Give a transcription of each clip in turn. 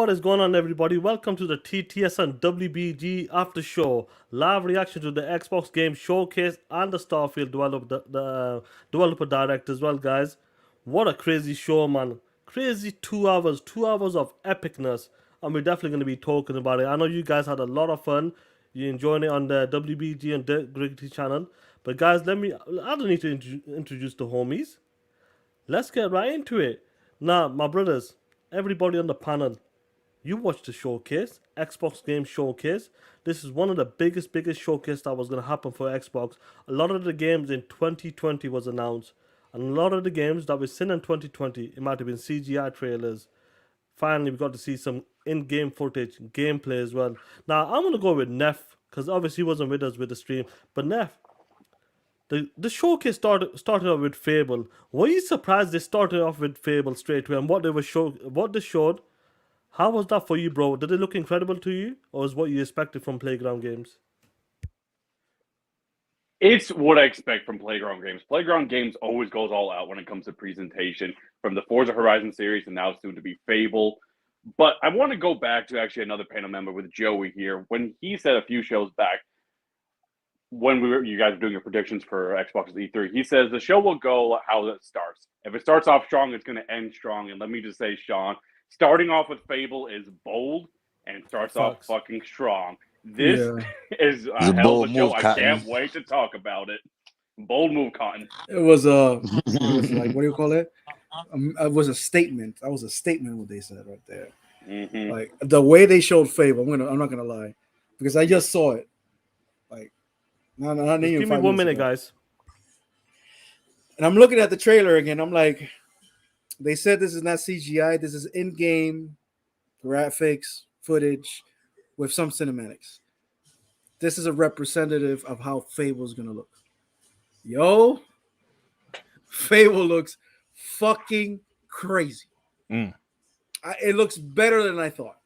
What is going on, everybody? Welcome to the TTS and WBG after show. Live reaction to the Xbox game showcase and the Starfield developer direct as well, guys. What a crazy show, man. Crazy 2 hours, 2 hours of epicness. And we're definitely going to be talking about it. I know you guys had a lot of fun. You enjoying it on the WBG and Dirt Griggity channel. But guys, I don't need to introduce the homies. Let's get right into it. Now, my brothers, everybody on the panel, you watched the showcase, Xbox Game Showcase. This is one of the biggest showcase that was going to happen for Xbox. A lot of the games in 2020 was announced. And a lot of the games that we've seen in 2020, it might have been CGI trailers. Finally, we got to see some in-game footage, gameplay as well. Now, I'm going to go with Neff, because obviously he wasn't with us with the stream. But Neff, the showcase started off with Fable. Were you surprised they started off with Fable straight away? And what they showed, how was that for you, bro? Did it look incredible to you, or was what you expected from Playground Games? It's what I expect from Playground Games. Playground Games always goes all out when it comes to presentation, from the Forza Horizon series and now soon to be Fable. But I want to go back to actually another panel member with Joey here. When he said a few shows back, when you guys were doing your predictions for Xbox's E3, he says the show will go how it starts. If it starts off strong, it's going to end strong. And let me just say, Sean, starting off with Fable is bold and starts off fucking strong. This is a hell of a show. I can't wait to talk about it. Bold move, Cotton. It was like, what do you call it? It was a statement. That was a statement what they said right there. Mm-hmm. Like the way they showed Fable. I'm not gonna lie, because I just saw it. Like, not even give me 1 minute, guys. And I'm looking at the trailer again. I'm like, they said this is not CGI. This is in-game graphics footage with some cinematics. This is a representative of how Fable is gonna look. Yo, Fable looks fucking crazy. It looks better than I thought.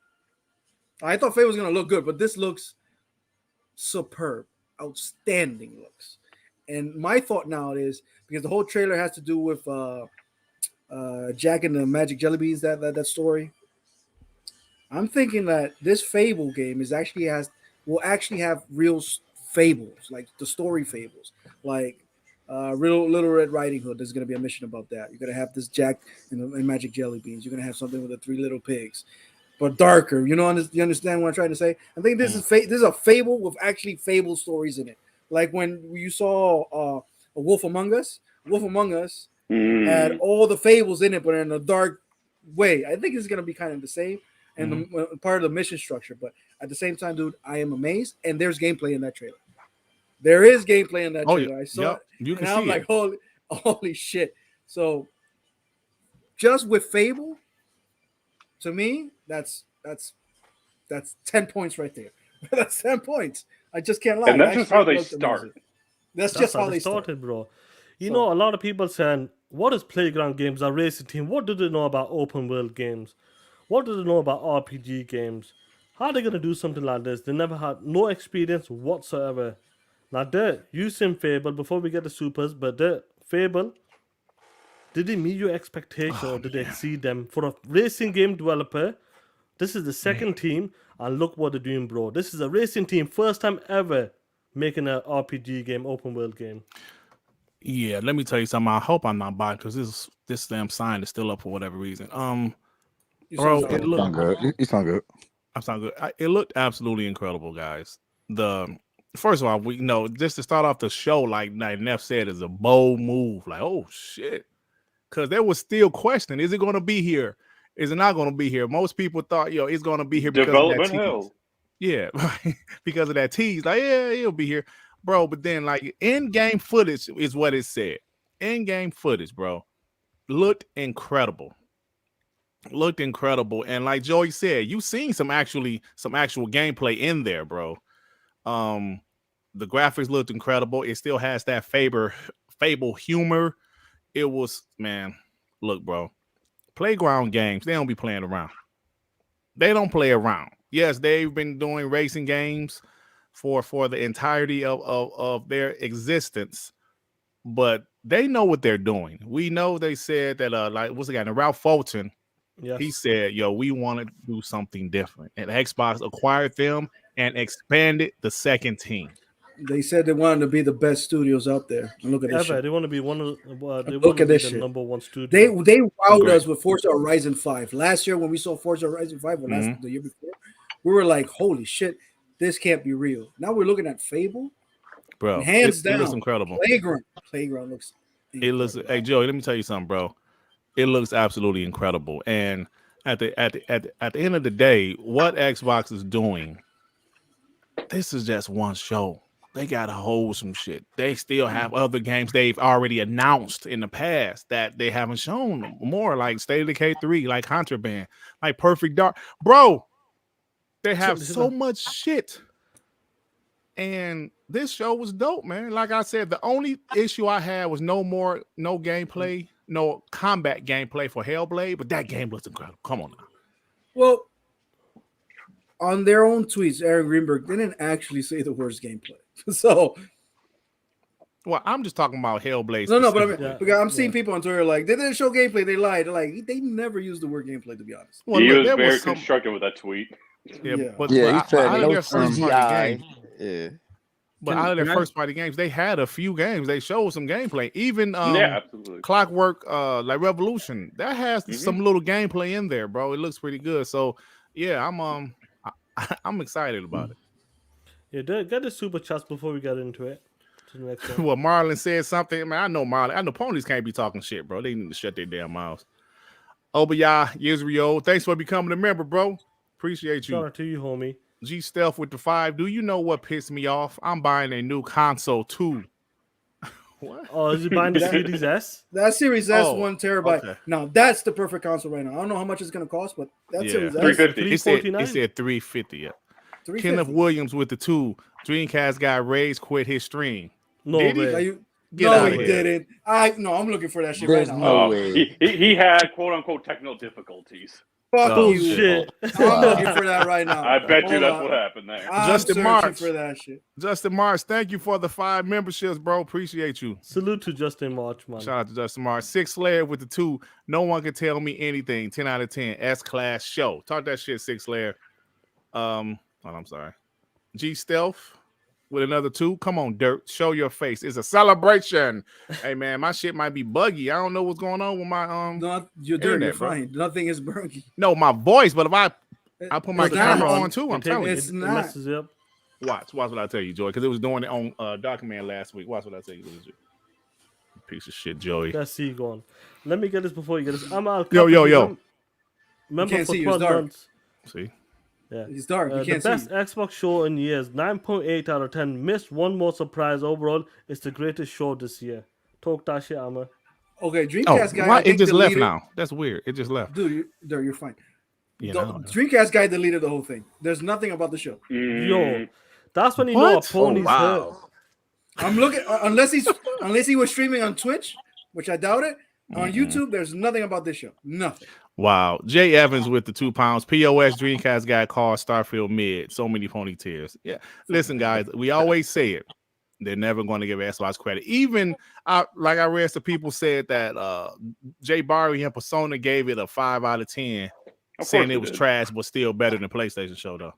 I thought Fable was gonna look good, but this looks superb, outstanding looks. And my thought now is, because the whole trailer has to do with Jack and the Magic Jelly Beans, that story. I'm thinking that this Fable game will actually have real fables, like the story fables, like Little Red Riding Hood. There's going to be a mission about that. You're going to have this Jack and Magic Jelly Beans. You're going to have something with the Three Little Pigs, but darker. You understand what I'm trying to say? I think this is a fable with actually fable stories in it. Like when you saw A Wolf Among Us. Wolf Among Us had all the fables in it, but in a dark way. I think it's going to be kind of the same. And part of the mission structure, but at the same time, dude, I am amazed. And there's gameplay in that trailer. There is gameplay in that trailer. I saw it, you can and see I'm like, holy shit! So, just with Fable, to me, that's 10 points right there. That's 10 points. I just can't lie. And that's just how they start. Amazing. That's just how they started, bro. You know, a lot of people saying, "What is Playground Games? A racing team? What do they know about open world games? What do they know about RPG games? How are they going to do something like this? They never had no experience whatsoever." Now, you seen Fable before we get the supers, but Fable, did it meet your expectation or did they exceed them? For a racing game developer, this is the second team, and look what they're doing, bro. This is a racing team, first time ever making an RPG game, open world game. Yeah, let me tell you something. I hope I'm not biased because this damn sign is still up for whatever reason. Bro, it looked good. You sound good. I sound good. It looked absolutely incredible, guys. First of all, we know just to start off the show, like Neff said, is a bold move. Like, oh shit, because there was still questioning: is it going to be here? Is it not going to be here? Most people thought, it's going to be here because Development of that hell. tease. Yeah, because of that tease. Like, yeah, it'll be here, bro. But then, like, in-game footage is what it said. In-game footage, bro, looked incredible. Looked incredible, and like Joey said, you seen some actual gameplay in there, bro. The graphics looked incredible. It still has that Fable humor. It was, man, look, bro. Playground Games, they don't be playing around. They don't play around. Yes, they've been doing racing games for the entirety of their existence, but they know what they're doing. We know they said that like what's the guy, Ralph Fulton Yes. He said, "Yo, we want to do something different," and Xbox acquired them and expanded the second team. They said they wanted to be the best studios out there. And look at this Ever. shit. They want to be one of. They Look want to at be this the shit. number one studio. They wowed Great. us with Forza Horizon 5. Last year when we saw Forza Horizon 5, or Mm-hmm. the year before, we were like, holy shit, this can't be real. Now we're looking at Fable. Bro, Hands it looks down, incredible. Playground looks It looks. incredible. Hey, Joey, let me tell you something, bro. It looks absolutely incredible. And at the end of the day, what Xbox is doing, this is just one show. They gotta hold some shit. They still have other games they've already announced in the past that they haven't shown more, like State of Decay 3, like Contraband, like Perfect Dark. Bro, they have so much shit. And this show was dope, man. Like I said, the only issue I had was no gameplay, no combat gameplay for Hellblade, but that game looks incredible. Come on now. Well, on their own tweets, Aaron Greenberg didn't actually say the worst gameplay. So, well, I'm just talking about Hellblade. no, but I mean, Yeah, because I'm seeing people on Twitter like they didn't show gameplay, they lied. They're like they never used the word gameplay, to be honest. Well, He look, was there very some, constructive with that tweet. Yeah. but Yeah, he out said of no their first party CGI. games, Yeah. but out of their first party games, they had a few games. They showed some gameplay. Even Yeah, absolutely. Clockwork, like Revolution, that has some little gameplay in there, bro. It looks pretty good. So yeah, I'm excited about it. Yeah, get the super chats before we get into it. To the next one. Well, Marlon said something. Man, I know Marlon. I know ponies can't be talking shit, bro. They need to shut their damn mouths. Obaya Yisrio, thanks for becoming a member, bro. Appreciate you. Shout out to you, homie. G Stealth with the 5. Do you know what pissed me off? I'm buying a new console too. What? Oh, is he buying the Series S? That Series S, Oh, 1 terabyte. okay. Now that's the perfect console right now. I don't know how much it's gonna cost, but that Yeah. Series S, 350. It said $349? 350. Yeah. 350. Kenneth Williams with the 2. Dreamcast guy Ray's quit his stream. No Did he? way. Are you- Get no, outta he here. didn't. I'm looking for that shit There's right now. no way. He had quote unquote technical difficulties. Fuck Oh, you. Shit. I'm looking for that right now. I bet you Hold that's on. what happened there. I'm Justin searching March. for that shit. Justin Mars, thank you for the 5 memberships, bro. Appreciate you. Salute to Justin March, man. Shout out to Justin Mars. 6 Slayer with the 2. No one can tell me anything. 10 out of 10. S-class show. Talk that shit, 6 Slayer. I'm sorry. G Stealth with another 2. Come on, Dirt. Show your face. It's a celebration. Hey man, my shit might be buggy. I don't know what's going on with my You're dirty. You're Internet, bro. fine. Nothing is burning. no, my voice, but if I put my It's camera not. on too, I'm It take- telling you. It's it not. messes you up. Watch what I tell you, Joey, because it was doing it on Document last week. Watch what I tell you. Piece of shit, Joey. Let's see, go on. Let me get this before you get this. I'm out. Yo. Member Can't for see you, 12 it's dark. months. See? Yeah. It's dark. You The can't best see. Xbox show in years, 9.8 out of 10. Missed one more surprise overall. It's the greatest show this year. Talk that shit, Amma. Okay, Oh, Dreamcast guy. I why? It think just left deleted- now. That's weird. It just left. Dude, you're fine. Yeah, The I don't know. Dreamcast guy deleted the whole thing. There's nothing about the show. Yo, that's when you know a What? pony's hurt. wow. I'm looking unless he was streaming on Twitch, which I doubt it. On YouTube, there's nothing about this show. Nothing. Wow. Jay Evans with the 2 pounds. POS Dreamcast guy called Starfield mid. So many ponytails. Yeah. Listen, guys, we always say it. They're never going to give Xbox credit. Even like I read some people said that Jay Barry and Persona gave it a 5 out of 10, saying it was trash, but still better than the PlayStation show though.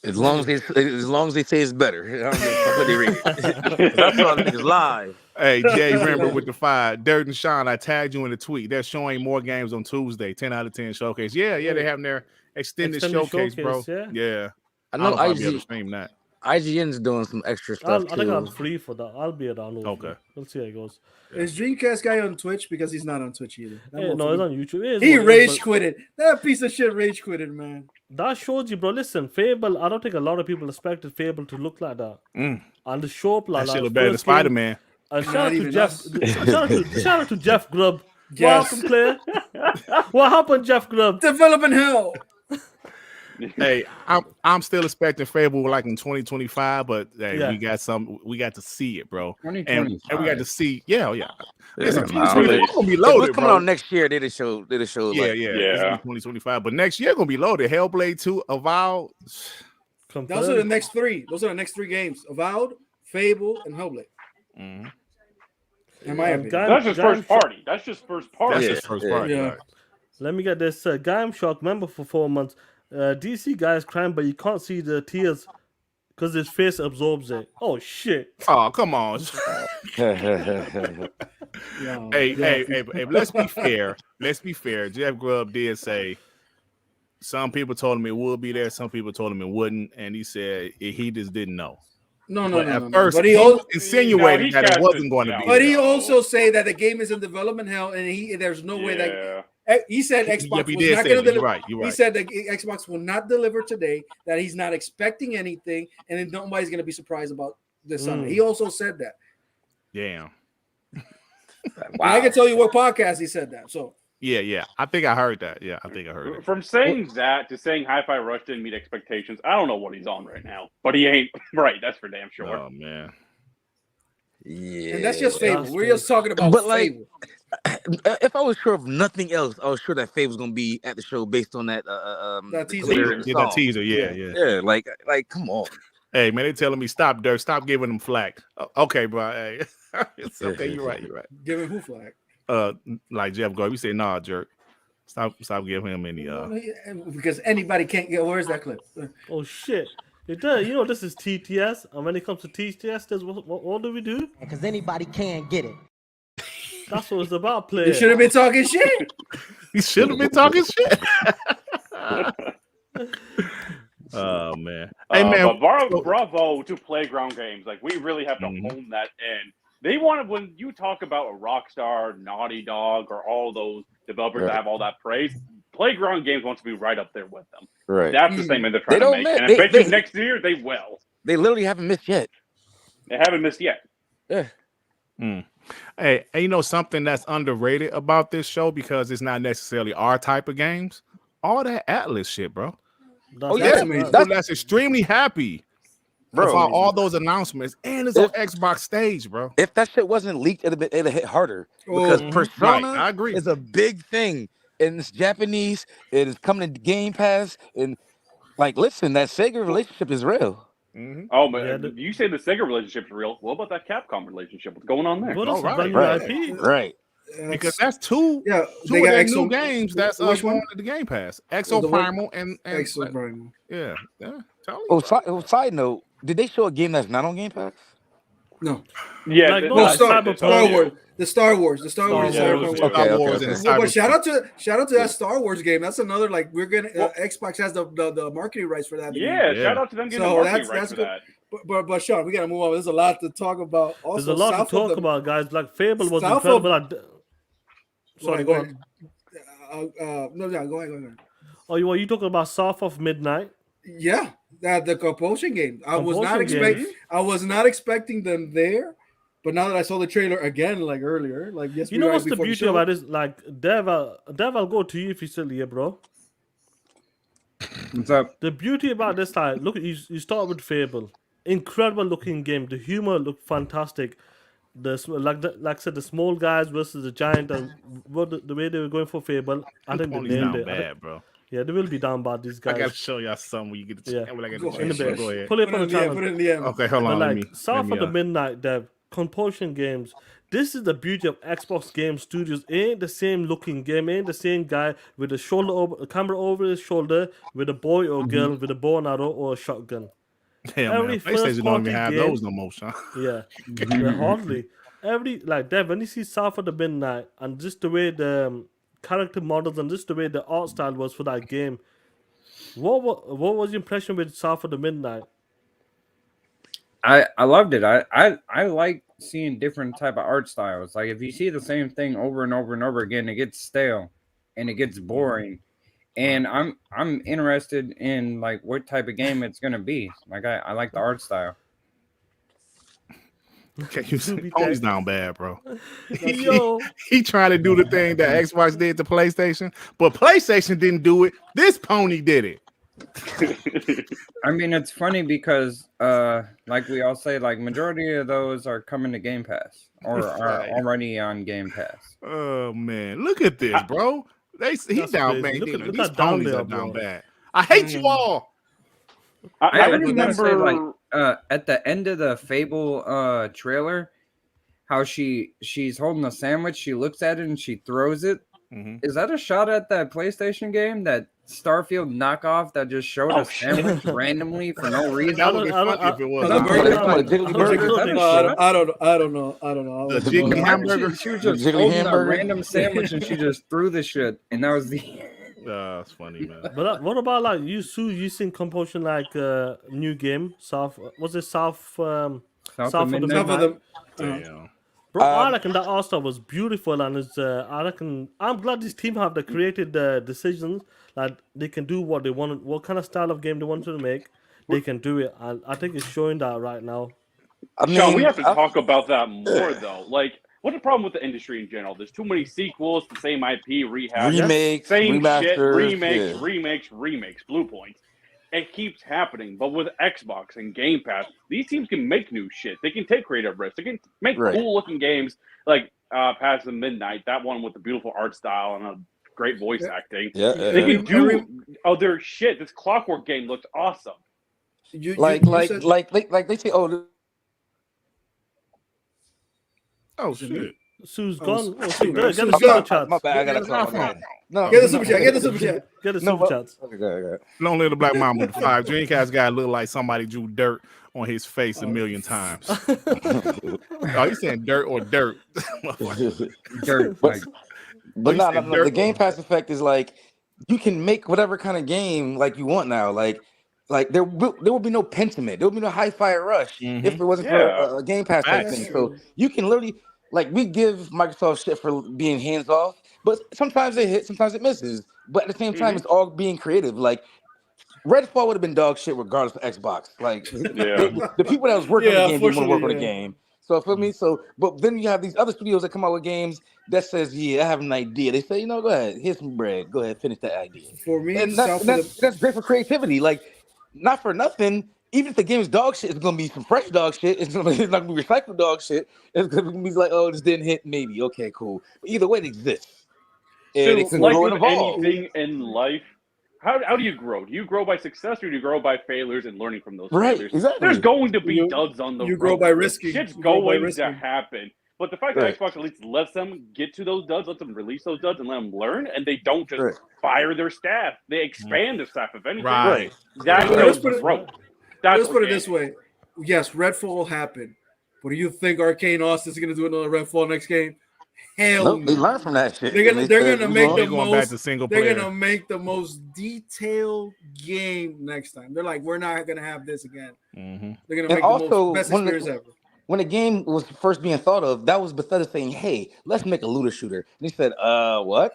As long as they say it's better. I don't give a fuck what they read. That's all niggas lie. Hey, Jay Remember with the 5. Dirt and Sean, I tagged you in the tweet. They're showing more games on Tuesday. 10 out of 10 showcase. Yeah, they're having their extended showcase, bro. Yeah. I I know don't know if I'll be able to IG, stream that. IGN's doing some extra stuff I think I'm too. free for that. I'll be around. Okay. We'll see how it goes. Is Dreamcast guy on Twitch? Because he's not on Twitch either. That Hey, no, motherfucker- it's on YouTube. It is He what it is, rage but quitted. That piece of shit rage quitted, man. that shows you, bro. Listen, Fable, I don't think a lot of people expected Fable to look like that. Mm. And the show up like That shit look better than Spider-Man. Shout out Not to even Jeff. us. Shout out to Jeff Grubb. Yes. Welcome, Claire. What happened, Jeff Grubb? Developing hell. Hey, I'm still expecting Fable like in 2025, but hey, Yeah. we got to see it, bro. And we 2025. got to see, yeah. Listen, nah, 2025 gonna be If loaded, what's coming bro. out next year? They just show. Yeah, like, It's gonna be Yeah. 2025, but next year gonna be loaded. Hellblade 2, Avowed. Those are the next three. Those are the next three games: Avowed, Fable, and Hellblade. Mhm. In my opinion. That's just first party. That's just first party. That's Yeah, just first yeah. part. Yeah. Right. Let me get this. Guy I'm shocked. Member for 4 months. DC guy is crying, but you can't see the tears because his face absorbs it. Oh shit! Oh, come on. Yo, Hey, but let's be fair. Let's be fair. Jeff Grubb did say some people told him it would be there, some people told him it wouldn't, and he said he just didn't know. No. At first, But he insinuated that it cast wasn't going to be. But he there. also say that the game is in development hell, and there's no way that he said Xbox he was did not say going to that. deliver. You're right. He said that Xbox will not deliver today. That he's not expecting anything, and then nobody's going to be surprised about this Sunday. He also said that. Damn. And I can tell you what podcast he said that. So Yeah. I think I heard that. Yeah, I think I heard it. From saying that to saying Hi-Fi Rush didn't meet expectations, I don't know what he's on right now. But he ain't right. That's for damn sure. Oh man. Yeah. and that's just Fable. We're just talking about But, like, Fable. if I was sure of nothing else, I was sure that Faye was gonna be at the show based on that That teaser. glitter in the Yeah, that song. teaser. Yeah. Yeah, like come on. Hey man, they telling me stop, Dirk. Stop giving them flack. Okay, bro. Hey, it's okay. You're right. Giving who flag? Like Jeff Grubb, you say nah, jerk. Stop giving him any. Because anybody can't get. Where's that clip? Oh shit! It does. You know this is TTS, and when it comes to TTS, there's what do we do? Because anybody can get it. That's what it's about. You Play. should have been talking shit. He should have been talking shit. Oh man. Hey man. But bravo to Playground Games. Like we really have to hone that in. They want to, when you talk about a Rockstar, Naughty Dog, or all those developers that have all that praise, Playground Games wants to be right up there with them. Right. That's the statement they're trying to make. Miss. And especially next year, they will. They literally haven't missed yet. They haven't missed yet. Yeah. Hey, you know something that's underrated about this show because it's not necessarily our type of games? All that Atlas shit, bro. That's extremely happy. Bro, about all those announcements, and it's on Xbox stage, bro. If that shit wasn't leaked, it'd have hit harder because Persona I agree. is a big thing, and it's Japanese. It is coming to Game Pass, and like, listen, that Sega relationship is real. Oh, but you say the Sega relationship's real. What about that Capcom relationship? What's going on there? What is Right. IP? Because that's two they of got their Exo, new games that's which going one? to the Game Pass. Exo Primal and Exo Primal. Yeah. Side note, did they show a game that's not on Game Pass? No. Yeah, Like, Star Wars. The Star Wars. Star Wars and Well, but shout out to that Star Wars game. That's another we're gonna Xbox has the marketing rights for that. Yeah, shout out to them getting the marketing rights for that. But Sean, we gotta move on. There's a lot to talk about. Also, there's a lot to talk about, guys. Like Fable was incredible. Sorry, go on. No, go ahead. Oh, you talking about South of Midnight? Yeah, the compulsion game. I was not expecting them there, but now that I saw the trailer again, like earlier, yes, you know what's the beauty about this? Like, Dev, I'll go to you if you're still here, bro. What's up? The beauty about this, look, you start with Fable, incredible looking game. The humor looked fantastic. Like I said, the small guys versus the giant, and the way they were going for Fable, I think they nailed it. Bad, bro. Yeah, they will be down bad, these guys. I gotta show y'all something when you get the chance. Go ahead. Pull it on the channel. Put it in the end. Okay, hold on. But South of the Midnight, Dev, Compulsion Games. This is the beauty of Xbox Game Studios. Ain't the same looking game. Ain't the same guy with a camera over his shoulder with a boy or girl with a bow and arrow or a shotgun. Hell, man, PlayStation don't even have those no more, son. Yeah, hardly. Dev, when you see South of the Midnight and just the way the character models and just the way the art style was for that game, what was your impression with South of the Midnight? I loved it. I like seeing different type of art styles. Like if you see the same thing over and over and over again, it gets stale and it gets boring. And I'm interested in what type of game it's gonna be. I like the art style. Okay, Pony's down bad, bro. Yo. He trying to do the thing that Xbox did to PlayStation, but PlayStation didn't do it. This Pony did it. I mean, it's funny because, like we all say, majority of those are coming to Game Pass or are already on Game Pass. Oh man, look at this, bro. He's down bad. These ponies are down bad. I hate you all. I remember at the end of the Fable trailer, how she's holding a sandwich. She looks at it and she throws it, Mhm. Is that a shot at that PlayStation game, that Starfield knockoff that just showed Oh, a sandwich randomly for no reason? That would be I don't- funny if it was. I don't- Burger? I What, a jiggly don't- burger? Is that a No, shot? I don't know. I don't know. The jiggly hamburger? She was The just jiggly holding hamburger? a random sandwich and she just threw the shit, and that was the. It's funny, man. But what about like you, Sue? You seen Compulsion like new game? South was it South? South South of of the Midnight? Some of them. Damn. Bro, I Um, reckon that art style was beautiful, and it's. I reckon I'm glad this team have the created decisions that they can do what they want, what kind of style of game they wanted to make. They can do it, and I think it's showing that right now. I mean, Sean, we have to I- talk about that more, though. Like, what's the problem with the industry in general? There's too many sequels, the same IP, rehash, remakes, same shit, remasters, remakes, Blue Points. It keeps happening. But with Xbox and Game Pass, these teams can make new shit. They can take creative risks. They can make Right. cool-looking games like Past the Midnight, that one with the beautiful art style and a great voice acting. Yeah, They yeah. can do other shit. This Clockwork game looks awesome. Like they say, oh, Oh shit. Sue's Oh, gone. Oh, Sue, Sue, right? get a Sue's super gone. chat. my bad, I Yeah, gotta talk. that's Okay. No, Get the super chat. Get the super chat. Get a No, super but- chats. Okay. Long live the black mom with the 5. Dreamcast guy looked like somebody drew dirt on his face a million times. Oh, you saying dirt or dirt? Dirt. But- Like, But you no, said no, dirt the Game or- Pass effect is like you can make whatever kind of game like you want now. Like there will be no Pentiment, there will be no Hi-Fi Rush if it wasn't Yeah. for a Game Pass type Facts. thing. So you can literally like we give Microsoft shit for being hands off, but sometimes it hits, sometimes it misses. But at the same time, Mhm. it's all being creative. Like Redfall would have been dog shit regardless of Xbox. Like Yeah. the people that was working on Yeah, the game didn't want to work on unfortunately, the yeah. game. So feel me? So but then you have these other studios that come out with games that says, yeah, I have an idea. They say, go ahead, here's some bread. Go ahead, finish that idea. For me, And South of that's great for creativity. Like, not for nothing. Even if the game's dog shit, it's gonna be some fresh dog shit. It's not gonna be recycled dog shit. It's gonna be like, oh, this didn't hit, maybe. Okay, cool. But either way, it exists. And it So, can like grow with and evolve. anything in life, how do you grow? Do you grow by success or do you grow by failures and learning from those Right, failures? exactly. There's going to be You- duds on the you road. grow by risking. Shit's You grow by going to risking. happen. But the fact Right. that Xbox at least lets them get to those duds, lets them release those duds and let them learn, and they don't just Right. fire their staff. They expand their staff, if anything. Right. That Let's shows put it- growth. That's Let's put it organic. this way. Yes, Redfall happened. But do you think Arcane Austin's going to do another Redfall next game? Hell Nope, they no. learn from that shit. They're gonna- And they they're said, gonna "We make gonna- They're the going back most- to single They're player. going to make the most detailed game next time. They're like, we're not going to have this again. Mhm. They're going And to make the also, most best one of the- experience ever. when the game was first being thought of, that was Bethesda saying, hey, let's make a looter shooter. And they said, what?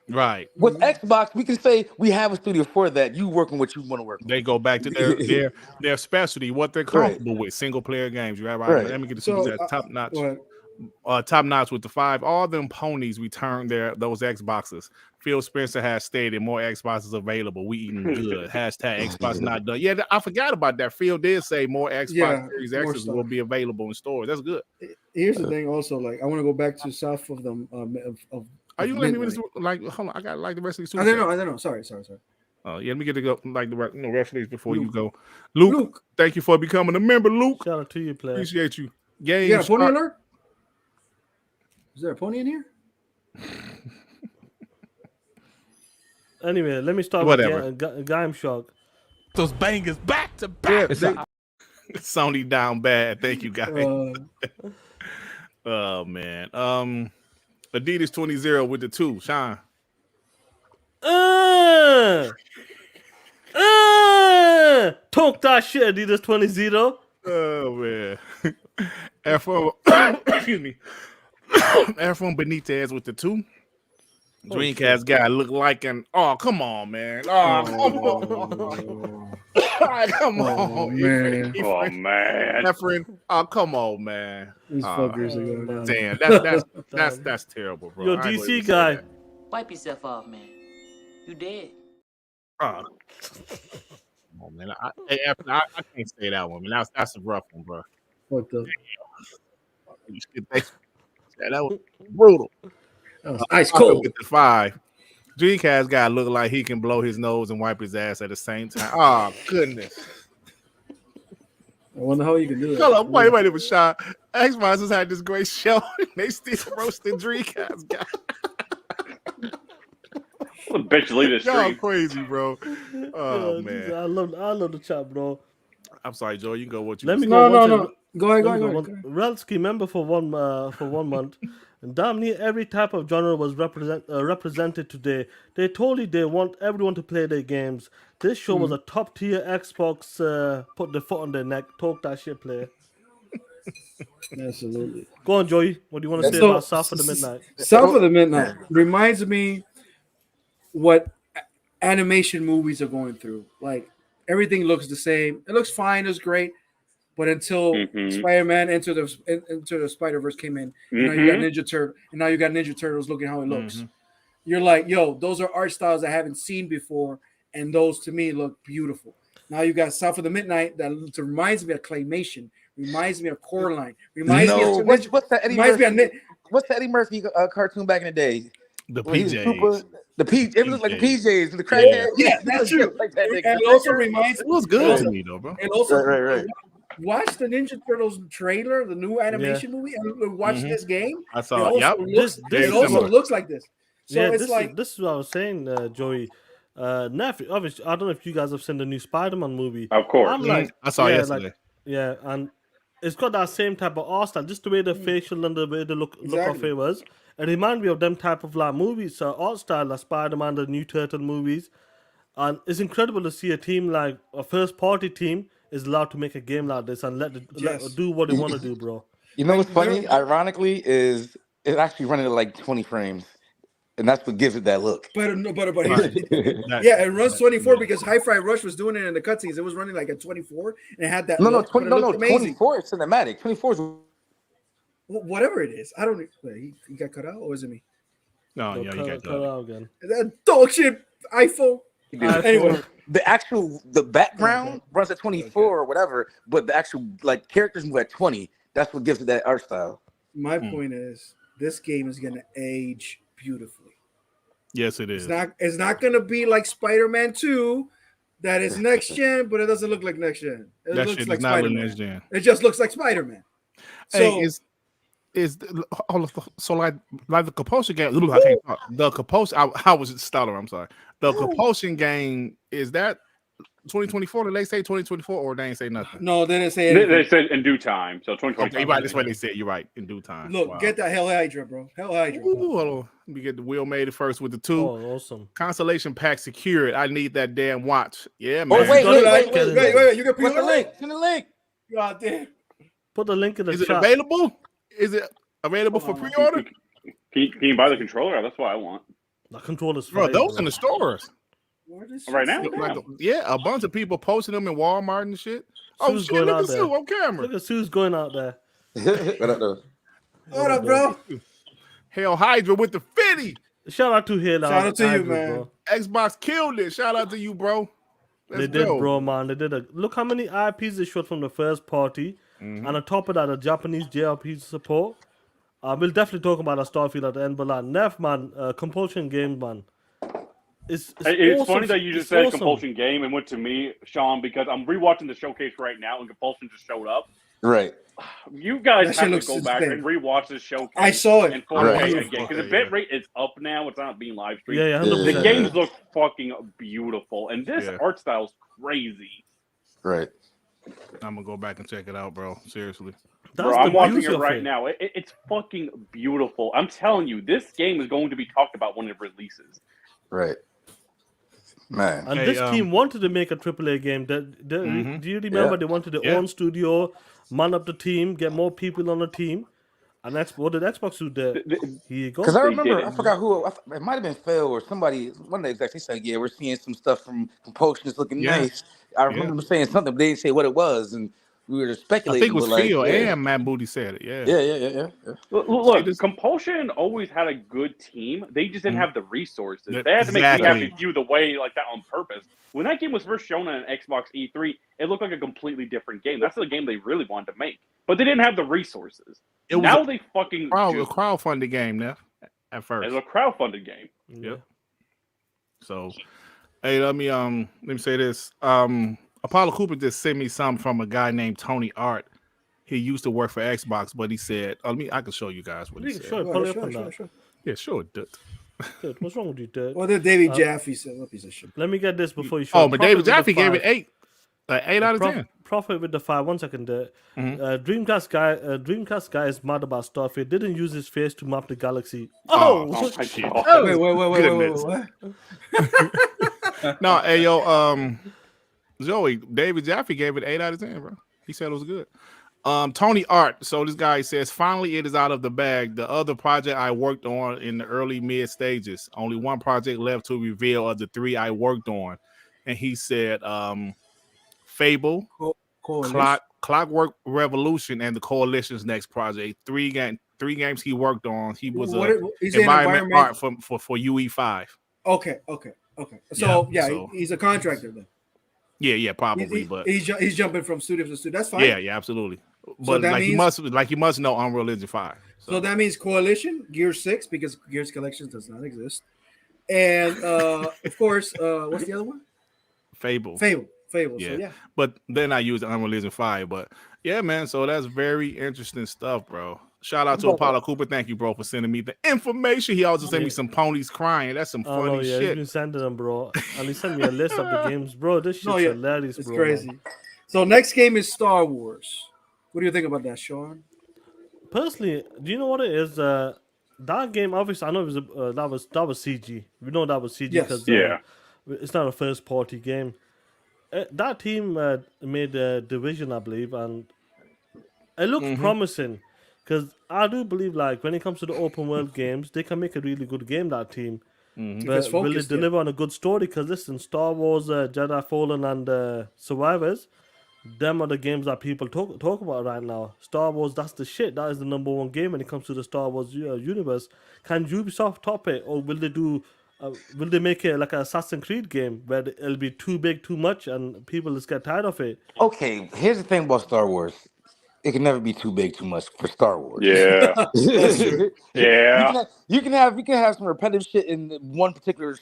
Right. With Xbox, we can say we have a studio for that. You work on what you want to work on. They go back to their specialty, what they're comfortable with, single player games. You're right. Right. Let me get the So, super chat. Top notch. Go ahead. Top notch with the 5. All them ponies returned those Xboxes. Phil Spencer has stated more Xboxes available. We eating good. Hashtag Xbox not done. Yeah, I forgot about that. Phil did say more Xbox Yeah, Series more X's stuff. will be available in stores. That's good. Here's the thing also, like, I want to go back to south of them. Are you letting me Midnight. like? Hold on, I got like the rest of these. I don't know. Sorry. Oh yeah, let me get to go like the rest of these before you go. Luke, Luke, thank you for becoming a member. Luke, Shout out to you, player. appreciate you. you got a pony alert? Is there a pony in here? Anyway, let me start Whatever. with Game Shock. Those bangers back to back. Sony down bad. Thank you guys. Uh, Oh man. Adidas 20 with the 2. Sean. Talk that shit, Adidas 20. Oh man. Afro excuse me. Afro Benitez with the 2. Dreamcast guy look like an come on, man. Come on. Come on. man. Oh, man. Efren, come on, man. These fuckers are going down. Damn, that's terrible, bro. Yo, I ain't gonna DC even say guy. that. Wipe yourself off, man. You dead. Oh, come on, man. Hey, Efren, I can't say that one, man. That's a rough one, bro. Fucked up. That was brutal. That was ice I'll go cold. With the 5. Dreamcast guy look like he can blow his nose and wipe his ass at the same time. Oh goodness. I wonder how you can do that. Hold on, wait, it was shot. Xbox has had this great show. And they still roasting Dreamcast guy. Eventually, the Y'all stream. crazy, bro. Oh Yeah, man. I love the chat, bro. I'm sorry, Joe. You can go what you Let me was go No, one no, second. no. Go ahead, go Let me ahead, go go one. ahead. Relski member for 1 month. And damn near every type of genre was represented today. They told you they want everyone to play their games. This show was a top tier Xbox. Put the foot on their neck. Talk that shit, player. Absolutely. Go on, Joey. What do you want to say So, about South of the Midnight? South of the Midnight reminds me what animation movies are going through. Like everything looks the same. It looks fine. It's great. But until Mhm. Spider-Man into the Spider-Verse came in, and now you got Ninja Turtle, and now you got Ninja Turtles looking how it looks. You're like, yo, those are art styles I haven't seen before, and those to me look beautiful. Now you got South of the Midnight that reminds me of claymation, reminds me of Coraline, reminds me of No, what's that Eddie reminds me Murphy? of What's the Eddie Murphy cartoon back in the day? the Where he was PJs. super. It looked like the PJs. PJs and the yeah, crackhead. yeah, that's true. Like that nigga. And it also reminds It was it good also, to me though, bro. and also Right. watch the Ninja Turtles trailer, the new animation movie, and watch this game. I It saw. also Yep. looks This it also similar. looks like this. So Yeah, it's like this is what I was saying, Joey. Neff, obviously, I don't know if you guys have seen the new Spider-Man movie. Of course. I'm like, I saw yeah, yesterday. like, yeah, and it's got that same type of art style, just the way the facial and the way the look of Exactly. it was. It reminds me of them type of like movies, art style, like Spider-Man, the new Turtle movies, and it's incredible to see a team like a first-party team is allowed to make a game like this and Yes. do what they want to do, bro. You know what's Like, funny? Ironically, is it actually running at like 20 frames, and that's what gives it that look. but Right. yeah, it runs 24 because Hi-Fi Rush was doing it in the cutscenes. It was running like at 24 and it had that No, look, but it looked amazing. 24 is cinematic. 24 is Whatever it is, I don't. Wait, he got cut out, or is it me? No, So yeah, you got cut that. out again. That dog shit iPhone. Anyway, the background runs at 24 or whatever, but the actual like characters move at 20. That's what gives it that art style. my point is this game is gonna age beautifully. Yes, it is. It's not gonna be like Spider-Man 2, that is next gen, but it doesn't look like next gen. It That looks shit like is not Spider-Man. next gen. It just looks like Spider-Man. So Hey, so like the compulsion game. I can't talk. The compulsion. I was stellar. I'm sorry. The compulsion game, is that 2024? Did they say 2024 or they ain't say nothing? no, they didn't say anything. They said in due time. So 2025. Okay, you're right. That's what they said. You're right. In due time. Look, Wow. get that Hell Hydra, bro. Hell Hydra. Ooh, hold on. Let me get the wheel made it first with the 2. Oh, awesome. Constellation pack secured. I need that damn watch. Yeah, Oh man. wait, got it wait. Wait. You can What's the pre-order link? it? Send the link. God damn. Put the link in the Is it chat. available? Is it available for pre-order? Can you buy the controller? That's what I want. The controller's Bro, fire, those bro. in the stores. What is Right now? Like, yeah, a bunch of people posting them in Walmart and shit. Oh Sue's shit, going look out at there. Sue on camera. Look at Sue's going out there. What up, bro? Hell Hydra with the 50. Shout out to Halo. Shout out to you, man. Bro. Xbox killed it. Shout out to you, bro. Let's They did, go. bro, man. They did look how many IPs they showed from the first party, and on top of that, the Japanese JRPG support. We'll definitely talk about a Starfield at the end, but like Neff, man, Compulsion Game, man. It's awesome. Funny that you just It's said awesome. Compulsion Game and went to me, Sean, because I'm rewatching the showcase right now and Compulsion just showed up. Right. You guys That have shit to looks go back insane. and rewatch the showcase. I saw it. In 4K Right. again because the bit rate is up now. It's not being live streamed. Yeah, 100%. The games look fucking beautiful, and this Yeah. art style's crazy. Right. I'm gonna go back and check it out, bro. Seriously. That's Bro, I'm the watching beauty it of right now. It's fucking beautiful. I'm telling you, this game is going to be talked about when it releases. Right. Man. And Hey, this team wanted to make a AAA game. Do you remember Yeah. they wanted their Yeah. own studio, man up the team, get more people on the team? And what did Xbox do there? Here you go. Because I They remember, did it. I forgot who, it might have been Phil or somebody, one of the execs, he said, yeah, we're seeing some stuff from Compulsion. It's looking Yeah. nice. I remember them saying something, but they didn't say what it was. And we were I speculating. think it was but like, Phil yeah. and Matt Booty said it. Yeah. Yeah. Look, Compulsion always had a good team. They just didn't have the resources. Yeah, They had to make exactly. me have to view the way like that on purpose. When that game was first shown on Xbox E3, it looked like a completely different game. That's the game they really wanted to make, but they didn't have the resources. It was now a they fucking a do. crowdfunded game now at first. It's a crowdfunded game. Yeah. So, hey, let me say this. Apollo Cooper just sent me something from a guy named Tony Art. He used to work for Xbox, but he said, I can show you guys what he said. Sure, pull it up on that. Yeah, sure. Dude, what's wrong with you, dude? Well, then David Jaffe said, "What piece of shit." Let me get this before you show. Oh, but David Jaffe gave it 8. 8 out of 10. Profit with the 5. 1 second. Dreamcast guy is mad about Starfield. Didn't use his face to map the galaxy. Oh Oh, my shit. God. Wait. No, hey yo, Joey, David Jaffe gave it 8 out of 10, bro. He said it was good. Tony Art. So this guy says, finally it is out of the bag. The other project I worked on in the early mid stages. Only one project left to reveal of the 3 I worked on. And he said, Fable, Clockwork Revolution, and the Coalition's next project. 3 games he worked on. He was environment art for UE5. Okay. So he's a contractor then. Yeah, probably. But he's jumping from studio to studio. That's fine. Yeah, absolutely. But that means, you must know Unreal Engine 5. So that means Coalition, Gear 6, because Gears Collection does not exist. And of course, what's the other one? Fable. Yeah. So, But then I use Unreal Engine 5. But yeah, man. So that's very interesting stuff, bro. Shout out to Apollo Cooper. Thank you, bro, for sending me the information. He also sent me some ponies crying. That's some funny shit. He's been sending them, bro. And he sent me a list of the games, bro. This shit's hilarious, it's bro. It's crazy. So next game is Star Wars. What do you think about that, Sean? Personally, do you know what it is? That game, obviously, I know it was that was CG. We know that was CG because it's not a first party game. That team made Division, I believe, and it looks promising. Because I do believe, like, when it comes to the open world games, they can make a really good game, that team. But will they deliver on a good story? Because listen, Star Wars, Jedi Fallen, and Survivors, them are the games that people talk about right now. Star Wars, that's the shit. That is the number 1 game when it comes to the Star Wars universe. Can Ubisoft top it, or will they do? Will they make it like an Assassin's Creed game where it'll be too big, too much, and people just get tired of it? Okay, here's the thing about Star Wars. It can never be too big, too much for Star Wars. Yeah. That's true. Yeah. You can have some repetitive shit in one particular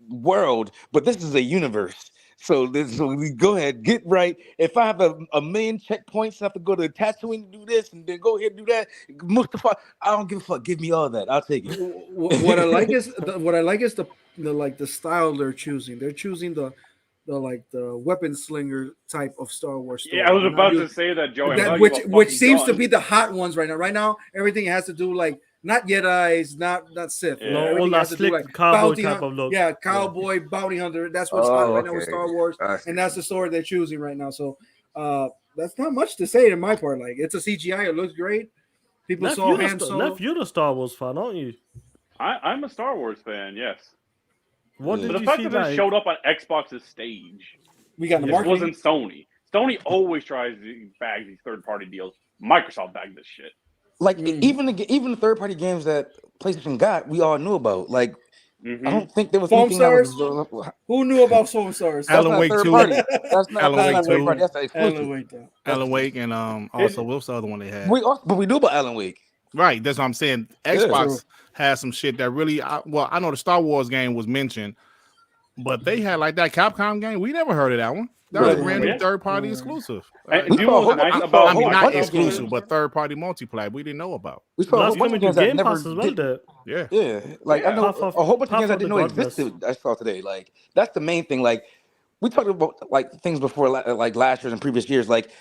world, but this is a universe. So we go ahead, get right. If I have a million checkpoints, I have to go to Tatooine to do this, and then go ahead and do that. Mustafa, I don't give a fuck. Give me all that. I'll take it. What I like is the style they're choosing. They're choosing the weapon slinger type of Star Wars story. Yeah, I was about to say that, Joey. Which seems to be the hot ones right now. Right now, everything has to do like not Jedi's, not Sith. Yeah. No, all that slick cowboy type of look. Yeah, cowboy bounty hunter. That's what's hot right now with Star Wars, and that's the story they're choosing right now. So that's not much to say in my part. Like, it's a CGI. It looks great. People saw Han Solo. You're the Star Wars fan, aren't you? I'm a Star Wars fan. Yes. What did the you fact see that it showed up on Xbox's stage, we got the marketing. Wasn't Sony. Sony always tries to bag these third-party deals. Microsoft bagged this shit. Like even the third-party games that PlayStation got, we all knew about. Like I don't think there was anything that was, who knew about Foam Stars? Alan Wake 2. That's not Alan Wake 2. That's exclusive. Alan Wake and also what's the other one they had? But we knew about Alan Wake. Right, that's what I'm saying. Xbox has some shit that really. I know the Star Wars game was mentioned, but they had like that Capcom game. We never heard of that one. That was a brand new third-party exclusive. Not exclusive, but third-party multiplayer we didn't know about. We saw a bunch of games that never as well. Yeah. Like I know a whole bunch of games I didn't know existed. I saw today. Like that's the main thing. Like we talked about like things before, like last year and previous years. Like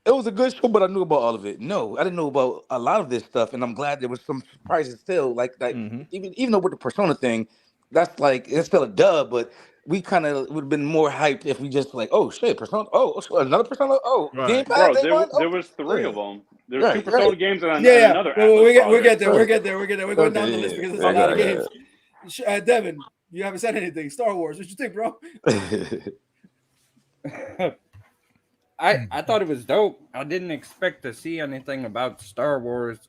it was a good show, but I knew about all of it. No, I didn't know about a lot of this stuff, and I'm glad there was some surprises still. Like even though with the Persona thing, that's like it's still a dub, but we kind of would have been more hyped if we just like, oh shit, Persona, another Persona, Game Pass. Bro, there was 3 of them. There's 2 Persona games and another. We'll get there. We're going down the list because there's a lot of games. Devin, you haven't said anything. Star Wars, what you think, bro? I thought it was dope. I didn't expect to see anything about Star Wars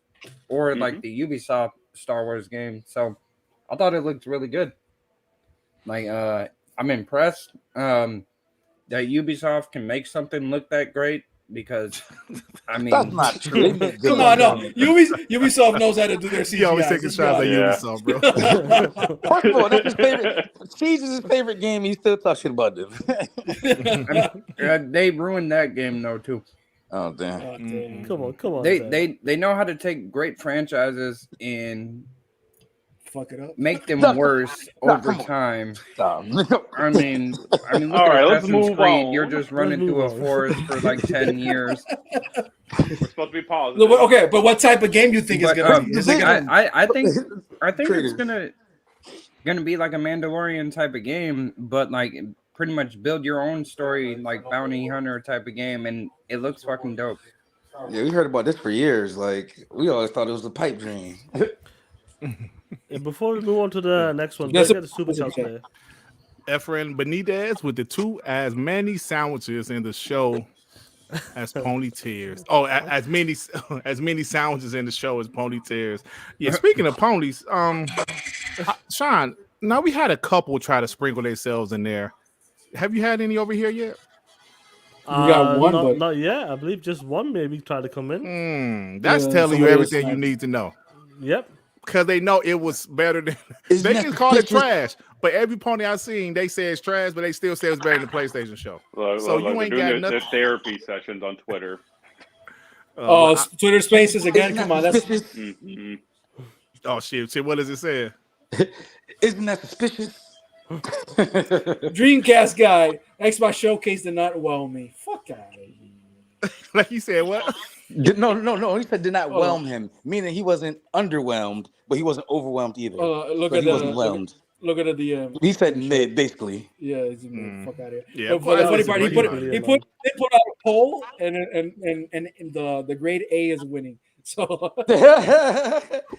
or like the Ubisoft Star Wars game. So I thought it looked really good. Like I'm impressed that Ubisoft can make something look that great because I mean that's not true. Come on, no. Ubisoft knows how to do their CGI. He always taking shots at Ubisoft, bro. First of all, that's his favorite. Siege is his favorite game. He still talks shit about them. They ruined that game though too. Oh damn! Come on. They know how to take great franchises and fuck it up. make them No, worse no, over come on. time. No. I mean, look All at right, let's Assassin's move Creed. on. You're just running move through a on. forest for like 10 years. We're supposed to be No, positive. but- okay, but what type of game do you think is But gonna be? Is it gonna, I think it's Triggers. gonna be like a Mandalorian type of game, but like pretty much build your own story, like bounty hunter type of game, and it looks fucking dope. Yeah, we heard about this for years. Like we always thought it was a pipe dream. And before we move on to the next one, That's let's get the super chats okay. there. Efren Benitez with the 2 as many sandwiches in the show as pony tears. Oh, as many sandwiches in the show as pony tears. Yeah, speaking of ponies, Sean, now we had a couple try to sprinkle themselves in there. Have you had any over here yet? We got one, not, but- not yet. I believe just one maybe tried to come in. That's Yeah, telling you somebody everything else you had- need to know. Yep. Because they know it was better than Isn't they that can call it suspicious? trash, but every pony I seen, they say it's trash, but they still say it's better than the PlayStation show. So you they're ain't doing got their nothing. therapy sessions on Twitter. Oh, Twitter Spaces again. Isn't Come that on, that's suspicious? Mhm. Oh shit! What does it say? Isn't that suspicious? Dreamcast guy. Xbox Showcase did not wow me. Fuck out of here. Like you said, what? No. He said did not Oh. whelm him, meaning he wasn't underwhelmed, but he wasn't overwhelmed either. Look But at he wasn't the whelmed. look at the He said mid, basically. yeah, it's fuck out of here. Yeah, But for the but funny listen, part, he but put you- they put out a poll and the grade A is winning. So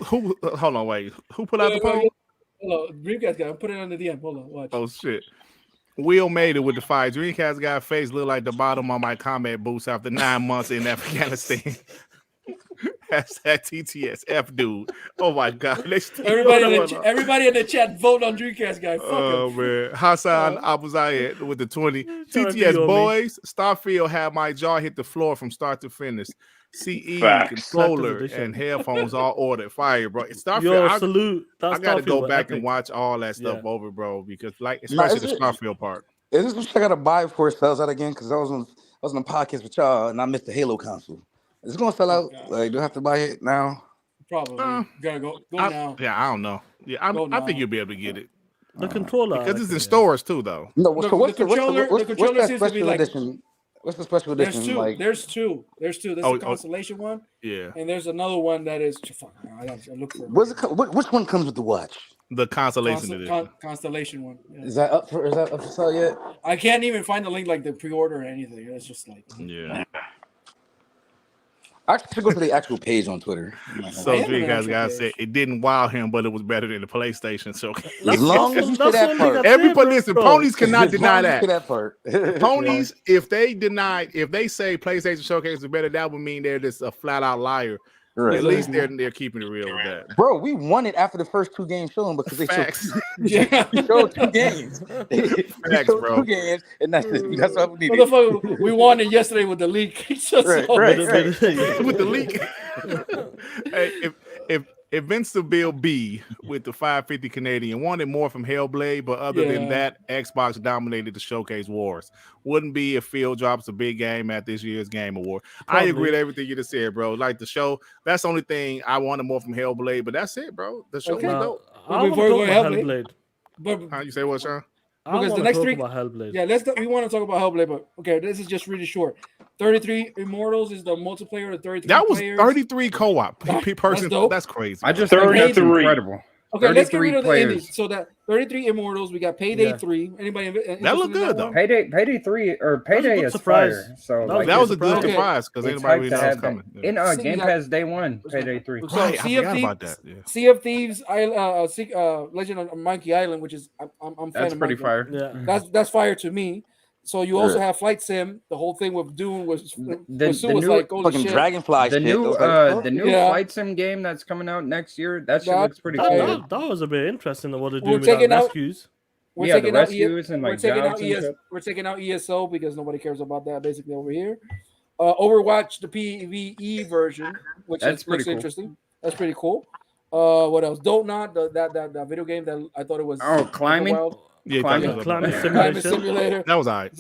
Who? Hold on, wait. Who put out the poll? Hello, Dreamcast guy. Put it on the DM. Hold on, watch. Oh shit! Will made it with the fire. Dreamcast guy face look like the bottom of my combat boots after 9 months in Afghanistan. Hashtag TTS-F dude. Oh my god! They still Everybody in the chat vote on Dreamcast guy. Fuck Oh him. man, Hassan Abu Zayed with the 20. Trying to TTS be on me. boys, Starfield had my jaw hit the floor from start to finish. CE Facts. controller Collector's edition. and headphones all ordered. Fire, bro. Starfield. Yo, salute. I That's got to go Starfield, back epic. and watch all that stuff Yeah. over, bro, because like Nah, especially is the it- Starfield part. Is this what I gotta buy before it sells out again? Because I was on the podcast with y'all and I missed the Halo console. Is it gonna sell out? Like, do I have to buy it now? Probably. You gotta go now. Yeah, I don't know. Yeah, Go I think now. you'll be able to get it The controller. because it's in yeah. stores too, though. No. The- So what's the controller- what's the controller that seems to be special like- edition? What's the special There's edition? two. Like, There's two. There's two. There's Oh, the Constellation one, Yeah, and there's another one that is. Fuck, I gotta look for it. what's it? Which one comes with the watch? the consolation edition. Constellation one. Yeah. Is that up for sale yet? I can't even find the link like the pre-order or anything. It's just like Yeah. I should go to the actual page on Twitter. So I am an Dreamcast actual guy page. said it didn't wow him, but it was better than the PlayStation. So As long as you say That's that what part. they got everybody there, listen, bro. ponies cannot As deny long as you say that. that part. Ponies, if they say PlayStation Showcase is better, that would mean they're just a flat out liar. Right. At least they're keeping it real with that. Bro, we won it after the first 2 games showing because they Facts. yeah. showed 2 games. They Facts, showed bro. 2 games, and that's it. That's all we needed. Motherfucker, we won it yesterday with the leak. It's just Right, so- right. With the leak. Hey, if Invincible B with the 550 Canadian wanted more from Hellblade, but other than Yeah. that, Xbox dominated the showcase wars. Wouldn't be if Field drops a big game at this year's Game Award. I agree Probably. with everything you just said, bro. Like the show, that's the only thing I wanted more from Hellblade, but that's it, bro. The show Okay. was Now, dope. I want to Before we talk go about Hellblade- Hellblade. But Huh, you say what, Sean? I Because want the to next talk 3 about Hellblade. yeah, we want to talk about Hellblade, but okay, this is just really short. 33 Immortals is the multiplayer of 33 That was players. 33 co-op person. dope. That's crazy. I just think that's 33. incredible. Okay, let's get 33 rid of the players. indies. So that 33 Immortals, we got Payday Yeah. 3. Anybody interested That looked in good, that though. one? Payday 3 or Payday good is surprise. fire. So That was That was a good Okay. surprise because it's anybody hyped really to knows have it's coming. that. Yeah. In See, Game we got- Pass Day 1, Payday 3. So Right, I Sea of forgot about Thieves, that. Yeah. Sea of Thieves, Legend of Monkey Island, which is I'm fan That's of pretty Monkey. fire. Yeah. That's fire to me. So you also Yeah. have Flight Sim. The whole thing with Dune was The Sue was new- like, holy Fucking shit. Dragonfly The shit. new I was like, the new Yeah. Flight Sim game that's coming out next year, that shit That- looks pretty That, cool. that was a bit interesting of what they're We're doing with that taking out- rescues. We're Yeah, the taking out rescues and we're like taking out jobs and shit. we're taking out ESO because nobody cares about that basically over here. Overwatch the PvE version, which That's looks pretty cool. interesting. That's pretty cool. What else? Don't Not that video game that I thought it was Oh, climbing? Wild. Yeah, Climbing- that was climbing about- Climate Simulation. Simulator. That was all right.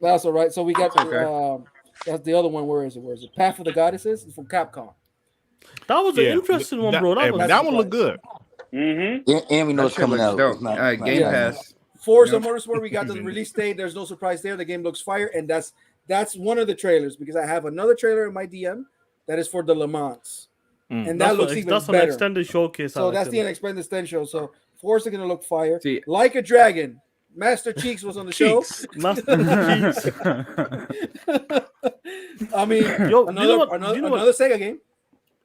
That's all right. So we got That's okay. that's the other one. Where is it? Path of the Goddesses from Capcom. That was an Yeah, interesting one, that- bro. hey, That was that one looked good. Mm-hmm. And we know That it's shit coming looks out. dope. It's not Game Yeah. Pass. Forza Yep. Motorsport, we got the release date. There's no surprise there. The game looks fire, and that's one of the trailers because I have another trailer in my DM that is for the Le Mans, and that looks even that's an better. extended showcase. So that's the unexpended stand show. So Forza gonna look fire. See- Like a Dragon. Master Cheeks was on the show. Master Cheeks. I mean, Yo, another Sega game.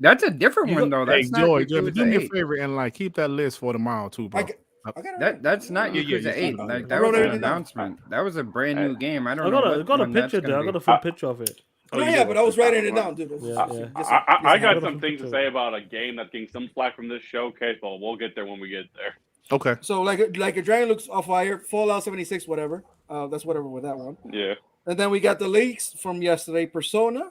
That's a different one though. Hey, That's not Joy, Yakuza do me a 8. favor and like keep that list for tomorrow too, bro. I got it. That's not Yakuza 8. Like that wrote was an everything down. announcement. That was a brand new game. I I don't know. got a what one that's picture there. I gonna got a be. full picture of it. Oh, yeah, but I was writing it down, dude. Yeah. I got some things to say about a game that's getting some flack from this showcase, but we'll get there when we get there. Okay. So like a Dragon looks off fire. Fallout 76, whatever. That's whatever with that one. Yeah. And then we got the leaks from yesterday: Persona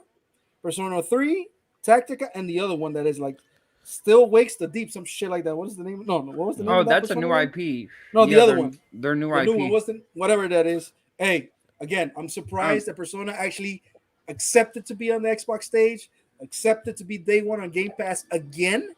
3, Tactica, and the other one that is like Still Wakes the Deep, some shit like that. What is the name? No. What was the name? Oh, of that that's a Persona new one? IP. No, the Yeah, other their- one. Their new The IP. new one wasn't whatever that is. Hey, again, I'm surprised that Persona actually accepted to be on the Xbox stage, accepted to be day one on Game Pass again.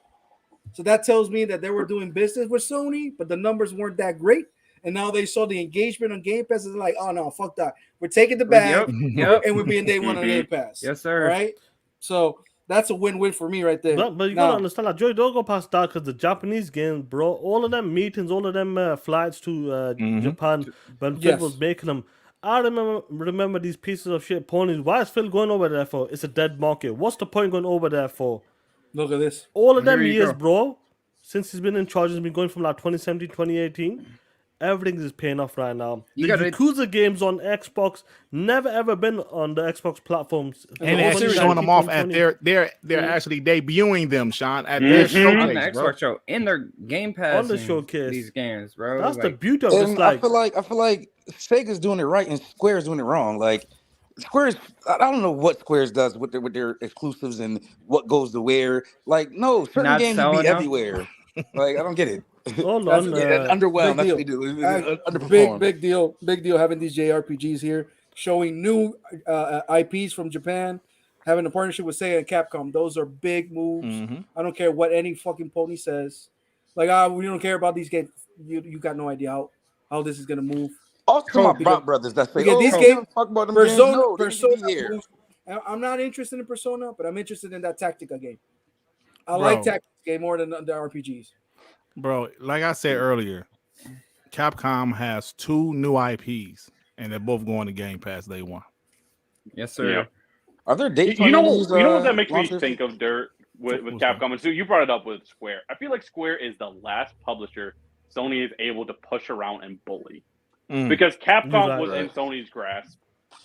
So that tells me that they were doing business with Sony, but the numbers weren't that great. And now they saw the engagement on Game Pass, and they're like, oh no, fuck that. We're taking the bag Yep. and we're being day one on Game Pass. Yes, sir. All right. So that's a win-win for me right there. But you Now- gotta understand that Joy, don't go past that because the Japanese game, bro, all of them meetings, all of them flights to Japan when Phil Yes. was making them. I remember these pieces of shit ponies. Why is Phil going over there for? It's a dead market. What's the point going over there for? Look at this. All of them Here you years, go. bro, since he's been in charge, he's been going from like 2017, 2018. Everything is paying off right now. You The gotta- Yakuza games on Xbox never ever been on the Xbox platforms. And the whole actually series showing them off at 2019, they're actually debuting them, Sean, at their on the showcase, bro. Xbox show in their Game Pass On the showcase. these games, bro. That's the Like, beauty of this. And Like, I feel like Sega's doing it right and Square's doing it wrong. Like Square's, I don't know what Square's does with their exclusives and what goes to where. Like, no, certain Not games should selling be them? everywhere. Like, I don't get it. hold on. Underwhelmed. That's deal. what they do. Underperform. Big deal having these JRPGs here, showing new IPs from Japan, having a partnership with Sega and Capcom. Those are big moves. Mhm. I don't care what any fucking pony says. Like, we don't care about these games. You got no idea how this is gonna move. Also, my because- Brock brothers that say, because these oh, games- talk about them Persona, games. No, they need to be Persona here. moves. I'm not interested in Persona, but I'm interested in that Tactica game. I Bro. like Tactica game more than the RPGs. Bro, like I said earlier, Capcom has 2 new IPs, and they're both going to Game Pass day one. yes, sir. Yeah. Are there dates? You know, on these, you know what that makes me launches? think of, Dirt, with What's that? Capcom? And so you brought it up with Square. I feel like Square is the last publisher Sony is able to push around and bully. Because Capcom was in Sony's grasp.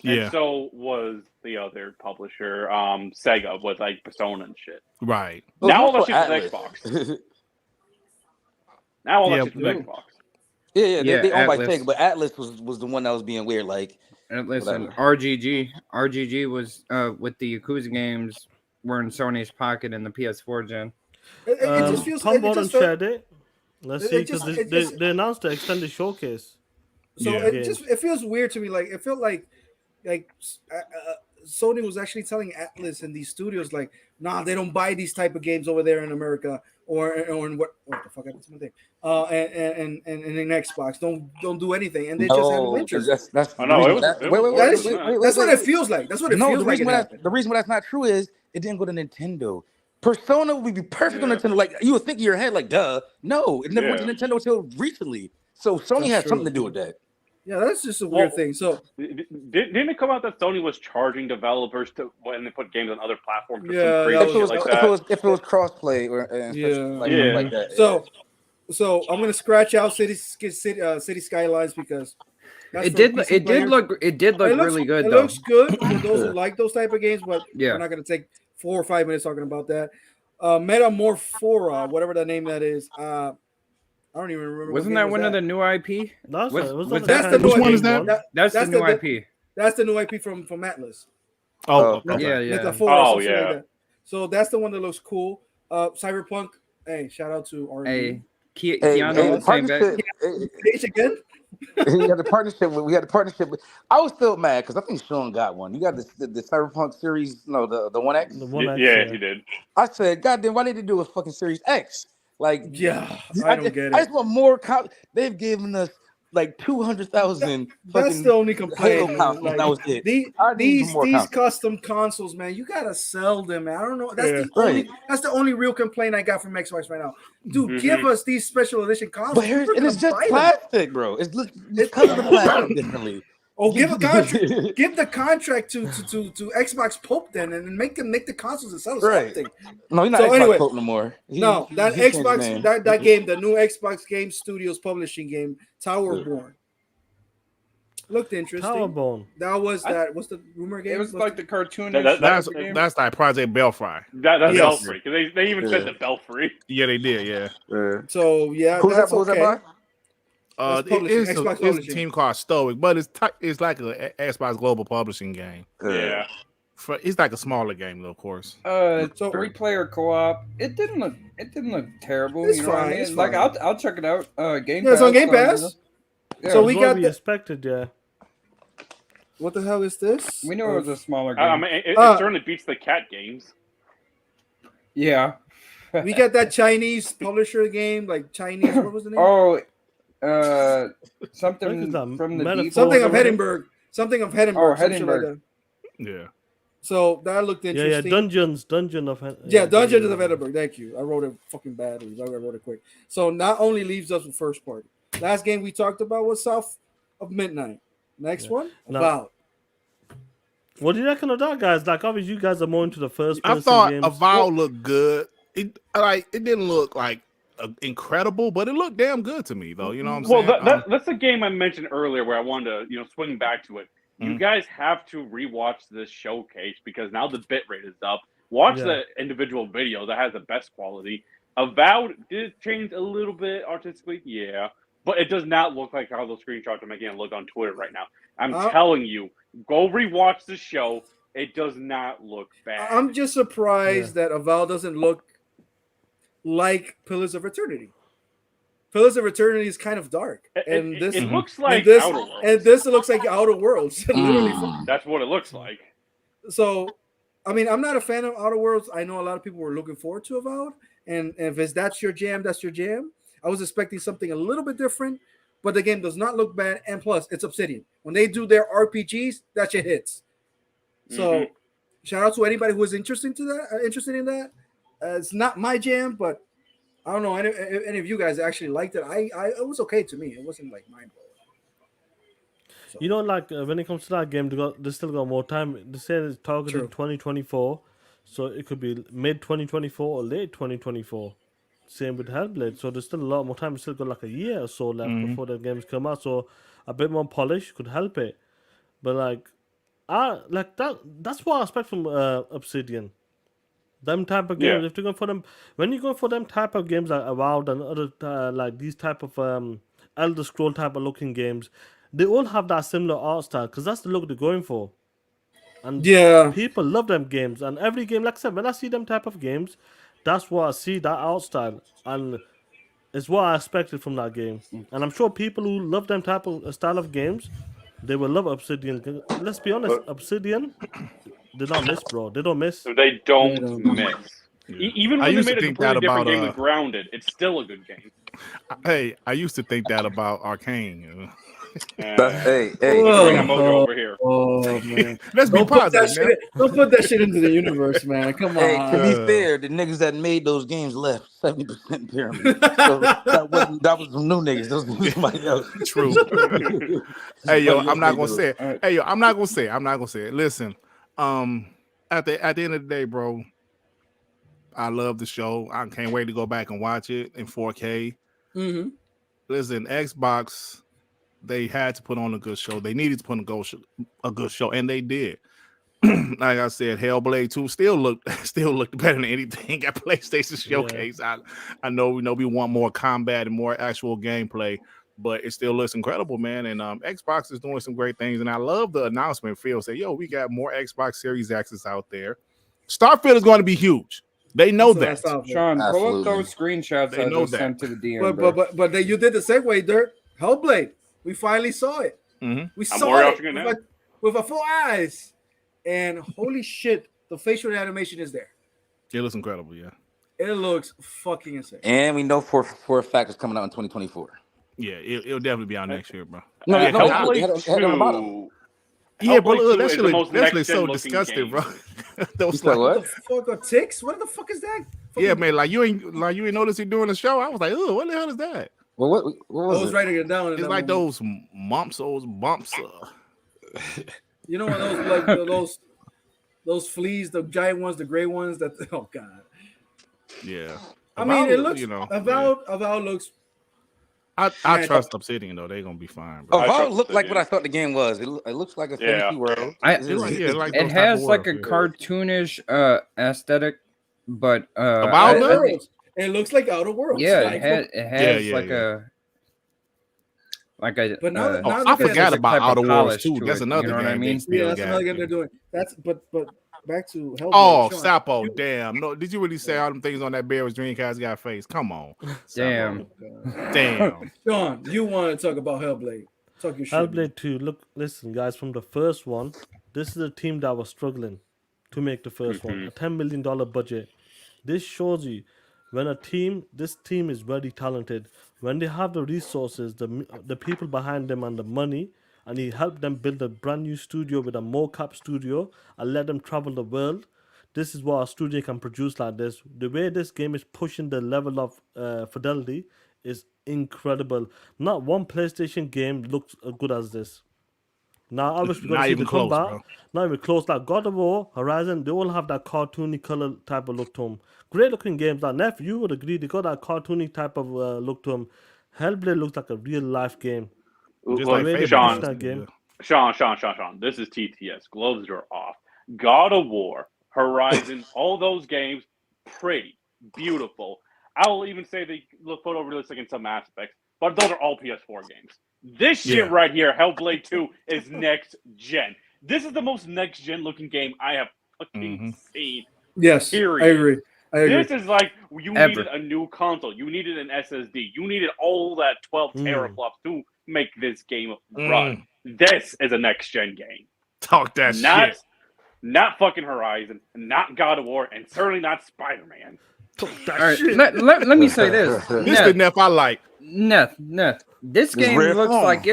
And Yeah, so was the other publisher, Sega, with like Persona and shit. right. It was Now all more that so shit's with Atlas. Xbox. Now all Yeah, that shit's with but- Xbox. Yeah, they owned by Atlas. Sega, but Atlas was the one that was being weird. Like, And listen, Whatever. RGG was with the Yakuza games were in Sony's pocket in the PS4 gen. It just feels. Tom It Borden just felt, shared it. Let's it see, just- because it just- they announced the extended showcase. So Yeah. it feels weird to me. Like it felt like Sony was actually telling Atlas and these studios like, nah, they don't buy these type of games over there in America or in what the fuck happened to my thing? And in Xbox, don't do anything, and they just have no interest. that's I know, the it reason was- that- it wait, was- wait, That wait, is- wait, wait, That's wait, what it wait. feels like. That's what it No, feels the like. reason It why happened. the reason why that's not true is it didn't go to Nintendo. Persona would be perfect on Yeah. Nintendo. Like you would think in your head, like, duh. No, it never went to Yeah. Nintendo until recently. So Sony That's had true. something to do with that. Yeah, that's just a weird thing. So Didn't it come out that Sony was charging developers to when they put games on other platforms? For Yeah, some that crazy was- shit like that. If it was crossplay or Yeah. like that. so I'm gonna scratch out City Skylines because that's It for did PC players. look really good It though. looks good for those who like those type of games, but Yeah. we're not going to take 4 or 5 minutes talking about that. Metamorphora, whatever the name that is. I don't even remember. Wasn't what game that one of the new IP? That's Was- was was that that's the kind new of Which one game is that? one? That's the That's new the- IP. That's the new IP from Atlas. Oh, Oh, okay. Yeah. Metaphora, Oh, something yeah. like that. So that's the one that looks cool. Cyberpunk. Hey, shout out to R&D. Hey, Hey, Keanu saying back. partnership. Page again. We had the partnership with. I was still mad because I think Sean got one. You got the Cyberpunk series, no, the One X. The one Yeah, he did. I said, God damn, why did they do a fucking Series X? Like, Yeah, I don't get I it. just want more. They've given us like 200,000. That's the only complaint, man. Consoles, Like that was it. these I need some more consoles. custom consoles, man. You gotta sell them, man. I don't know. That's Yeah. that's the only real complaint I got from Xbox right now. Dude, Mhm. give us these special edition consoles. But here's, We're and it's gonna just buy them. plastic, bro. It's covered the plastic differently. Oh, give a contract. Give the contract to Xbox Pope then, and then make the consoles and sell Right. something. No, he's not So Xbox anyway, Pope no more. No, that he changed his Xbox name. that game, the new Xbox Game Studios publishing game, Towerborn, looked interesting. Towerborn. That was what's the rumor game? It was like the cartoon. That's like Project Belfry. That's Yes. Belfry because they even said Yeah. the Belfry. Yeah, they did. Yeah. So yeah, Who's that's that? Who's okay. that by? That's publishing, It's Xbox a publishing. team called Stoic, but it's like a Xbox Global Publishing game. Yeah. It's like a smaller game, though, of course. So- 3-player co-op. It didn't look terrible. It's you know what I fine, mean? it's Like fine. I'll check it out. Game Yeah, it's Pass, on Game so, you Pass. know. Yeah, So It's we what got we the- expected, yeah. What the hell is this? we knew it was a smaller game. I mean, it Uh, certainly beats the cat games. yeah. We got that Chinese publisher game, like Chinese. What was the name? Oh, What something is that? from the Metaphor? deep Something of or whatever. Edinburgh. Something of Edinburgh. Oh, some shit like Edinburgh. that. Yeah. So that looked Yeah, interesting. Dungeon of Yeah, Dungeons of Edinburgh. Thank you. I wrote it fucking badly. I wrote it quick. So not only leaves us with first party. Last game we talked about was South of Midnight. Next one, No. Avowed. What do you reckon of that, guys? Like, obviously, you guys are more into the first I person thought games. Avowed looked good. It didn't look like incredible, but it looked damn good to me, though. You know what I'm Well, saying? that's the game I mentioned earlier where I wanted to swing back to it. You Mhm. guys have to rewatch this showcase because now the bitrate is up. Watch Yeah. the individual video that has the best quality. Avowed did change a little bit artistically, yeah, but it does not look like how those screenshots are making it look on Twitter right now. I'm telling you, go rewatch the show. It does not look bad. I'm just surprised that Avowed doesn't look like Pillars of Eternity. Pillars of Eternity is kind of dark, and this it looks like this Outer Worlds. and this looks like Outer Worlds. Literally. That's what it looks like. So, I mean, I'm not a fan of Outer Worlds. I know a lot of people were looking forward to Avowed, and if that's your jam, that's your jam. I was expecting something a little bit different, but the game does not look bad. And plus, it's Obsidian. When they do their RPGs, that shit hits. So, shout out to anybody who is interested in that. It's not my jam, but I don't know. Any of you guys actually liked it? It was okay to me. It wasn't like mind blowing. So, You know, like when it comes to that game, they still got more time. They say it's targeted True. 2024, so it could be mid 2024 or late 2024. Same with Hellblade, so there's still a lot more time. We still got like a year or so left before the games come out. So a bit more polish could help it. But like that's what I expect from Obsidian. Them type of games. Yeah. If you go for them, when you go for them type of games like Avowed and other like these type of Elder Scroll type of looking games, they all have that similar art style because that's the look they're going for. And yeah. people love them games. And every game, like I said, when I see them type of games, that's what I see, that art style, and it's what I expected from that game. And I'm sure people who love them type of style of games, they will love Obsidian. 'Cause let's be honest, Obsidian, they don't miss, bro. They don't miss. They don't miss. Even I when they used to made a think completely that different about, game with Grounded, it's still a good game. Hey, I used to think that about Arcane. Hey, Bring that mojo over here. Oh man. Let's be Don't put that positive, man. shit. Don't put that shit into the universe, man. Come Hey, to on. be fair, the niggas that made those games left 70% pyramid. So that was some new niggas. Those was somebody else. True. Hey yo, I'm not gonna say it. Hey yo, I'm not gonna say it. Listen, at the end of the day, bro, I love the show. I can't wait to go back and watch it in 4K. Mm-hmm. Listen, Xbox, they had to put on a good show. They needed to put on a good show, and they did. Like I said, Hellblade 2 still looked better than anything at PlayStation Showcase. Yeah. I know we want more combat and more actual gameplay, but it still looks incredible, man. And Xbox is doing some great things, and I love the announcement. Phil said, "Yo, we got more Xbox Series X's out there. Starfield is going to be huge. They know that." Sean, pull up those screenshots they I know just that. sent to the DM. But you did the segue, Dirt. Hellblade. We finally saw it. Mm-hmm. We saw it with our full eyes. And holy shit, the facial animation is there. It looks incredible, yeah. It looks fucking insane. And we know for a fact it's coming out in 2024. Yeah, it'll definitely be out next year, bro. No, Yeah, no, come they on. do. They had it on the bottom. Hellblade 2. Yeah, but Hellblade look, 2 that is shit the look, most that shit next-gen so looking disgusting, game. bro. Those You said What what? the fuck are ticks? What the fuck is that? Yeah, Fucking- man, like you ain't noticed he doing the show. I was like, oh, what the hell is that? Well, what I was was it? writing it down. in It's that like moment. those mumps, those bumps. You know what those like those fleas, the giant ones, the gray ones. That oh god. Yeah. I mean, it Avowed, looks you know. Avowed looks. I Man, trust Obsidian though. They're gonna be fine, bro. I Avowed trust looked like Obsidian. what I thought the game was. It looks like a fantasy world. It those type has of like a worlds, yeah. cartoonish aesthetic, but Avowed Outer does? Worlds. It looks like Outer Worlds. yeah, like, it has Yeah, like yeah. a But now, Oh, now I look at forgot there's a about type of Outer Worlds polish too. to That's it, another you know what game. I mean? They still yeah, that's got. another game they're doing. That's but back to Hellblade. Oh, Sean, Sapo, you- damn. No, did you really say all them things on that Bear was Dreamcast got face? Come on. Damn. Damn. Sean, you want to talk about Hellblade? Talk your shit. man. Hellblade 2, look, listen, guys, from the first one, this is a team that was struggling to make the 1st one. A $10 million budget. This shows you when this team is very talented. When they have the resources, the people behind them and the money, and he helped them build a brand new studio with a mocap studio and let them travel the world. This is what a studio can produce like this. The way this game is pushing the level of fidelity is incredible. Not one PlayStation game looks as good as this. Now, obviously, we're Not going to see even the close, combat. bro. Not even close. Like God of War, Horizon, they all have that cartoony color type of look to them. Great looking games. Like Neff, you would agree, they got that cartoony type of look to them. Hellblade looks like a real life game. Just The like way they Fable push does. that game. Sean. This is TTS. Gloves are off. God of War, Horizon, all those games, pretty, beautiful. I will even say they look photorealistic in some aspects, but those are all PS4 games. This shit Yeah. right here, Hellblade 2, is next gen. This is the most next gen looking game I have fucking seen. Yes, Period. I agree. This is like you Ever. needed a new console. You needed an SSD. You needed all that 12 teraflops to make this game run. This is a next gen game. Talk that shit. Not fucking Horizon, not God of War, and certainly not Spider-Man. Talk that All right, shit. let me say this. This the Neff I like. Neth. This game rare looks form. like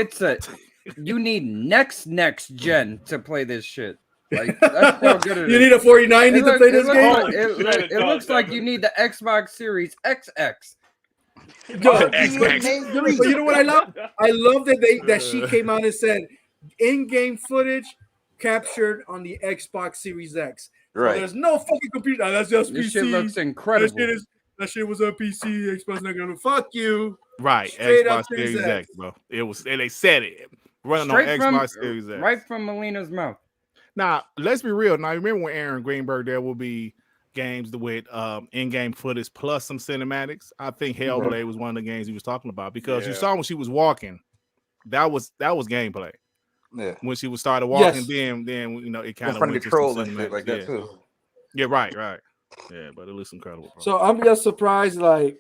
you need next gen to play this shit. Like that's how good it is. You need a 49 to play this game. It It does, looks like doesn't you it? need the Xbox Series XX. Yo, X, but X. you know what I love? I love that she came out and said in-game footage captured on the Xbox Series X. So Right. there's no fucking computer. That's just This PC. shit looks incredible. That shit was on PC. Xbox not gonna fuck you. Right. Straight Xbox up Series Series X, bro. It was, and they said it. Running Straight on from Xbox Series X. right from Melina's mouth. Now, let's be real. Now, remember when Aaron Greenberg, there will be games with in-game footage plus some cinematics. I think Hellblade was one of the games he was talking about because you Yeah. saw when she was walking, that was gameplay. Yeah. When she was started walking, Yes. then you know it In kind of front went of the to some troll and shit cinematics. like that too. Yeah, right. Yeah, but it looks incredible. Bro. So I'm just surprised. Like,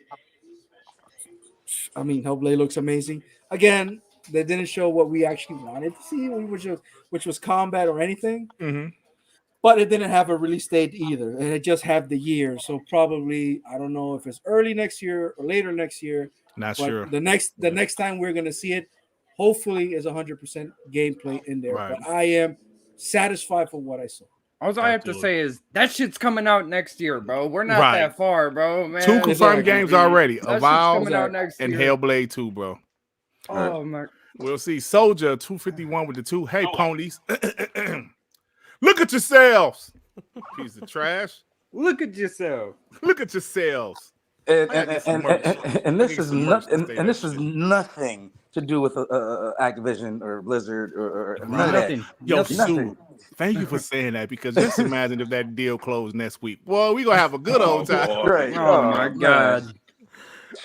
I mean, Hellblade looks amazing. Again, they didn't show what we actually wanted to see, which was combat or anything. But it didn't have a release date either, and it just had the year. So probably I don't know if it's early next year or later next year. Not But sure. the next time we're gonna see it, hopefully, is 100% gameplay in there. Right. But I am satisfied for what I saw. All I have to say is that shit's coming out next year, bro. We're not Right. that far, bro. Man, 2 confirmed games already. That shit's Avowed coming out next and year. Hellblade 2, bro. Oh my! We'll see. Soldier 251 with the 2. Hey, ponies. Look at yourselves. Piece of trash. Look at yourself. Look at yourselves. And I get some merch. this I get is some merch to nothing. say And that this is shit. nothing to do with Activision or Blizzard or none of that. Nothing. Yo, Nothing. Sue, thank you for saying that because just imagine if that deal closed next week. Boy, we gonna have a good old time. boy. Right. Oh my man. god.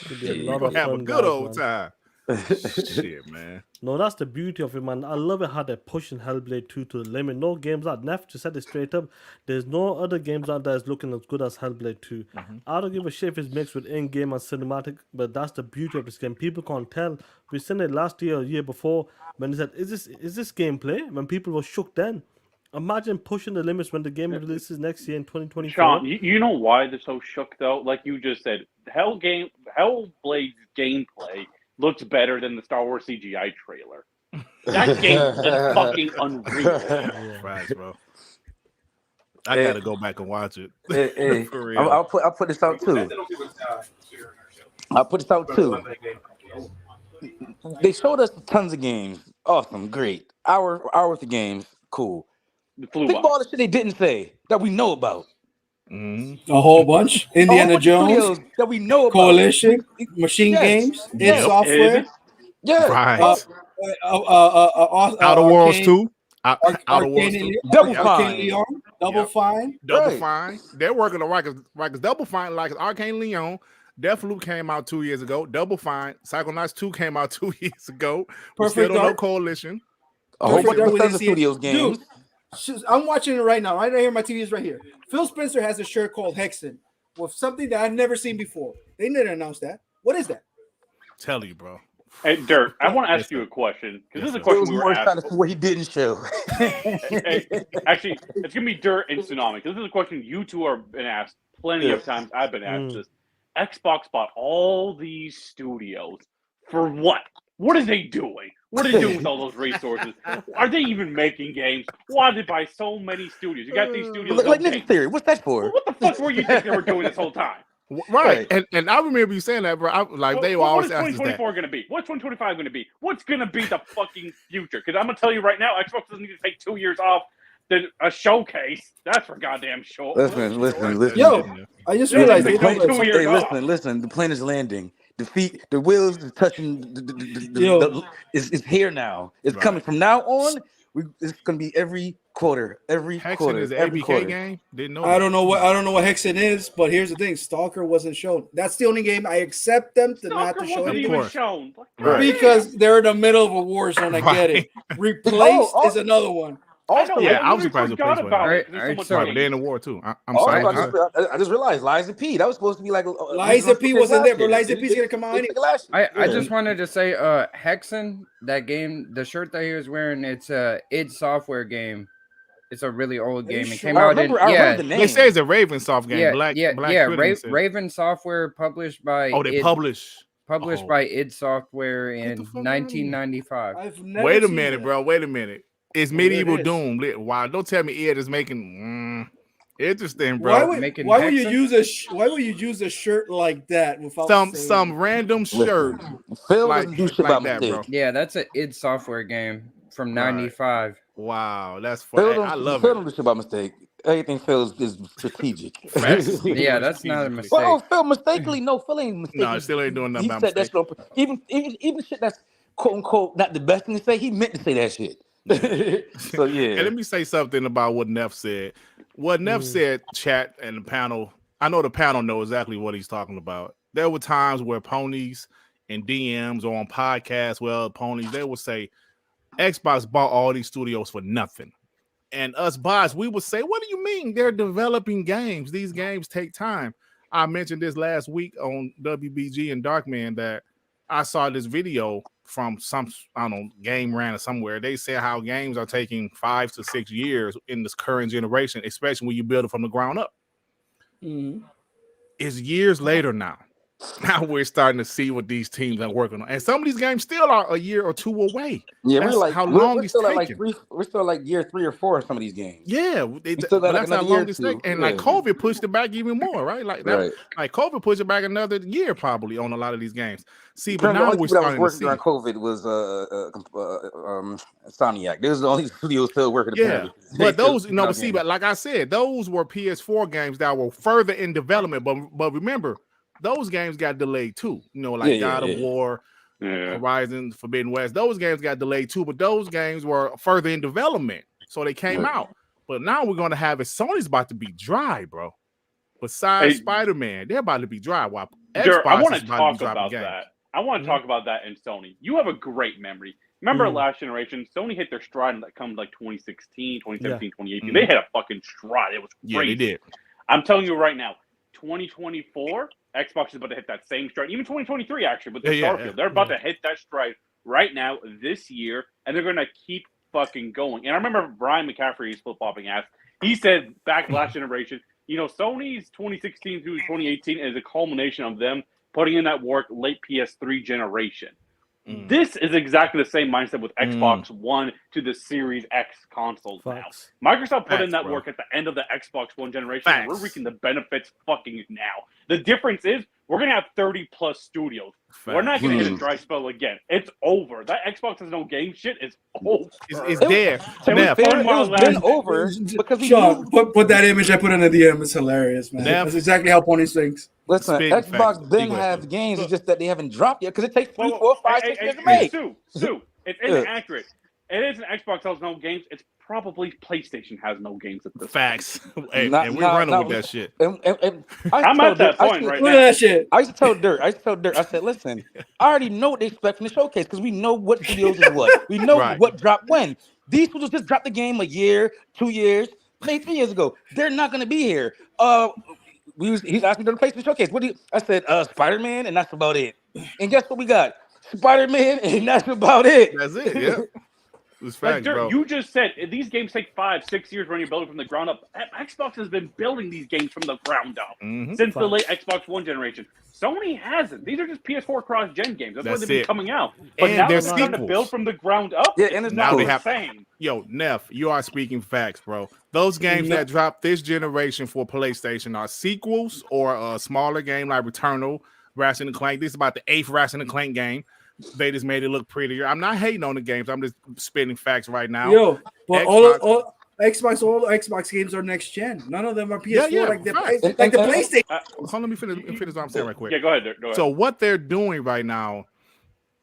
It'll be a We lot gonna of have a fun, good guys, old man. time. Shit, man. No, that's the beauty of it, man. I love it how they're pushing Hellblade 2 to the limit. No games out. Neff just said it straight up. There's no other games out there that's looking as good as Hellblade 2. I don't give a shit if it's mixed with in-game and cinematic, but that's the beauty of this game. People can't tell. We seen it last year or year before when they said, is this gameplay? When people were shook then. Imagine pushing the limits when the game releases next year in 2024. Sean, you know why they're so shook though? Like you just said, Hellblade's gameplay looks better than the Star Wars CGI trailer. That game looks fucking unreal. Right, bro. I gotta go back and watch it. Hey, For real. I'll put this out too. I'll put this out too. They showed us tons of games. Awesome, great. Hour worth of games. Cool. Think about all the shit they didn't say that we know about. Mm-hmm. A whole bunch. Indiana Jones that we know about. Coalition, Machine Games, id Software. Yeah. Right. Outer Worlds 2. Outer Worlds 2. Double Fine. Double Fine. Double Fine. They're working on Rikers. Double Fine, like Arcane Leon. Deathloop came out 2 years ago. Double Fine. Psychonauts 2 came out 2 years ago. We still don't know Coalition. A whole bunch of Studios games. Dude, I'm watching it right now. Right here, my TV is right here. Phil Spencer has a shirt called Hexen with something that I've never seen before. They didn't announce that. What is that? Tell you, bro. Hey, Dirk, I want to ask you a question because this is a question we were asking. What he didn't show. Actually, it's gonna be Dirt and Tsunami because this is a question you two have been asked plenty of times. I've been asked this. Xbox bought all these studios for what? What are they doing? What are they doing with all those resources? Are they even making games? Why did they buy so many studios? You got these studios. Like Ninja Theory. What's that for? What the fuck were you thinking they were doing this whole time? Right. And I remember you saying that, bro. They were always asking that. What's 2024 going to be? What's 2025 going to be? What's going to be the fucking future? Because I'm going to tell you right now, Xbox doesn't need to take 2 years off a showcase. That's for goddamn sure. Listen. Yo, I just realized the plane, listen. The plane is landing. The wheels is touching. It's here now. It's coming from now on. It's gonna be every quarter. Hexen is an ABK game. Didn't know. I don't know what Hexen is, but here's the thing: Stalker wasn't shown. That's the only game I accept them to not to show. Wasn't even shown. Because they're in the middle of a war zone. I get it. Replaced is another one. Also, I was surprised the place went. Sorry, they're in the war too. I'm sorry. I just realized Liza P. That was supposed to be like Liza P. wasn't there, but Liza P's gonna come out anyway. I just wanted to say, Hexen, that game, the shirt that he was wearing, it's a id Software game. It's a really old game. It came out in They say it's a Raven Soft game. Raven Software published by. Oh, they published by id Software in 1995. Wait a minute, bro. Wait a minute. It's Medieval Doom. Wow, don't tell me Ed is making interesting, bro. Why would you use a shirt like that without some random shirt? Phil like that, bro. Yeah, that's an id Software game from '95. Wow, that's funny. I love Phil it. don't do shit about mistake. Everything Phil is strategic. Yeah, that's not a mistake. Well, Phil mistakenly. No, Phil ain't mistaken. No, still ain't doing nothing. He said that shit. Even shit that's quote unquote not the best thing to say. He meant to say that shit. So yeah. And let me say something about what Neff said. What Neff said, chat and the panel. I know the panel know exactly what he's talking about. There were times where ponies and DMs or on podcasts, ponies, they would say Xbox bought all these studios for nothing. And us bots, we would say, what do you mean? They're developing games. These games take time. I mentioned this last week on WBG and Darkman that I saw this video from some, I don't know, Game Ran or somewhere. They said how games are taking 5 to 6 years in this current generation, especially when you build it from the ground up. It's years later now. Now we're starting to see what these teams are working on. And some of these games still are a year or two away. Yeah, that's we're like, how long it's taking. We're still like year 3 or 4 in some of these games. Yeah, that's how long it's taking. And like COVID pushed it back even more, right? Like COVID pushed it back another year probably on a lot of these games. See, but now we're starting to see. During COVID was Insomniac. There's the only studio still working. Yeah, but those, but see, but like I said, those were PS4 games that were further in development. But remember, those games got delayed too. Like God of War, Horizon, Forbidden West. Those games got delayed too, but those games were further in development, so they came out. But now we're gonna have it. Sony's about to be dry, bro. Besides Spider-Man, they're about to be dry. While Xbox I want to is talk about that. I want to talk about that in Sony. You have a great memory. Remember last generation, Sony hit their stride that comes like 2016, 2017, 2018. They had a fucking stride. It was crazy. Yeah, they did. I'm telling you right now, 2024, Xbox is about to hit that same stride. Even 2023, actually, with the Starfield. They're about to hit that stride right now, this year, and they're going to keep fucking going. And I remember Brian McCaffrey, he's flip-flopping ass. He said back last generation, Sony's 2016 through 2018 is a culmination of them putting in that work late PS3 generation. This is exactly the same mindset with Xbox One to the Series X consoles Facts. now. Microsoft put in that bro. work at the end of the Xbox One generation, and we're reaping the benefits fucking now. The difference is we're going to have 30-plus studios. We're not going to hit a dry spell again. It's over. That Xbox has no game shit is over. It's dead. It's been over because we Sean, put that image I put in the DM. It's hilarious, man. Neff. That's exactly how Pony thinks. Listen, Spitting Xbox facts. then Go have ahead. games. It's just that they haven't dropped yet because it takes 3, 4, 5, 6 years to make. Sue, it's inaccurate. It isn't Xbox has no games. It's probably PlayStation has no games at this Facts. Hey, Not- and we're not- running not- with that shit. I'm at that point right Look now. at that shit. I used to tell Dirt. I said, listen, I already know what they expect from the showcase because we know what studios is what. We know Right. what dropped when. These studios just dropped the game a year, 2 years, maybe 3 years ago. They're not going to be here. He's asked me to replace the showcase. I said, Spider-Man, and that's about it. And guess what we got? Spider-Man, and that's about it. That's it. Yeah. It's Like, facts, Dirk, bro. you just said these games take 5, 6 years when you're building from the ground up. Xbox has been building these games from the ground up since the late Xbox One generation. Sony hasn't. These are just PS4 cross-gen games. That's why they've been coming out. But And now they're they're starting to sequels. build from the ground up. Yeah, and it's Now not they the have- same. Yo, Neff, you are speaking facts, bro. Those games that dropped this generation for PlayStation are sequels or a smaller game like Returnal, Ratchet and Clank. This is about the 8th Ratchet and Clank game. They just made it look prettier. I'm not hating on the games. I'm just spitting facts right now. Yo, but Xbox- all Xbox games are next gen. None of them are PS4 Yeah, like the right. like the PlayStation. Hold on, let me finish what I'm saying right quick. Yeah, go ahead, Dirk. Go ahead. So what they're doing right now,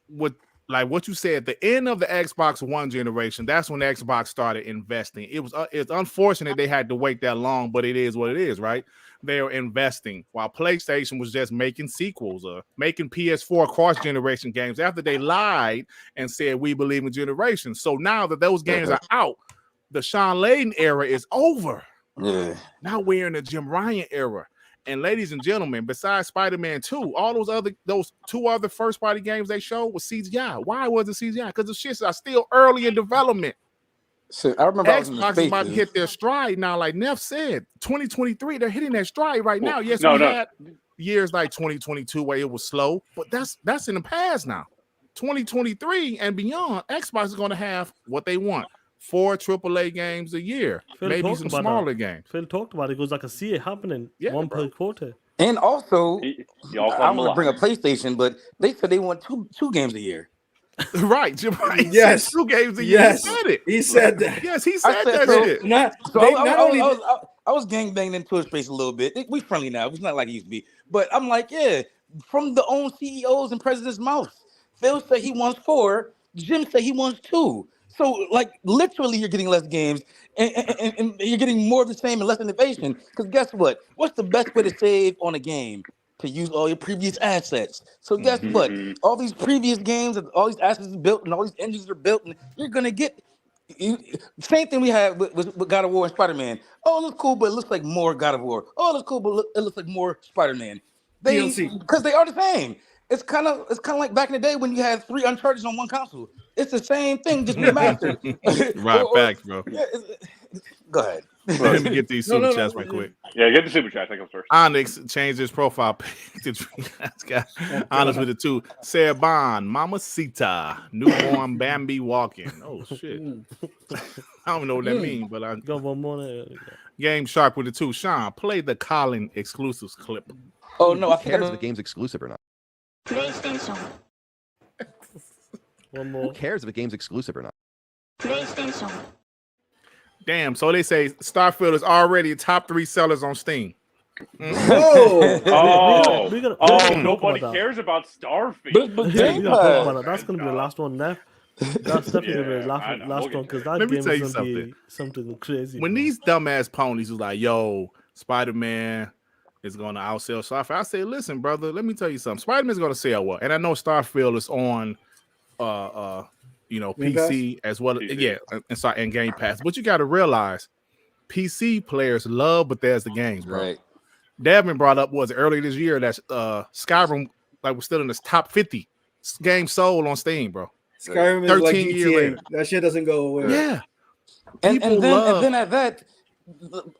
with like what you said, at the end of the Xbox One generation, that's when Xbox started investing. It's unfortunate they had to wait that long, but it is what it is, right? They are investing while PlayStation was just making sequels or making PS4 cross-generation games after they lied and said we believe in generations. So now that those games are out, the Sean Layden era is over. Yeah. Now we're in the Jim Ryan era. And ladies and gentlemen, besides Spider-Man 2, all those 2 other first-party games they showed was CGI. Why was it CGI? Because the shits are still early in development. So I remember I was in the Xbox is about to Spaces. hit their stride now, like Neff said. 2023, they're hitting their stride right now. Yes, No, we no. had years like 2022 where it was slow, but that's in the past now. 2023 and beyond, Xbox is going to have what they want. 4 AAA games a year, Phil maybe talked some about smaller that. games. Phil talked about it. It goes like a CA happening, Yeah, one bro. per quarter. And also, Y'all I want to bring up PlayStation, but they said they want two games a year. Right, Jim Ryan said Yes. 2 games a year. Yes, He said it. he said that. Yes, he I said said that so. shit. Not, So they, I, not I, only I, was, I was gangbanging in Twitter space a little bit. We friendly now. It's not like it used to be. But I'm like, yeah, from the own CEOs and president's mouth. Phil said he wants 4. Jim said he wants 2. So, like, literally, you're getting less games, and you're getting more of the same and less innovation. Because guess what? What's the best way to save on a game? To use all your previous assets. So guess what? All these previous games and all these assets are built and all these engines are built, and you're gonna get same thing we had with God of War and Spider-Man. Oh, it looks cool, but it looks like more God of War. Oh, it looks cool, but it looks like more Spider-Man. DLC. Because they are the same. It's kind of like back in the day when you had 3 Uncharted on one console. It's the same thing, just remastered. Right, facts, bro. Yeah, go ahead. Let me get these super chats right quick. Yeah, get the super chat. That comes first. Onyx changed his profile picture. Honest with the 2. Serban, Mamacita, newborn Bambi walking. Oh shit. I don't know what that means, but I Got one more. There. Game Shark with the 2. Sean, play the Colin exclusives clip. Oh no, I think cares if the game's exclusive or not? PlayStation. One Who more. cares if a game's exclusive or not? PlayStation. Damn, so they say Starfield is already top 3 sellers on Steam. Whoa. Oh, We gotta oh, talk nobody about that. cares about Starfield. But Yeah, Game we gotta talk Pass. about that. That's gonna be the last one left. That's definitely gonna be the Yeah, I know. last We'll get one because there. that Let me game tell is you gonna be something crazy. When bro. these dumbass ponies was like, yo, Spider-Man is going to outsell Starfield, I say, listen, brother, let me tell you something. Spider-Man's going to sell well. And I know Starfield is on Game PC as well. PC. Yeah, and Game Pass. But you got to realize PC players love Bethesda games, bro. Right. Devin brought up earlier this year that Skyrim was still in the top 50 games sold on Steam, bro. Skyrim is like 13-year GTA. later. That shit doesn't go away. Yeah. And People then love- at that,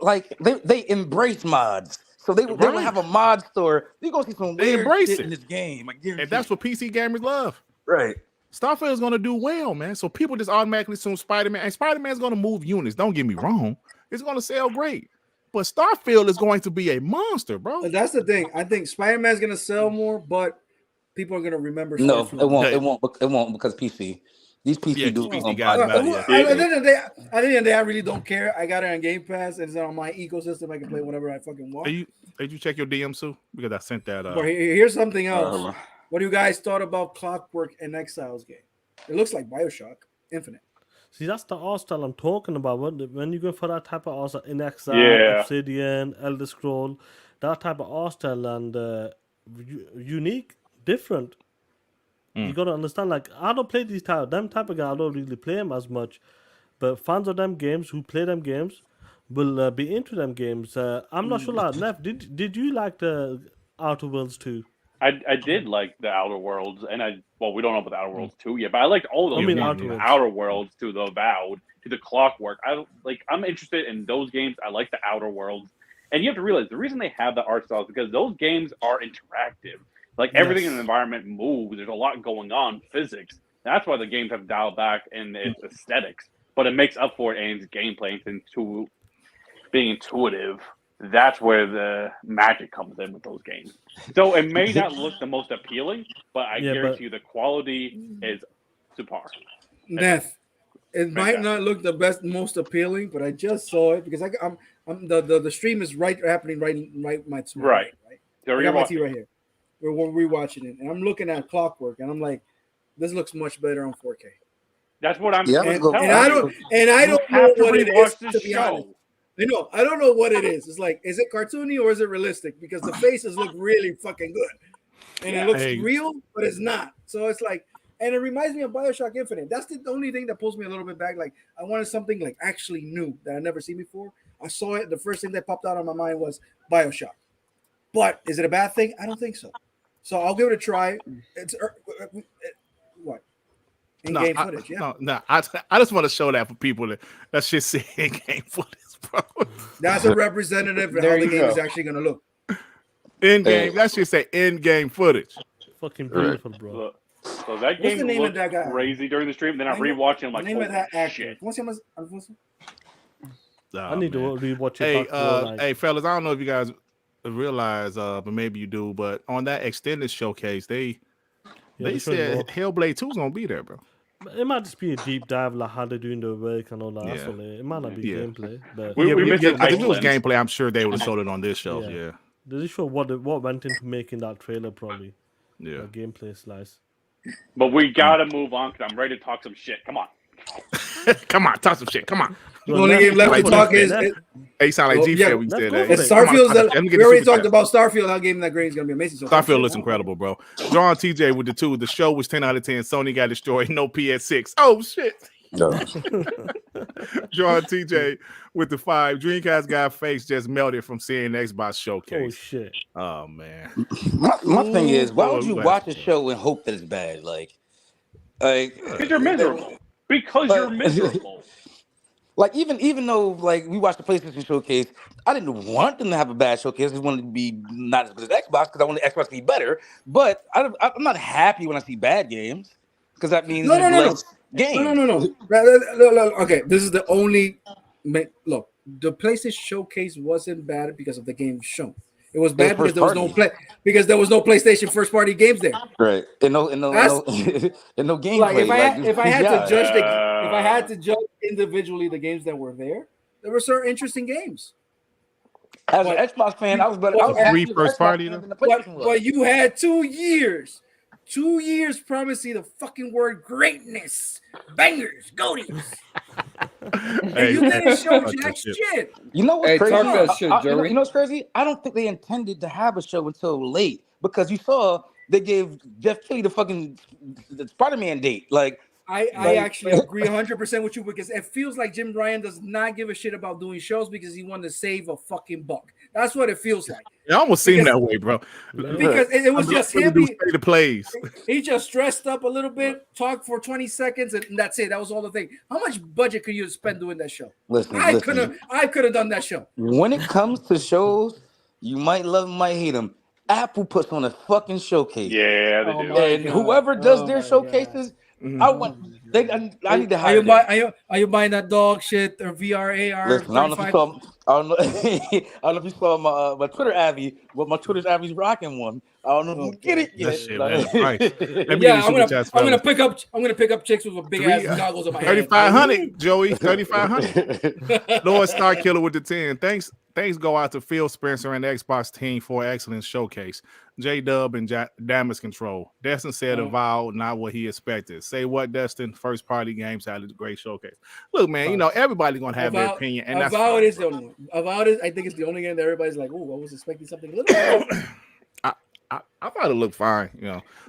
like they embrace mods. So they will Right. have a mod store. You're gonna see some They weird embrace shit it. in this game. I guarantee And that's what PC gamers love. right. Starfield is going to do well, man. So people just automatically assume Spider-Man. And Spider-Man is going to move units. Don't get me wrong. It's going to sell great. But Starfield is going to be a monster, bro. But that's the thing. I think Spider-Man's gonna sell more, but people are gonna remember. No, Starfield. it won't. Hey. It won't because PC. These PC Yeah, dudes. PC don't guys buy about that. it, At yeah. the end of the day, I really don't care. I got it on Game Pass. It's on my ecosystem. I can play whatever I fucking want. Did you check your DMs too? Because I sent that. But here's something else. hold on. What do you guys thought about Clockwork and Exiles game? It looks like BioShock Infinite. See, that's the art style I'm talking about. When you go for that type of art style, in Exile, Yeah. Obsidian, Elder Scroll, that type of art style and unique, different. You gotta understand. Like, I don't play these type of guys. I don't really play them as much, but fans of them games who play them games will be into them games. I'm not sure. Like, Neff, did you like the Outer Worlds 2? I did like the Outer Worlds, and we don't know about the Outer Worlds 2 yet, but I liked all those games. Outer Worlds to the Avowed to the Clockwork. I'm interested in those games. I like the Outer Worlds, and you have to realize the reason they have the art style is because those games are interactive. Like everything in the environment moves. There's a lot going on, physics. That's why the games have dialed back in its aesthetics, but it makes up for it in its gameplay and to being intuitive. That's where the magic comes in with those games. So it may not look the most appealing, but I guarantee you the quality is subpar. Neff, it might not look the most appealing, but I just saw it because the stream is happening right my TV, right. So I got my TV right here. We're rewatching it, and I'm looking at Clockwork, and I'm like, this looks much better on 4K. That's what I'm. And I don't know what it is. To be honest, I don't know what it is. It's like, is it cartoony or is it realistic? Because the faces look really fucking good, and it looks real, but it's not. So it's like, and it reminds me of BioShock Infinite. That's the only thing that pulls me a little bit back. Like, I wanted something like actually new that I've never seen before. I saw it. The first thing that popped out on my mind was BioShock. But is it a bad thing? I don't think so. So I'll give it a try. It's what? In-game footage, No. I just want to show that for people that shit see in-game footage, bro. That's a representative of how the game is actually going to look. In-game, that should say in-game footage. Fucking beautiful, bro. So that game looked crazy during the stream. Then I'm rewatching. I'm like, name of that actor. I need to rewatch it. Hey, fellas, I don't know if you guys realize, but maybe you do. But on that extended showcase, they said Hellblade 2 is gonna be there, bro. It might just be a deep dive, like how they're doing the work and all that. Yeah. It might not be gameplay, but if it was gameplay, I'm sure they would have showed it on this show. Yeah. Did it show what went into making that trailer? Probably. Yeah. Gameplay slice. But we gotta move on because I'm ready to talk some shit. Come on. Come on, talk some shit. Come on. The only game left to talk is. Hey, sound like G-Fair when you said that. It's Starfield. We already talked about Starfield. How game that grade is going to be amazing. So Starfield looks incredible, bro. John TJ with the 2. The show was 10 out of 10. Sony got destroyed. No PS6. Oh, shit. No. John TJ with the 5. Dreamcast guy face just melted from seeing the Xbox showcase. Oh, shit. Oh, man. My thing is, why would you watch a show and hope that it's bad? Because you're miserable. Because you're miserable. Like even though like we watched the PlayStation showcase, I didn't want them to have a bad showcase. I just wanted to be not as good as Xbox because I wanted Xbox to be better. But I'm not happy when I see bad games because that means less games. No. Okay, this is the only look. The PlayStation showcase wasn't bad because of the games shown. It was bad because there was no PlayStation first party games there. Right. And no gameplay. Like if I had to judge individually the games that were there were certain interesting games. As an Xbox fan, I was better. Free first party. But you had 2 years. 2 years promising the fucking word greatness, bangers, goaties. And you didn't show jack shit. You know what's crazy? Talk that shit, Joey. You know what's crazy? I don't think they intended to have a show until late because you saw they gave Jeff Keighley the Spider-Man date. Like I actually agree 100% with you because it feels like Jim Ryan does not give a shit about doing shows because he wanted to save a fucking buck. That's what it feels like. It almost seemed that way, bro. Because it was just him. The plays. He just dressed up a little bit, talked for 20 seconds, and that's it. That was all the thing. How much budget could you spend doing that show? I could have done that show. When it comes to shows, you might love them, might hate them. Apple puts on a fucking showcase. Yeah, they do. And whoever does their showcases, I need to hire them. Are you buying that dog shit or VR AR? Listen, I don't know if you saw my Twitter Abby, but my Twitter Abby's rocking one. I don't know if you get it yet. Shit, right. Yeah, I'm gonna pick up chicks with big ass goggles on my head. 3,500, Joey. 3,500. Lord Starkiller with the 10. Thanks go out to Phil Spencer and the Xbox team for an excellent showcase. J-Dub and Damage Control. Destin said Avowed, not what he expected. Say what, Destin? First party games had a great showcase. Look, man, everybody's gonna have their opinion, and that's Avowed is the only one. Avowed is, I think, it's the only game that everybody's like, oh, I was expecting something a little bit. I thought it looked fine.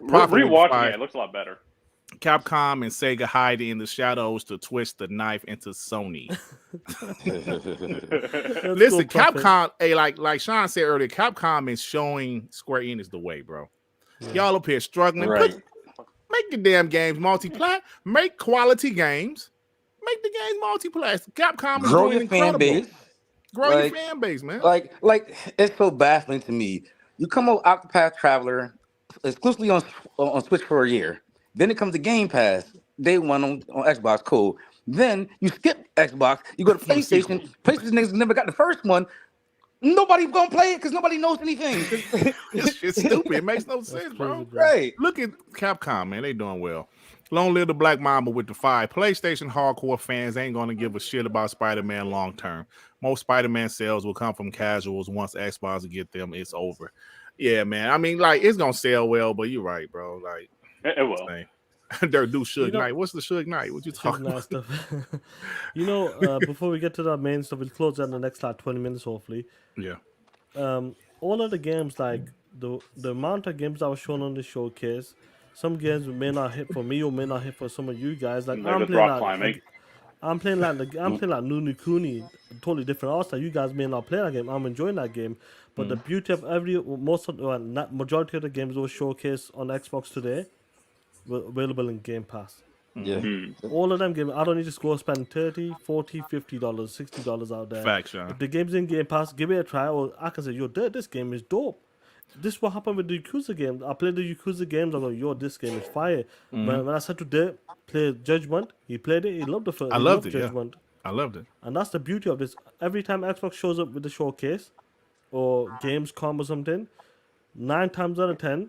Rewatching it looks a lot better. Capcom and Sega hiding in the shadows to twist the knife into Sony. Listen, Capcom, like Sean said earlier, Capcom is showing Square Enix the way, bro. Y'all up here struggling. Right. Make your damn games multiplat. Make quality games. Make the games multiplat. Capcom is doing incredible. Grow your fan base, man. Like it's so baffling to me. You come out Octopath Traveler exclusively on Switch for a year. Then it comes to Game Pass. Day one on Xbox, cool. Then you skip Xbox. You go to PlayStation. PlayStation niggas never got the first one. Nobody's gonna play it because nobody knows anything. It's stupid. It makes no sense, bro. Right. Look at Capcom, man. They doing well. Long live the Black Mamba with the 5. PlayStation hardcore fans ain't gonna give a shit about Spider-Man long term. Most Spider-Man sales will come from casuals. Once Xbox get them, it's over. Yeah, man. I mean, it's gonna sell well, but you're right, bro. It will. They're do Suge Knight. What's the Suge Knight? What you talking about? Stuff. Before we get to that main stuff, we'll close out in the next 20 minutes, hopefully. Yeah. All of the games, like the amount of games that was shown on the showcase, some games may not hit for me or may not hit for some of you guys. Like I'm playing like Nunu Kuni, totally different art style. You guys may not play that game. I'm enjoying that game, but the beauty of majority of the games was showcased on Xbox today were available in Game Pass. Yeah. All of them games, I don't need to go spend $30, $40, $50, $60 out there. Facts, yeah. If the game's in Game Pass, give it a try, or I can say, this game is dope. This is what happened with the Yakuza games. I played the Yakuza games. I go, this game is fire. When I said to Dave, play Judgment, he played it. He loved the first. I loved it. Judgment. Yeah. I loved it. And that's the beauty of this. Every time Xbox shows up with the showcase or Gamescom or something, 9 times out of 10,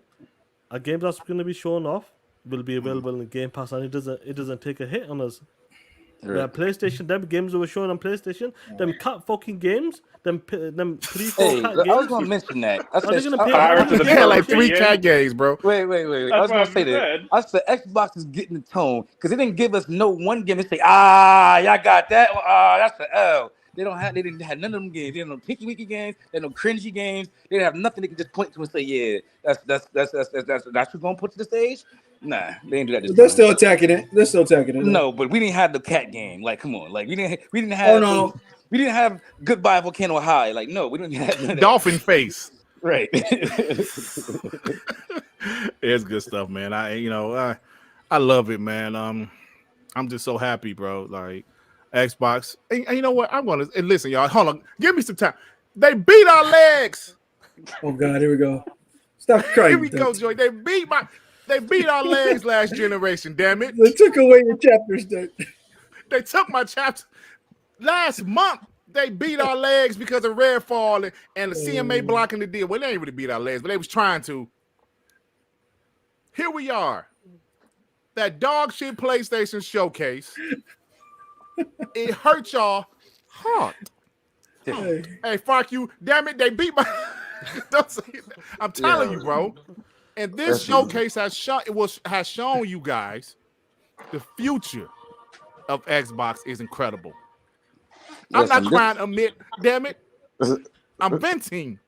a game that's going to be shown off will be available in Game Pass, and it doesn't take a hit on us. Right. Yeah, PlayStation, them games that were shown on PlayStation, them cat fucking games, them 3-4 cat games. I was gonna mention that. They had like 3 cat games, bro. Wait. I was gonna say that. I said Xbox is getting the tone because they didn't give us no one game. They say, y'all got that. That's the L. They didn't have none of them games. They didn't have no picky wiki games. They had no cringy games. They didn't have nothing they could just point to and say, yeah, that's what's gonna put to the stage. Nah, they didn't do that. They're still attacking it. No, but we didn't have the cat game. Like, come on, like we didn't have. Oh no, we didn't have Goodbye Volcano High. Like, no, we didn't have Dolphin Face. Right. It's good stuff, man. I love it, man. I'm just so happy, bro. Like Xbox. And you know what? I'm gonna listen, y'all. Hold on, give me some time. They beat our legs. Oh God, here we go. Stop crying. Here we go, Joy. They beat our legs last generation, damn it. They took away your chapters, dude. They took my chapter. Last month, they beat our legs because of Redfall and the CMA blocking the deal. Well, they ain't really beat our legs, but they was trying to. Here we are. That dog shit PlayStation showcase. It hurt y'all hard. Hey, fuck you. Damn it, they beat my... Don't say that. I'm telling you, bro. And this showcase has shown you guys the future of Xbox is incredible. I'm not crying, admit, damn it. I'm venting.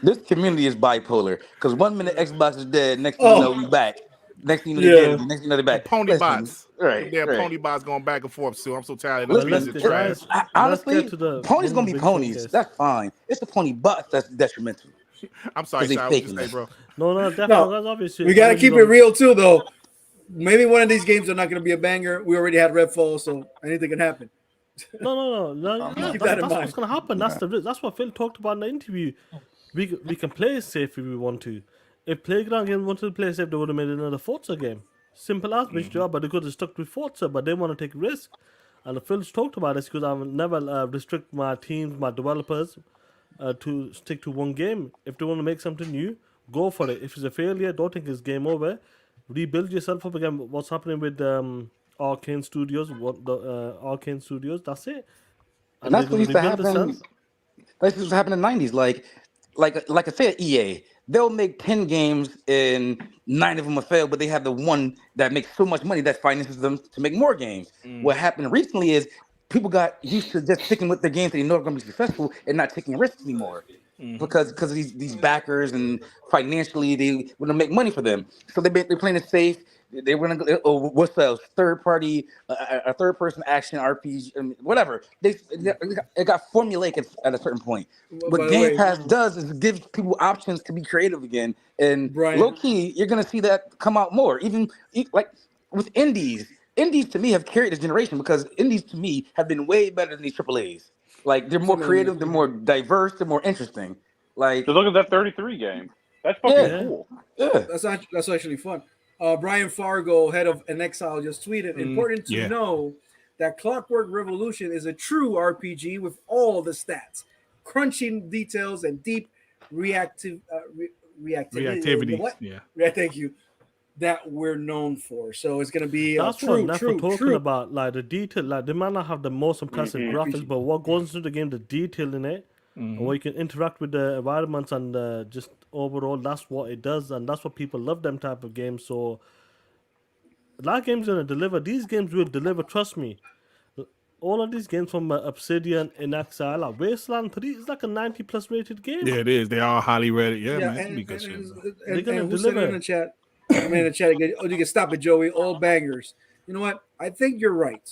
This community is bipolar because 1 minute Xbox is dead, next thing you know, we back. Next thing you know, Yeah. next thing you know, they're back. Pony Listen, bots. Right, They're right. pony bots going back and forth, too. I'm so tired Well, of let's this get, piece of trash. guys. Honestly, Let's get to the ponies one gonna of be the big ponies. showcase. That's fine. It's the pony bots that's detrimental. I'm sorry, Because they Shy. What you faking say, it. bro? No, definitely. No, Guys, obviously, we got to when you keep it don't- real too, though. Maybe one of these games are not going to be a banger. We already had Redfall, so anything can happen. No. Yeah, Keep that's, that in that's mind. what's gonna happen. That's what Phil talked about in the interview. We can play it safe if we want to. If Playground Games wanted to play safe, they would have made another Forza game. Simple as, which job, but they could have stuck with Forza, but they want to take risk. And Phil's talked about this because I will never restrict my teams, my developers, to stick to one game. If they want to make something new, go for it. If it's a failure, don't think it's game over. Rebuild yourself up again. What's happening with Arcane Studios? Arcane Studios? That's it. And They're that's what gonna used to rebuild happen. themselves. That's what used to happen in the 90s. Like I said, EA, they'll make 10 games and 9 of them will fail, but they have the one that makes so much money that finances them to make more games. What happened recently is people got used to just sticking with their games that they know are going to be successful and not taking risks anymore. Because of these backers and financially they want to make money for them, so they're playing it safe. They want to go. What's the third party, a third person action RPG, whatever. It got formulaic at a certain point. By What the Game way, Pass does is it gives people options to be creative again, and Brian- low key you're gonna see that come out more. Even like with indies. Indies to me have carried this generation because indies to me have been way better than these AAAs. Like they're more creative, they're more diverse, they're more interesting. Like So look at that 33 game. That's fucking Yeah. cool. yeah, that's actually fun. Brian Fargo, head of An Exile, just tweeted, important to yeah. know that Clockwork Revolution is a true RPG with all the stats, crunching details, and deep reactivity. Reactivity. What? Yeah. Yeah, thank you. That we're known for. So it's going to be That's true, what Neff true, talking true. about. Like the detail, like they might not have the most impressive graphics, but what goes into the game, the detail in it, and where you can interact with the environments and just overall, that's what it does, and that's what people love them type of games. So that game's gonna deliver. These games will deliver. Trust me. All of these games from Obsidian in Exile, like Wasteland 3 is like a 90+ rated game. Yeah, it is. They are highly rated. Yeah, Yeah, man. It'd and, be good shit. They're gonna who said it deliver. in the chat? I mean, in the chat again. Oh, you can stop it, Joey. All bangers. You know what? I think you're right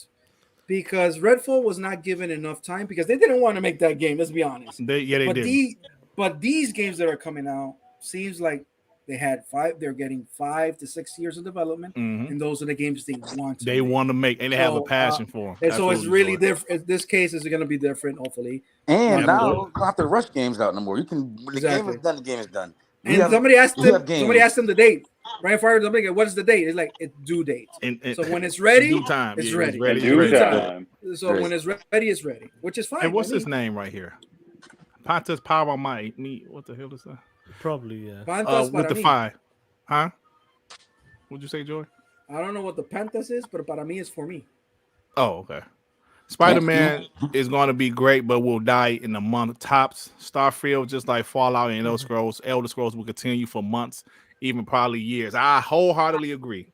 because Redfall was not given enough time because they didn't want to make that game. Let's be honest. They but did. but these games that are coming out seems like they had 5. They're getting 5 to 6 years of development, and those are the games they want to. They make. want to make, and they have a So, passion for them. And so it's really different. This case is going to be different, hopefully. and now Absolutely. you don't have to rush games out no more. You can when the game is done, the game is done. And somebody asked we him. have games. Somebody asked him the date. Brian Fire, somebody, what is the date? It's like it's due date. And So when it's ready, due time. it's Yeah, ready. It's ready. Due It's ready. time. So when it's ready, it's ready, which is fine. And what's I mean, his name right here? Pantas Power Might. Me. What the hell is that? Probably, yeah. Pantas With para the mí. 5. Huh? What'd you say, Joy? I don't know what the Pantas is, but para mí is for me. Oh, okay. Spider-Man is going to be great, but will die in a month tops. Starfield, just like Fallout and Elder Scrolls will continue for months, even probably years. I wholeheartedly agree.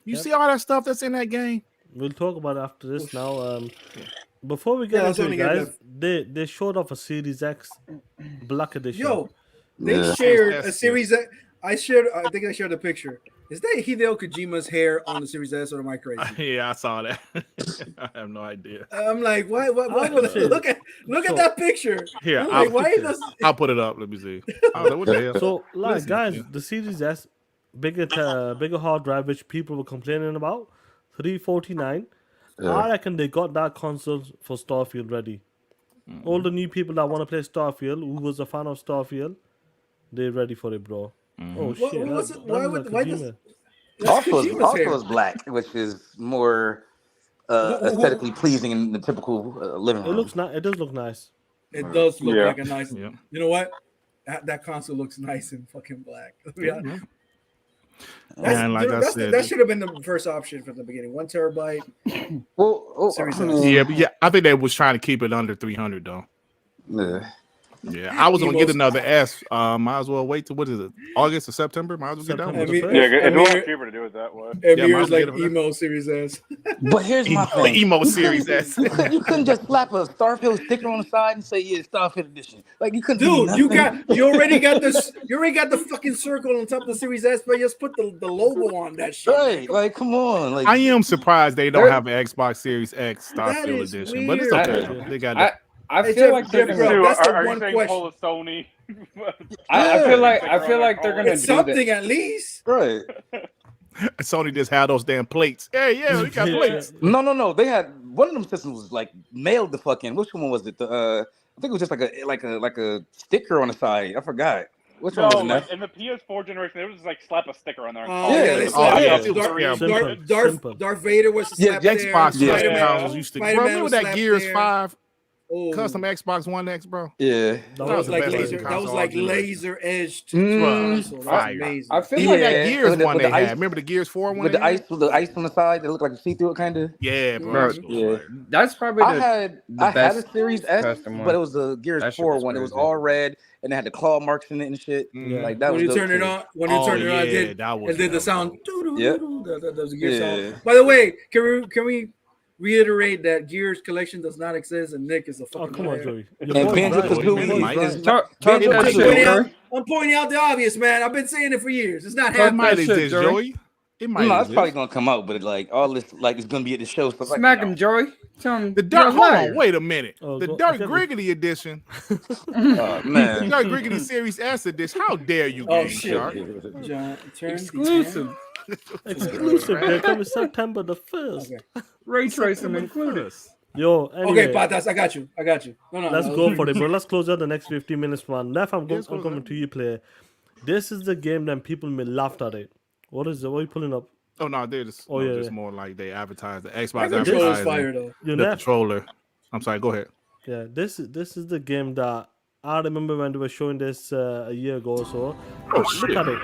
You see all that stuff that's in that game? We'll talk about it after this now. Before we get that's into only it, good guys, they showed off a Series X Black Edition. Yo, they Yeah. shared Yes, a yes, Series X. I think I shared the picture. Is that Hideo Kojima's hair on the Series S, or am I crazy? Yeah, I saw that. I have no idea. I'm like, why? I would say- Look at that picture. Here, I'm I'll, like, why does I'll put it up. Let me see. I was like, what the hell? So, like, Listen, guys, yeah. the Series S, bigger hard drive, which people were complaining about, $349. I reckon they got that console for Starfield ready. All the new people that want to play Starfield, who was a fan of Starfield, they're ready for it, bro. Oh shit! why does Also, Kojima's hair? is black, which is more aesthetically pleasing in the typical living It room. looks nice. It does look nice. It does look Yeah. like a nice. Yeah. You know what? That console looks nice in fucking black. Yeah. That's- And like I said, that should have been the first option from the beginning. 1 terabyte. Well, Series I S. mean, yeah, I think they was trying to keep it under 300 though. yeah. Yeah, I was gonna get Emos. another S. Might as well wait till what is it? August or September? Might as well get that September one. the Emir- first. Yeah, it's a lot Emir- cheaper to do it that way. Yeah, Emir's might like as well get it. emo Series S. But here's my thing. Emo You Series couldn't- S. You couldn't just slap a Starfield sticker on the side and say, yeah, Starfield edition. Like you couldn't do Dude, nothing. you already got this. You already got the fucking circle on top of the Series S, but just put the logo on that shit. Right, like come on. Like I am surprised they don't They're- have an Xbox Series X That Starfield is edition, but it's weird, okay. bro. They got I it. I Hey, feel Jeff- like they're Jeff, gonna. bro, that's the are one you saying question. pull a Sony? I feel like Sticker on they're It's gonna do that. something at least. right. Sony just had those damn plates. Hey, yeah, we got plates. No. They had one of them systems was like mailed the fucking. Which one was it? The I think it was just like a sticker on the side. I forgot. Which one was No, it? like Neff? in the PS4 generation, they would just like slap a sticker on there. And Oh, call yeah, it. they Oh, slapped yeah, it. it was terrible. Simple. Darth Vader was Yeah, slapped The there. Xbox Yeah. custom Yeah. consoles used to. Bro, Spider-Man remember was that slapped Gears there. 5 Oh, custom Xbox One X, bro? Yeah. that was the like best laser. looking That was console like all generation. laser edged. Mm. console. That's Fire. amazing. I feel Even like that Yeah, Gears with the- one with they the ice- had. Remember the Gears 4 one? With they the had? ice on the side that looked like a see-through kind of. Yeah, bro. Bro, that shit was yeah. fire. that's probably I the had a best Series S, custom one. but it was the Gears That shit 4 was one. It was crazy. all red and it had the claw marks in it and shit. Mhm. Like that When was you dope turn it too. on, when you Oh, turn it on, yeah, it that was did the sound. Yep. That was a Gears Yeah. sound. By the way, can we reiterate that Gears collection does not exist and Nick is a Oh, fucking come on, liar. Joey. And boy's Banjo right. Kazooie Your boy's Mike right. is talk Banjo that I'm shit, Kazooie. pointing, Joey. out, I'm pointing out the obvious, man. I've been saying it for years. It's not It happening. might that shit, exist, Joey. Joey. It might No, it's exist. probably gonna come out, but like all this, like it's gonna be at the show. So like, Smack no. him, Joey. Tell him The you're Dirt, a hold liar. on, wait a minute. Oh, The go- Dirt get me. Griggity edition, Oh, the man. Dirt Griggity Series S edition. How dare you, Oh, Game shit. Shark? John, turn Exclusive. Exclusive. They're coming September the 1st. Okay. Ray tracing included. Yo, anyway, Okay, Patas, I got you. No. let's go for it, bro. Let's close out the next 15 minutes, man. Neff, I'm Yes, go coming ahead. to you, player. This is the game that people may laughed at it. What is it? What are you pulling up? Oh no, they're just, Oh, no, yeah, just yeah. more like they advertise the My Xbox controller's advertising fire though. Yo, the Neff, controller. I'm sorry, go ahead. yeah, this is the game that I remember when they were showing this a year ago or so. Oh Look shit! at it.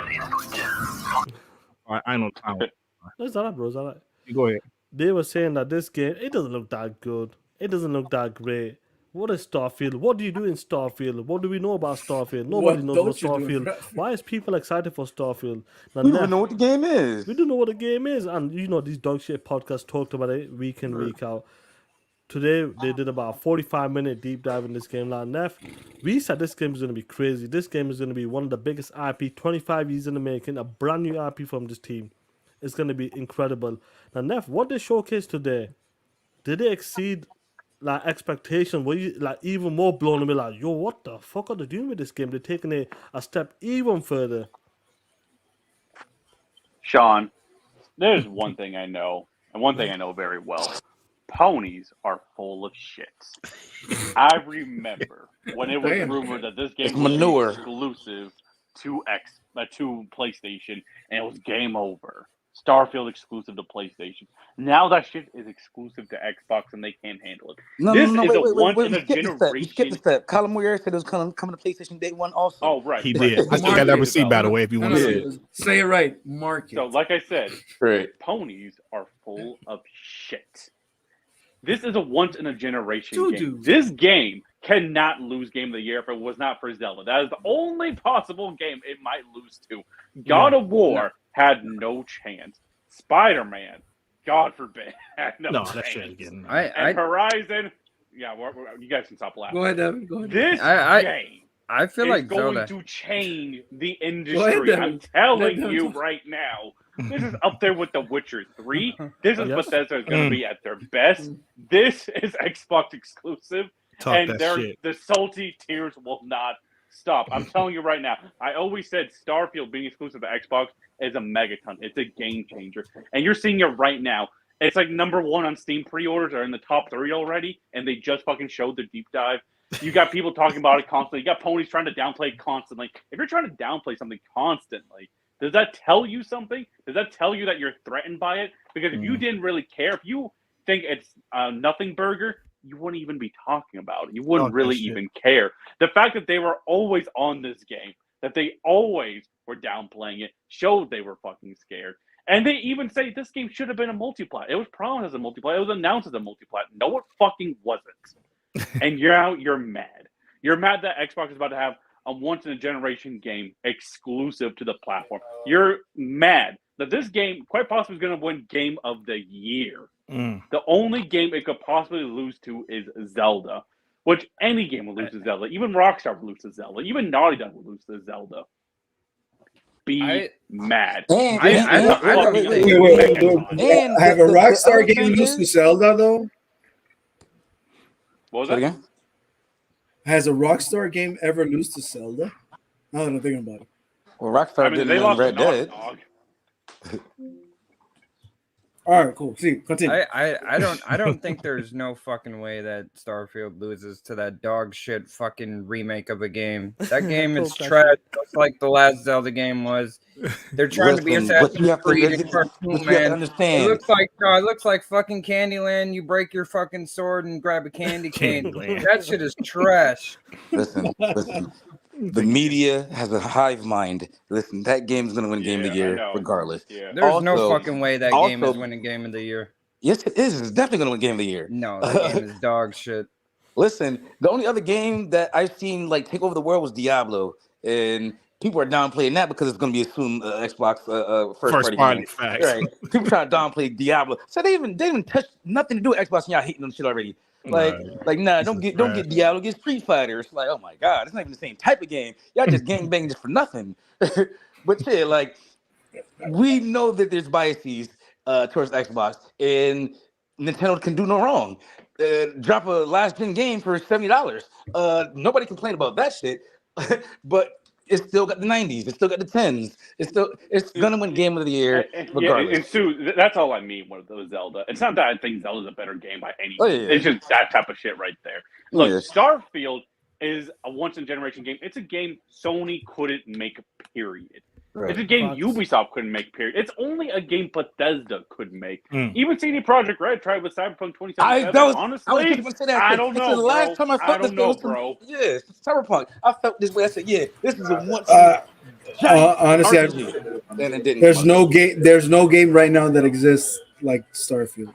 I know. No, it's alright, bro. It's alright. Go ahead. They were saying that this game, it doesn't look that good. It doesn't look that great. What is Starfield? What do you do in Starfield? What do we know about Starfield? Nobody What knows don't about you do, Starfield. bro? Why is people excited for Starfield? Now, We don't Neff, even know what the game is. we don't know what the game is, and you know these dog shit podcasts talked about it week in, week out. Today they did about a 45-minute deep dive in this game. Like Neff, we said this game is going to be crazy. This game is going to be one of the biggest IP, 25 years in the making, a brand new IP from this team. It's going to be incredible. Now Neff, what they showcased today, did they exceed like expectation? Were you like even more blown away? Like, yo, what the fuck are they doing with this game? They're taking it a step even further. Sean, there's one thing I know, and one thing I know very well. Ponies are full of shit. I remember when it was Damn. rumored that this It's game was manure. exclusive to to PlayStation, and it was game over. Starfield exclusive to PlayStation. Now that shit is exclusive to Xbox, and they can't handle it. No, This no, is wait, a wait, once wait, in we a skipped the step. We skipped the generation. step. Colin Moyer said it was coming to PlayStation Day 1 also. Oh, right. He right. did. I still got that receipt, by the way, if you No, want to no, see it. say it right. Market. So, like I said, Right. ponies are full of shit. This is a once in a generation Doo-doo. game. This game cannot lose Game of the Year if it was not for Zelda. That is the only possible game it might lose to. God of War had no chance. Spider-Man, God forbid, had no No, chance. that shit is getting. And Horizon, yeah, you guys can stop laughing. Go ahead, Devin. Go ahead. This I game I feel is like going Zelda. to change the ahead, industry. Devin. I'm telling Devin. you right now. This is up there with The Witcher 3. This is Yes. Bethesda is going to be at their best. This is Xbox exclusive, Talk and that shit. the salty tears will not stop. I'm telling you right now. I always said Starfield being exclusive to Xbox is a megaton. It's a game changer, and you're seeing it right now. It's like #1 on Steam pre-orders, are in the top 3 already, and they just fucking showed the deep dive. You got people talking about it constantly. You got ponies trying to downplay it constantly. If you're trying to downplay something constantly, does that tell you something? Does that tell you that you're threatened by it? Because if you didn't really care, if you think it's nothing burger, you wouldn't even be talking about it. You wouldn't Talk that really shit. even care. The fact that they were always on this game, that they always were downplaying it, showed they were fucking scared. And they even say this game should have been a multiplayer. It was promised as a multiplayer. It was announced as a multiplayer. No, it fucking wasn't. And you're mad. You're mad that Xbox is about to have a once-in-a-generation game exclusive to the platform. You're mad that this game quite possibly is going to win Game of the Year. The only game it could possibly lose to is Zelda, which any game will lose to Zelda. Even Rockstar will lose to Zelda. Even Naughty Dog will lose to Zelda. Mad. And I don't think. Wait. Have a Rockstar game lose to Zelda though? What was Say that? it again? Has a Rockstar game ever lose to Zelda? I don't know. Thinking about it. Well, Rockstar didn't they win lost Red to Naughty Dead. Dog. All right, cool. See, continue. I don't think there's no fucking way that Starfield loses to that dog shit fucking remake of a game. That game is trash, just like the last Zelda game was. They're trying to be Assassin's Creed in cartoon, man. Understand. It looks like fucking Candyland. You break your fucking sword and grab a candy cane. That shit is trash. Listen. The media has a hive mind. Listen, that game's gonna win Game of the Year regardless. Yeah. There's no fucking way that game is winning Game of the Year. Yes, it is. It's definitely gonna win Game of the Year. No, that game is dog shit. Listen, the only other game that I've seen like take over the world was Diablo, and people are downplaying that because it's gonna be a soon Xbox first party game. Facts. Right? People trying to downplay Diablo, so they even touch nothing to do with Xbox, and y'all hating them shit already. Nah, don't get Diablo, get Street Fighter. It's like, oh my god, it's not even the same type of game. Y'all just gangbang just for nothing. But yeah, like we know that there's biases towards Xbox, and Nintendo can do no wrong. Drop a last gen game for $70. Nobody complained about that shit, but it's still got the 90s. It's still got the 10s. It's gonna win Game of the Year regardless. And Sue, that's all I mean with Zelda. It's not that I think Zelda's a better game by any means. Oh, yeah. It's just that type of shit right there. Look, Yes. Starfield is a once-in-a-generation game. It's a game Sony couldn't make, period. Right. It's a game Ubisoft couldn't make, period. It's only a game Bethesda could make. Even CD Projekt Red tried with Cyberpunk 2077. Honestly, I don't know, The last time I felt this way was bro. Yeah, Cyberpunk. I felt this way. I said, yeah, this is a once. Honestly, and it didn't. there's no game. There's no game right now that exists like Starfield.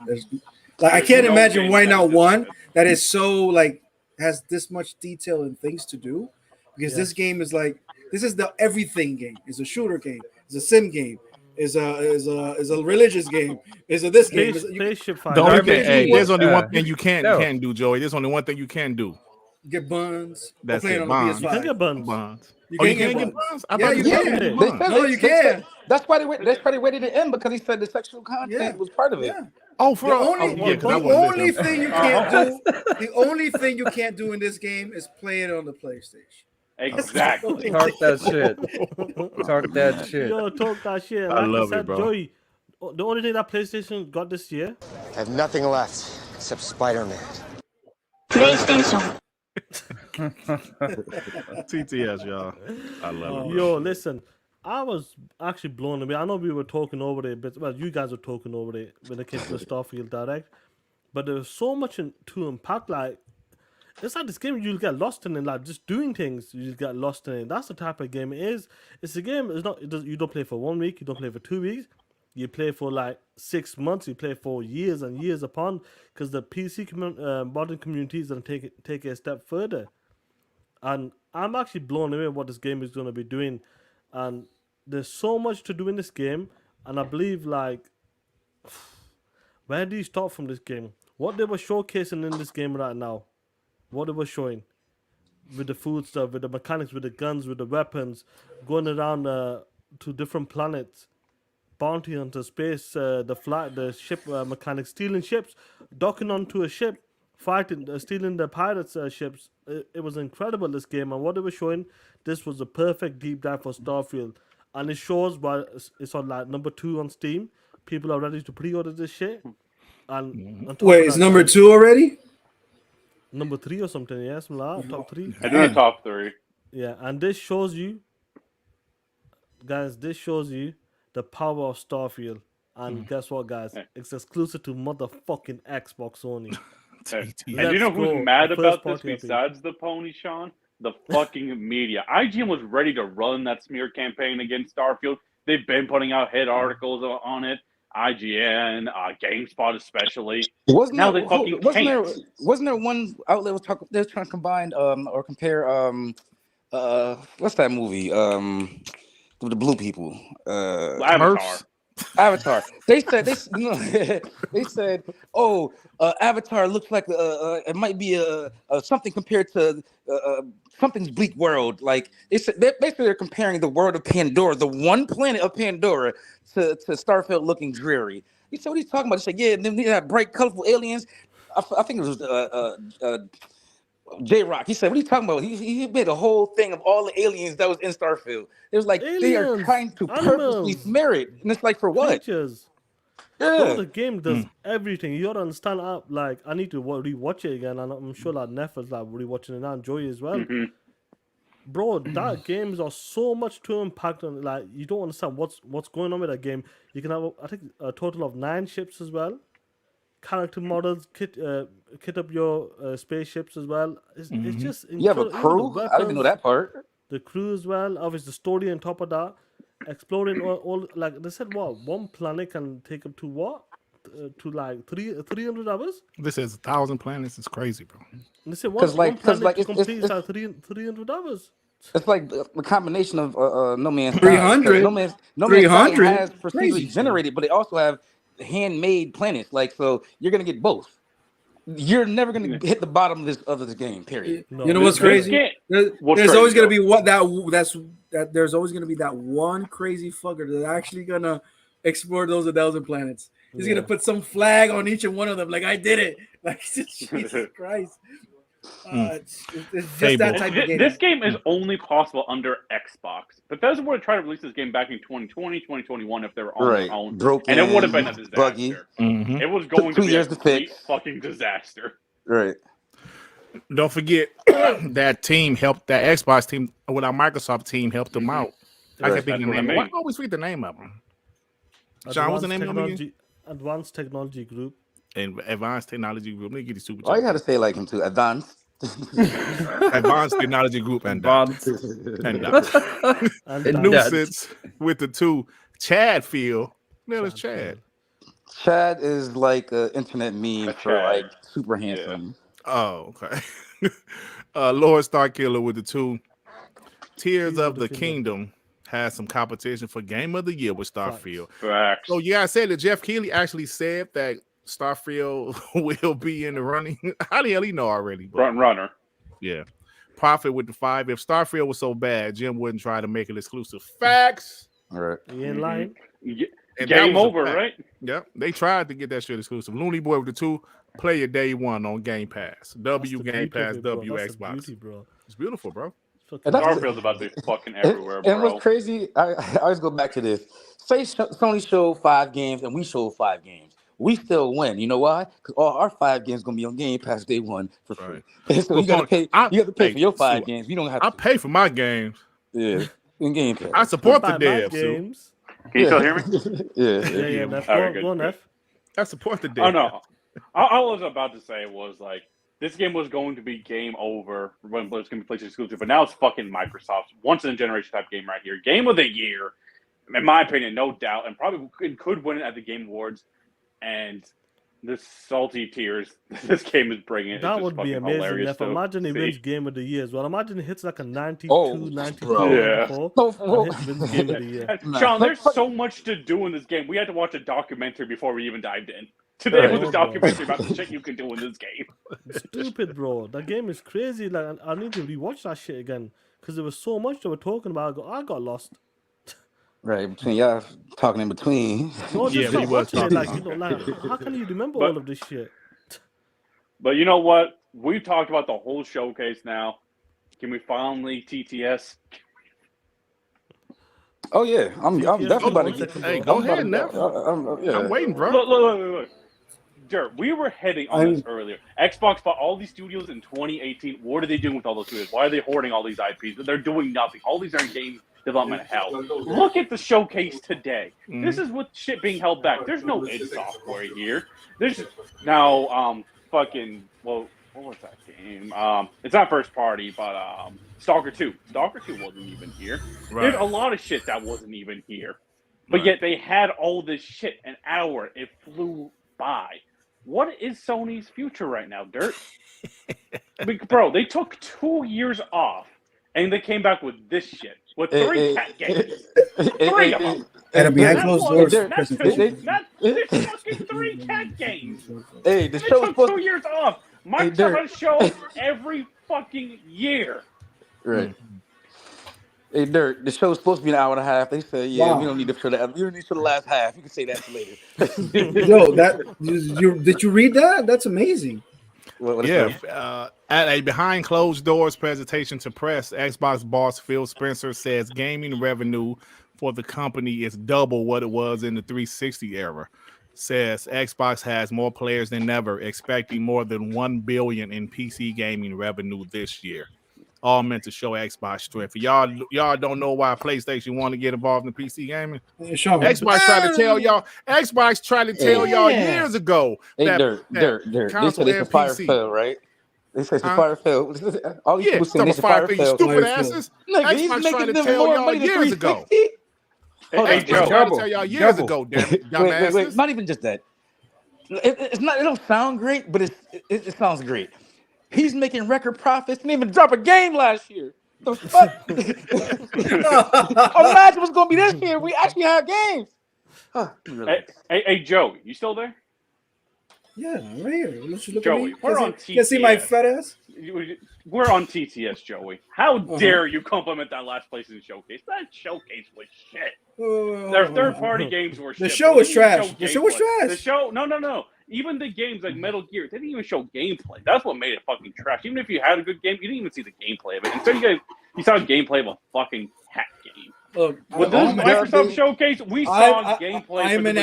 I can't imagine why not one that is so like has this much detail and things to do, because this game is like this is the everything game. It's a shooter game. It's a sim game. Is a religious game. Is a this game. Spaceship The fighter. only thing, there's only one thing you can't do, Joey. There's only one thing you can do. Get buns. That's play it. on Bonds. the You PS5. can get buns. Bonds. You Oh, you can't can't get get bonds. bonds? I Yeah, thought you you can. could. No, you can. That's why they waited to end, because he said the sexual content was part of it. Yeah. Oh, for The real? only, Oh, yeah, 'cause I the wasn't only listening. thing you can't do, the only thing you can't do in this game is play it on the PlayStation. Exactly. Talk that shit. Talk that shit. Yo, talk that shit. I Like love said, it, bro. Joey, the only thing that PlayStation got this year, I have nothing left except Spider-Man. PlayStation. TTS, y'all. I love it. yo, listen, I was actually blown away. I know we were talking over it, but well, you guys were talking over it when it came to the Starfield Direct, but there was so much to unpack. Like, it's like this game you'll get lost in it, like just doing things, you just get lost in it. That's the type of game it is. It's a game. It's not. You don't play for 1 week. You don't play for 2 weeks. You play for like 6 months. You play for years and years upon, because the PC modern community is gonna take it a step further. And I'm actually blown away what this game is gonna be doing. And there's so much to do in this game. And I believe, like, where do you start from this game? What they were showcasing in this game right now, what they were showing with the food stuff, with the mechanics, with the guns, with the weapons, going around to different planets, bounty hunter, space, the ship mechanics, stealing ships, docking onto a ship, fighting, stealing the pirates' ships. It was incredible, this game, and what they were showing, this was a perfect deep dive for Starfield, and it shows why it's on like number 2 on Steam. People are ready to pre-order this shit. And on top Wait, of it's that, number 2 already? number 3 or something, yeah, something like that, top 3. I do the top 3. Yeah, and this shows you, guys, the power of Starfield. And guess what, guys? It's exclusive to motherfucking Xbox only. And Let's you know go. who's mad The about first this party besides the pony, Sean? The fucking media. IGN was ready to run that smear campaign against Starfield. They've been putting out hit articles on it. IGN, GameSpot especially. Wasn't Now there they fucking wasn't can't. there one outlet was talking they're trying to combine or compare what's that movie with the blue people Avatar. Smurfs. Avatar. They said they said, "Oh, Avatar looks like it might be a something compared to something's bleak world." Like they said, basically they're comparing the world of Pandora, the one planet of Pandora, to Starfield looking dreary. He said, "What are you talking about?" He said, "Yeah, and then they have bright, colorful aliens." I think it was J Rock. He said, "What are you talking about?" He made a whole thing of all the aliens that was in Starfield. It was like they are Aliens, trying to purposely animals, smear it, and it's like for what? creatures. Bro, Yeah. the game does everything. You gotta understand. Like, I need to rewatch it again, and I'm sure that Neff is like rewatching it now, enjoy it as well. Mhm. Bro, that games are so much to unpack, and like you don't understand what's going on with that game. You can have, I think, a total of 9 ships as well. Character models, kit up your spaceships as well. It's just You have a incredible. Even the crew? I didn't even know weapons, that part. the crew as well. Obviously, the story on top of that. Exploring all like they said, what one planet can take up to what to like 300 hours. This is 1,000 planets. It's crazy, bro. And they said Because one planet to it's complete is like 300 hours. it's like the combination of No Man's Sky. 300? No Man's Sky 300? has Crazy. procedurally generated, but they also have handmade planets. Like so, you're gonna get both. You're never gonna hit the bottom of this game. Period. No, You know what's This crazy? game- There's What's always crazy, gonna be there's always gonna be that one crazy fucker that's actually gonna explore those 1,000 planets. He's Yeah. gonna put some flag on each and one of them, like I did it. Like Jesus Christ. It's just Fable. that type of game. This game is only possible under Xbox. Bethesda would have tried to release this game back in 2020, 2021 if they were on Right. their own. Broken, And it would have been a disaster. buggy. Mhm. It was going to Took 2 be years a to complete fix. fucking disaster. Right. Don't forget that team helped that Xbox team with our Microsoft team helped them out. I Right. can't think of the That's what I name. mean. Why do I always read the name of them? Sean, what's the name of them again? Advanced Technology Group. Advanced Technology Group. Let me get these super Why you chats. gotta say it like him too? Advanced. Advanced Technology Group and Bonds. And Nuisance with the 2. Chad Field. No, it's Chad. Chad is like an internet meme A for Chad. like super handsome. Oh, okay. Lord Starkiller with the 2. Tears of the Kingdom has some competition for Game of the Year with Starfield. Facts. So you gotta say that Jeff Keighley actually said that Starfield will be in the running. How the hell he know already? But Front runner. yeah. Profit with the 5. If Starfield was so bad, Jim wouldn't try to make it exclusive. Facts. All right. You ain't lying. And that Game was a over, fact. right? Yep. They tried to get that shit exclusive. Looney Boy with the 2. Play your day 1 on Game Pass. W That's the Game beauty of Pass, it, bro. W That's the Xbox. beauty, bro. It's beautiful, bro. And that's- Starfield's about to be fucking everywhere, bro. And what's crazy, I always go back to this. Say Sony showed 5 games and we showed 5 games. We still win. You know why? Because all our 5 games gonna be on Game Pass day 1 for free. So you gotta pay. You have to pay for your 5 games. You don't have to. I pay for my games. Yeah, in Game Pass. I support the Buy my devs. Sue. games. Can you still hear me? Yeah. Neff. All right, Go on, good. Neff. I support the devs. Oh, no. All I was about to say was, like, this game was going to be game over when it was going to be PlayStation exclusive, but now it's fucking Microsoft's once-in-a-generation type game right here. Game of the year, in my opinion, no doubt, and probably could win it at the Game Awards. And the salty tears this game is bringing. It's That just would be fucking amazing. hilarious If to imagine he see. wins Game of the Year as well. Imagine he hits like a 92, Oh, 92, bro. 94, No, and wins Game of the Year. Sean, there's so much to do in this game. We had to watch a documentary before we even dived in. Today Right. was a documentary about the shit you can do in this game. Stupid, bro. That game is crazy. Like, I need to rewatch that shit again because there was so much they were talking about. I got lost. Right, between y'all talking in between. No, Yeah, just we not was watching it. talking Like, about like, how can you remember But- all of this shit? But you know what? We've talked about the whole showcase now. Can we finally TTS? Oh yeah, I'm definitely about to get. Hey, go ahead, Neff. Yeah. I'm waiting, bro. Look. Dirt, we were heading on this earlier. Xbox bought all these studios in 2018. What are they doing with all those studios? Why are they hoarding all these IPs? They're doing nothing. All these are in game development hell. Look at the showcase today. This is with shit being held back. There's no id Software here. There's now what was that game? It's not first party, but Stalker 2. Stalker 2 wasn't even here. Right. There's a lot of shit that wasn't even here. But yet they had all this shit an hour. It flew by. What is Sony's future right now, Dirt? Bro, they took 2 years off and they came back with this shit. With 3 cat games. 3 of them. And a behind Not closed one, doors not presentation. two, not fucking 3 cat games. Hey, the They show was took supposed 2 years off. Microsoft Dirt. has shows every fucking year. Right. Hey, Dirt, the show's supposed to be an hour and a half. They said, yeah, Wow. we don't need to show that. We don't need to show the last half. You can say that later. Yo, did you read that? That's amazing. What At a behind closed doors presentation to press, Xbox boss Phil Spencer says gaming revenue for the company is double what it was in the 360 era. Says Xbox has more players than ever, expecting more than $1 billion in PC gaming revenue this year. All meant to show Xbox strength. Y'all don't know why PlayStation want to get involved in PC gaming. Xbox tried to tell y'all. Xbox tried to tell y'all years ago. Hey, that, Dirt. They console said it's a and fire PC. fail, right? They said it's a fire fail. All these people saying talking it's a about fire fire fail. stupid asses. Nigga, he's Xbox tried making to them tell more y'all money than years ago. 360. Hey, Joe. Tried to tell y'all years ago, damn it, dumbasses. Wait. Not even just that. It's not. It don't sound great, but it sounds great. He's making record profits. Didn't even drop a game last year. The fuck? Imagine what's gonna be this year. We actually have games. Hey, Joe, you still there? Yeah, I'm right here. Let's look Joey, at me. we're Can on you see my TTS. fat ass? We're on TTS, Joey. How dare you compliment that last PlayStation showcase? That showcase was shit. Their third-party games were shit. The show was trash. The show was trash. The show, no. Even the games like Metal Gear, they didn't even show gameplay. That's what made it fucking trash. Even if you had a good game, you didn't even see the gameplay of it. Instead, you saw gameplay of a fucking hack game. Look, With this Microsoft showcase, we saw gameplay. I'm an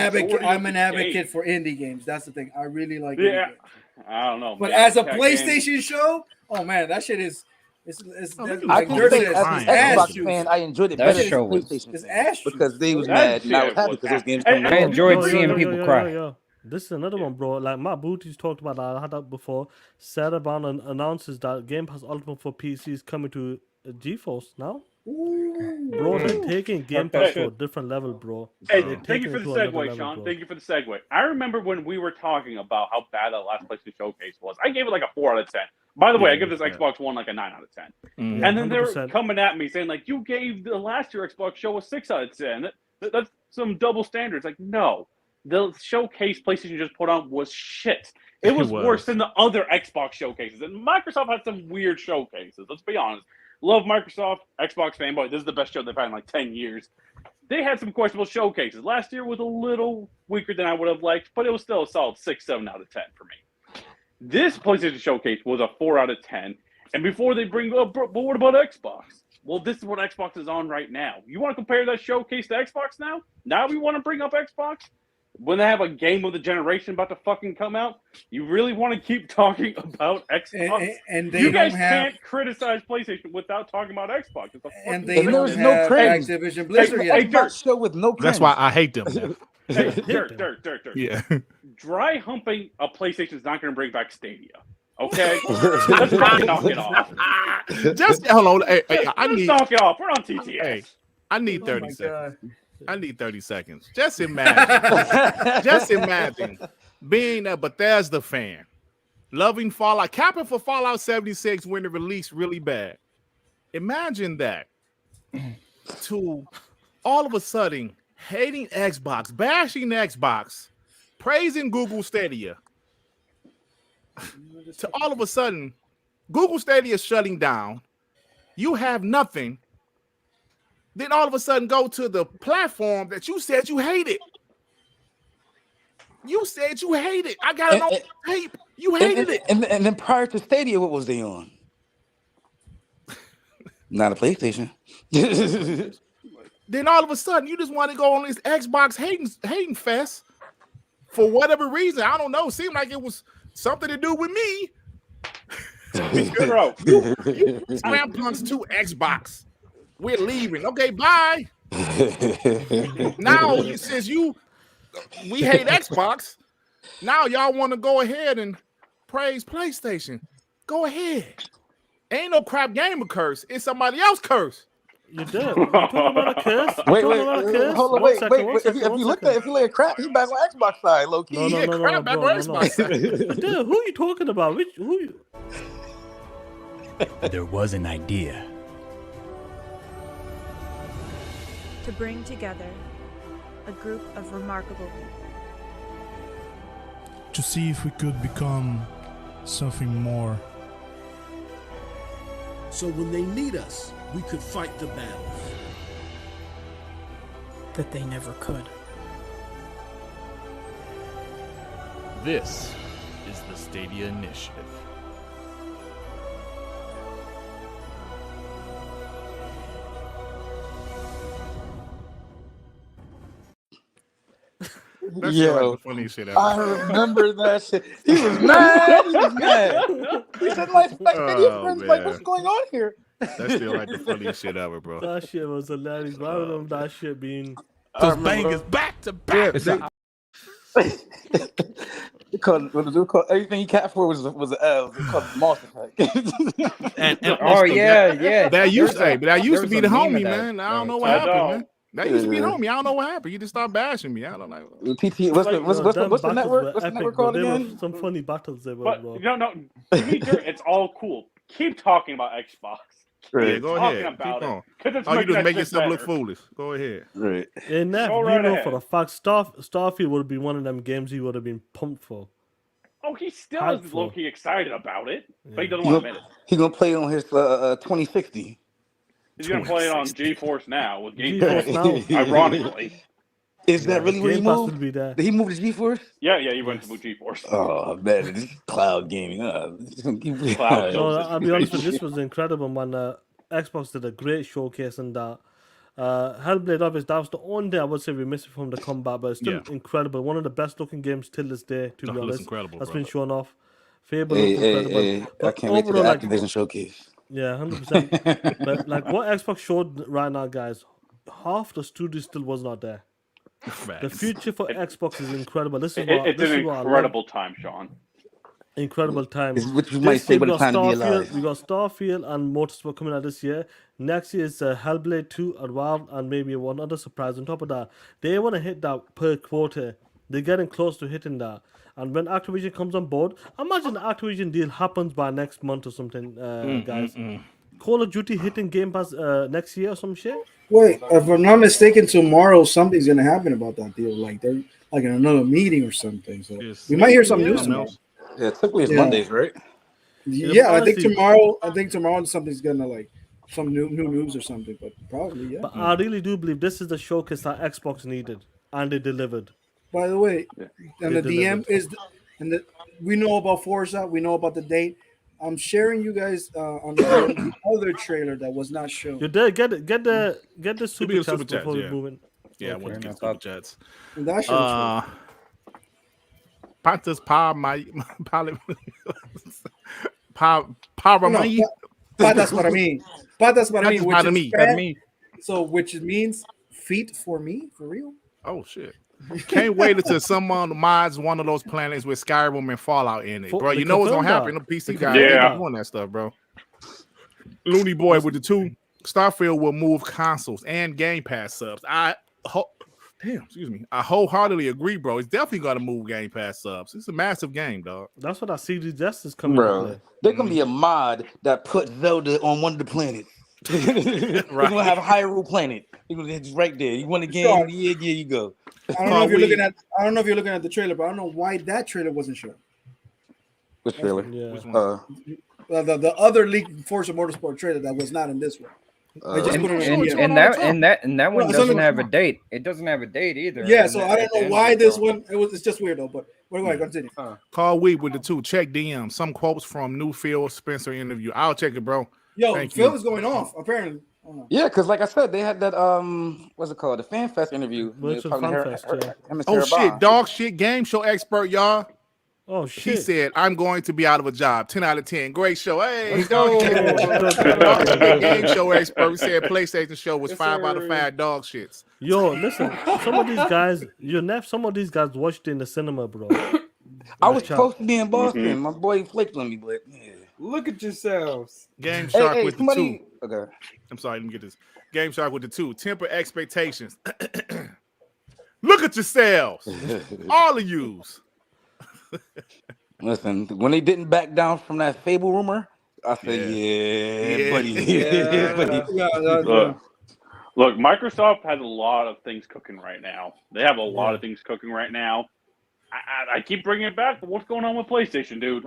advocate games. for indie games. That's the thing. I really like. Yeah, I don't know. But man. as a Cat PlayStation games. show, oh man, that shit is. It's I like can Dirt say says, as it's an ass Xbox juice. fan, I enjoyed it That better than show was- PlayStation It's fan, ass juice. because they was That mad and I was shit happy was because those ass. games Hey, come I out. enjoyed seeing people cry. This is another one, bro. Like Matt Booty's talked about that. I had that before. Cerebon announces that Game Pass Ultimate for PC is coming to GeForce now. Bro, they're taking Game Pass to a different level, bro. Hey, They're thank taking you for it the to another segue, level, Sean. bro. Thank you for the segue. I remember when we were talking about how bad that last PlayStation Showcase was. I gave it like a 4 out of 10. By the way, I give this Xbox One like a 9 out of 10. Yeah, And then they were 100%. coming at me saying, like, you gave the last year Xbox show a 6 out of 10. That's some double standards. Like, no. The showcase PlayStation just put on was shit. It was worse than the other Xbox showcases. And Microsoft had some weird showcases. Let's be honest. Love Microsoft, Xbox fanboy. This is the best show they've had in like 10 years. They had some questionable showcases. Last year was a little weaker than I would have liked, but it was still a solid 6, 7 out of 10 for me. This PlayStation showcase was a 4 out of 10. And before they bring up, but what about Xbox? Well, this is what Xbox is on right now. You want to compare that showcase to Xbox now? Now we want to bring up Xbox? When they have a game of the generation about to fucking come out, you really want to keep talking about Xbox? And they you guys don't have, can't criticize PlayStation without talking about Xbox. It's a and fucking they And don't there's no have cringe. Activision Blizzard Hey, yet. Xbox show with no cringe. That's why I hate them. man. Hey, Dirt. Yeah. Dry humping a PlayStation is not going to bring back Stadia. Okay? Let's fucking knock it off. Just hold on. Hey, Let's knock it off. We're on TTS. Hey, I need 30 my seconds. God. I need 30 seconds. Just imagine being a Bethesda fan, loving Fallout, capping for Fallout 76 when it released really bad. Imagine that to all of a sudden hating Xbox, bashing Xbox, praising Google Stadia. To all of a sudden, Google Stadia is shutting down. You have nothing. Then all of a sudden go to the platform that you said you hated. You said you hated. I got it on tape. You hated it. And then prior to Stadia, what was they on? Not a PlayStation. Then all of a sudden, you just want to go on this Xbox hating fest for whatever reason. I don't know. Seemed like it was something to do with me. Bro, You slam punks to Xbox. We're leaving. Okay, bye. Now, since we hate Xbox, now y'all want to go ahead and praise PlayStation. Go ahead. Ain't no crap gamer curse. It's somebody else curse. You did. You talking about a curse? You Wait, talking about a curse? hold on, One wait. second, one If second, you one look second. at if you lay a crap, he's back on Xbox side, low key. No, Yeah, crap back on Xbox side. Dude, who are you talking about? Who you? There was an idea. To bring together a group of remarkable people. To see if we could become something more. So when they need us, we could fight the battles that they never could. This is the Stadia Initiative. That's Yo, like the funniest shit I ever. remember that shit. He was mad. He was mad. He said, like Oh, friends, man. like, what's going on here? That's still like the funniest shit ever, bro. That shit was hilarious. I remember that shit being. Those bangers back to back. They called, everything he cat for was an L. They called it Monster Pack. And Oh yeah. that used to be the meme homie, of that. man. I don't know what I happened, know. man. That used to be the homie. I don't know what happened. You just started bashing me. I don't know. TT, what's the network? What's the network called There again? were some funny battles there, But bro. no, to be fair, it's all cool. Keep talking about Xbox. Right. Yeah, go Talking ahead. about Keep on. It's Oh, you just that make shit yourself look better. foolish. Go ahead. Right. And Neff, Go you right know ahead. for a fact, Starfield would have been one of them games he would have been pumped for. Oh, he still Hyped is for. low-key excited about it, but he doesn't He want to gonna, admit it. he gonna play on his 2060. He's going to play it on GeForce Now with Game GeForce Pass. Now. Ironically. Is that really where he Game Pass moved? will be there. Did he move to GeForce? Yeah, he went to GeForce. Oh man, this is cloud gaming. Cloud No, Joseph. I'll be honest with you, this was incredible, man. Xbox did a great showcase and that. Hellblade, obviously, that was the only thing I would say we missed from the combat, but it's still incredible. One of the best looking games till this day, to be honest. Incredible, That's bro. been shown off. Fable looks incredible. I But can't wait for the overall, like, Activision showcase. yeah, 100%. But like what Xbox showed right now, guys, half the studio still was not there. The Facts. future for Xbox is incredible. This is It's this an is what I love. incredible time, Sean. Incredible time. Which you might say, year but it's time to be alive. We got Starfield and Motorsport coming out this year. Next year is Hellblade 2 and Valve, and maybe one other surprise on top of that. They want to hit that per quarter. They're getting close to hitting that. And when Activision comes on board, imagine the Activision deal happens by next month or something, guys. Call of Duty hitting Game Pass next year or some shit. Wait, if I'm not mistaken, tomorrow something's gonna happen about that deal. Like they're like in another meeting or something. So Yes. we might hear some news Something tomorrow. else. Yeah, typically it's Yeah. Mondays, right? Yeah, I think honestly- tomorrow. I think tomorrow something's gonna like some new news or something. But probably yeah. But I really do believe this is the showcase that Xbox needed, and they delivered. By the way, and They the DM delivered. is, and the we know about Forza. We know about the date. I'm sharing you guys on the other trailer that was not shown. You did get the super the chats super chats, before we yeah. move in. Yeah, I Okay. want to get enough. super chats. And that shit was Pantas Pa my no, patas para mí. Patas para mí, Patas which para is mí. Spanish. So which means feet for me, for real. Oh shit. Can't wait until someone mods one of those planets with Skyrim and Fallout in it, bro. They You know what's gonna confirmed happen. that. The PC They guys confirmed ain't that. doing that stuff, bro. Looney Boy with the two. Starfield will move consoles and Game Pass subs. I wholeheartedly agree, bro. It's definitely gonna move Game Pass subs. It's a massive game, dog. That's what I see. The justice coming Bro, to play. there's gonna be a mod that puts Zelda on one of the planets. We're Right. gonna have a Hyrule planet. It's right there. You want the game? Sure. Yeah, you go. I don't know if you're looking at. I don't know if you're looking at the trailer, but I don't know why that trailer wasn't shown. Which trailer? Yeah. Which one? The other League Forza Motorsport trailer that was not in this one. I just put it on the And that one No, it's doesn't only- have a date. It doesn't have a date either. Yeah, And so at I don't the know end why of it, this bro. one. It's just weird though. But we're going to continue. Call Weed with the two. Check DM. Some quotes from new Phil Spencer interview. I'll check it, bro. Yo, Thank Phil you. is going off apparently. I don't know. Yeah, because like I said, they had that what's it called? The Fan Fest interview. Virtual Talking to Fan Fest, yeah. him and Oh Sarah shit, Bond. dog shit, game show expert, y'all. Oh She shit! said, I'm going to be out of a job. 10 out of 10. Great show. Hey, Let's dog go. shit. Dog shit game show expert said PlayStation show was Yes, 5 out of sir. 5 dog shits. Yo, listen. Some of these guys, some of these guys watched it in the cinema, bro. I was Chat. supposed to be in Boston. My boy flaked on me, but yeah. Look at yourselves. Game Hey, Shark hey, with the somebody, two. Okay. I'm sorry, let me get this. Game Shark with the 2. Temper expectations. Look at yourselves. All of yous. Listen, when they didn't back down from that Fable rumor, I said, yeah. buddy. Yeah, buddy. Look, Microsoft has a lot of things cooking right now. They have a lot of things cooking right now. I keep bringing it back, but what's going on with PlayStation, dude?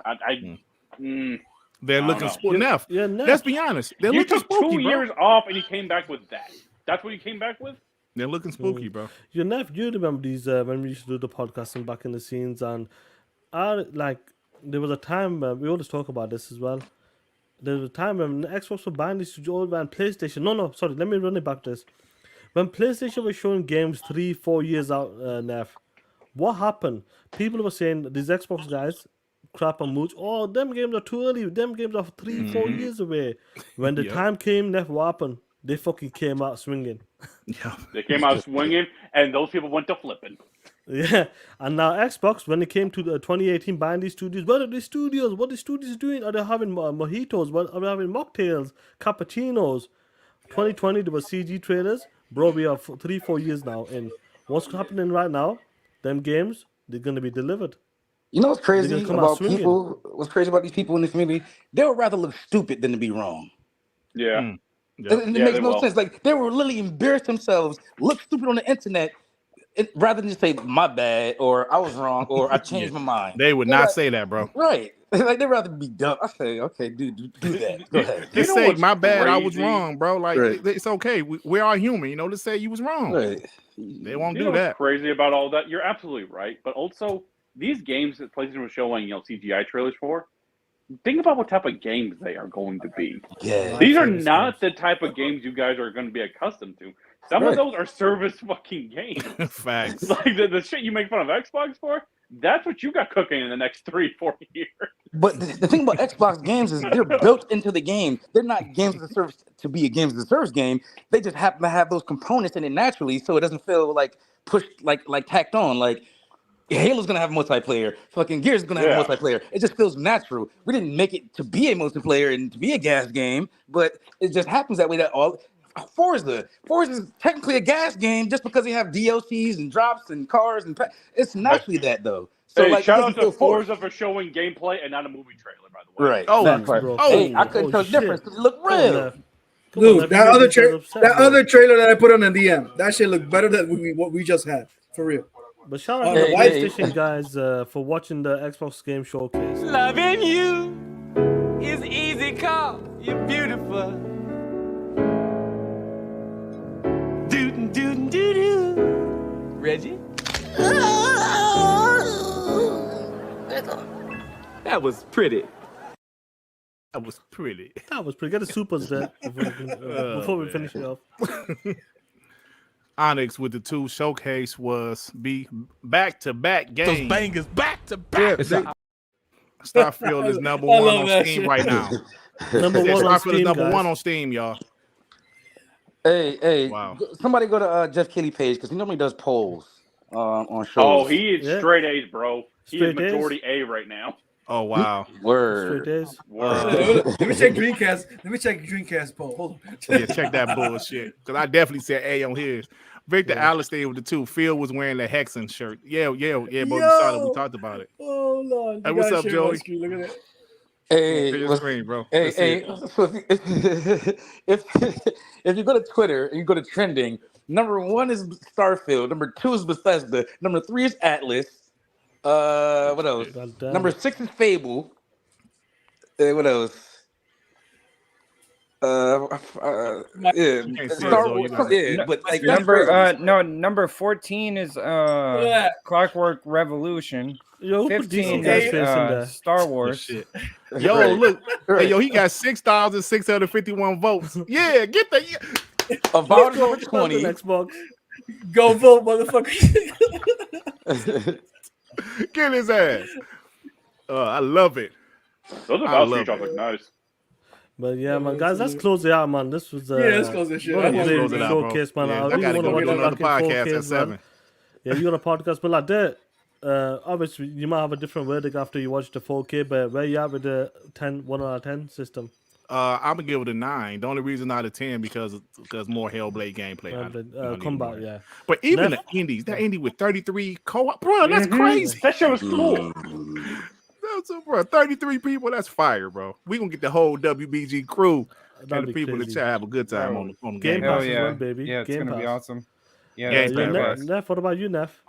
They're looking spooky. Neff, let's be honest. They're you looking took spooky, 2 bro. years off, and you came back with that. That's what you came back with? They're looking spooky, bro. You remember these when we used to do the podcast and back in the scenes, and there was a time we always talk about this as well. There was a time when Xbox were buying these old and PlayStation. No, sorry, let me run it back to this. When PlayStation was showing games 3-4 years out, Neff, what happened? People were saying these Xbox guys crap on mooch. Oh, them games are too early. Them games are 3-4 years away. When the time came, Neff, what happened? They fucking came out swinging. Yeah. They came out swinging, and those people went to flipping. Yeah, and now Xbox, when it came to the 2018 buying these studios, what are the studios? What are the studios doing? Are they having mojitos? What are they having? Mocktails, cappuccinos. 2020 there were CG trailers, bro. We are 3-4 years now in. What's happening right now? Them games, they're gonna be delivered. You know what's crazy They're gonna come out about swinging. people? What's crazy about these people in this community? They would rather look stupid than to be wrong. Yeah. It makes no sense. Like they will literally embarrass themselves, look stupid on the internet, rather than just say my bad or I was wrong or I changed my mind. They would not say that, bro. Right. Like they'd rather be dumb. I say, okay, dude, do that. Go ahead. They say my bad, I was crazy? wrong, bro. Like it's okay. We're all human, Let's say you was wrong. Right. They won't You do know that. what's crazy about all that? You're absolutely right. But also, these games that PlayStation was showing, CGI trailers for, think about what type of games they are going to be. Yeah. These are not the type of games you guys are going to be accustomed to. Some of those are service fucking games. Facts. Like the shit you make fun of Xbox for, that's what you got cooking in the next 3-4 years. But the thing about Xbox games is they're built into the game. They're not games as a service to be a games as a service game. They just happen to have those components in it naturally, so it doesn't feel like pushed, like tacked on. Like Halo's gonna have multiplayer. Fucking Gears is gonna have multiplayer. It just feels natural. We didn't make it to be a multiplayer and to be a gas game, but it just happens that way. That all Forza is technically a gas game just because they have DLCs and drops and cars and it's naturally that though. So hey, like, shout out to Forza for showing gameplay and not a movie trailer, by the way. Right. Oh, that part. Hey, I couldn't tell the difference because it looked real. Dude, that other trailer that I put on the DM, that shit looked better than what we just had, for real. But shout out to the PlayStation guys for watching the Xbox game showcase. Loving you is easy, cause you're beautiful. Do. Reggie? That was pretty. That was pretty. That was pretty. Get the supers there before we finish it off. Onyx with the 2 showcase was back-to-back games. Those bangers back-to-back. Starfield is number 1 on Steam right now. Number 1 on Steam, number guys. 1 on Steam, y'all. Hey, wow. Somebody go to Jeff Kelly page because he normally does polls on shows. Oh, he is straight A's, bro. He is Straight majority A right now. Oh, wow. Word. Let me check Dreamcast poll. Hold on. Yeah, check that bullshit. Because I definitely said A on his. Victor Alice stayed with the 2. Phil was wearing the Hexen shirt. Yeah, but you saw it. We talked about it. Oh, Lord. Hey, what's up, Joey? Look at that. Hey, screen, bro. Hey. So if you go to Twitter and you go to trending, number 1 is Starfield, number 2 is Bethesda, number 3 is Atlas. What else? Number 6 is Fable. What else? Star Wars. Yeah, but like number 14 is Clockwork Revolution. Yo, 15 is Star Wars. Yo, look. Hey, yo, he got 6,651 votes. Yeah, get the Avowed number 20. Xbox. Go vote, motherfucker. Get his ass. I love it. Those Avowed screenshots look nice. But yeah, man, guys, let's close it out, man. This was let's close this shit. Showcase, man. I really want to watch another podcast at 7. Yeah, you got a podcast, but like that. Obviously, you might have a different verdict after you watch the 4K, but where you at with the 1 out of 10 system? I'm gonna give it a 9. The only reason not a 10 because more Hellblade gameplay. Combat, yeah. But even Neff- the indies, that indie with 33 co-op, bro, that's crazy. That shit was cool. Bro, 33 people, that's fire, bro. We gonna get the whole WBG crew That'd and the be people in the crazy. chat have a good time on the Game game. Pass Hell as well, baby. Yeah, it's Game gonna be Pass. awesome. Yeah, Yeah, that's Game Game Pass. Pass. Neff, what about you, Neff?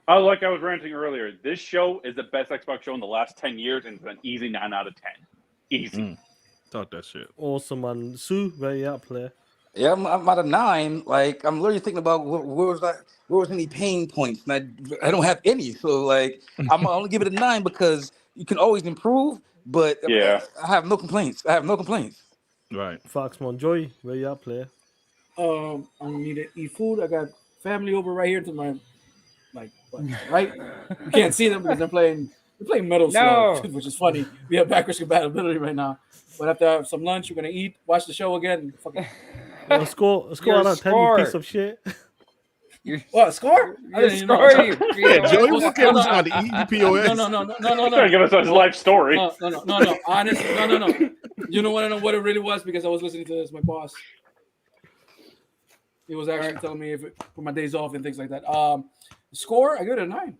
Like I was ranting earlier, this show is the best Xbox show in the last 10 years, and it's an easy 9 out of 10. Easy. Talk that shit. Awesome, man. Sue, where you at, player? Yeah, I'm at a 9. Like I'm literally thinking about where was any pain points, and I don't have any. So like I'm only give it a 9 because you can always improve. But Yeah. I have no complaints. Right. Foxmon Joy, where you at, player? I need to eat food. I got family over right here to my right. You can't see them because they're playing Metal Slug, which is funny. We have backwards compatibility right now. But after I have some lunch, we're gonna eat, watch the show again. Fucking Score on that 10 piece of shit. What score? I didn't even know. Yeah, Joey, what can we trying to eat the POS? No. Trying to give us his life story. No. Honestly, no. You know what? I know what it really was because I was listening to this. My boss, he was actually telling me for my days off and things like that. Score, I give it a 9.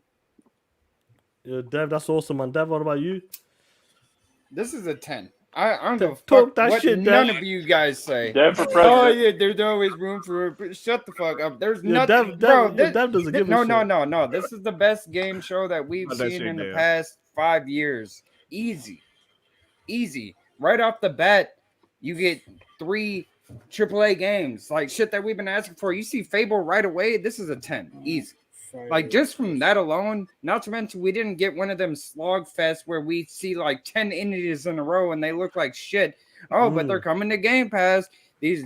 Yeah, Dev, that's awesome, man. Dev, what about you? This is a 10. I don't give a Talk fuck that what shit, none Dev. of you guys say. Dev for president. Oh yeah, there's always room for. Shut the fuck up. There's Yeah, nothing, Dev doesn't give a shit. No. This is the best game show that we've Oh, that seen shit, in the Dev. past 5 years. Easy. Right off the bat, you get 3 AAA games, like shit that we've been asking for. You see Fable right away. This is a 10. Easy. Like just from that alone, not to mention we didn't get one of them slog fests where we see like 10 indies in a row and they look like shit. Oh, but they're coming to Game Pass. These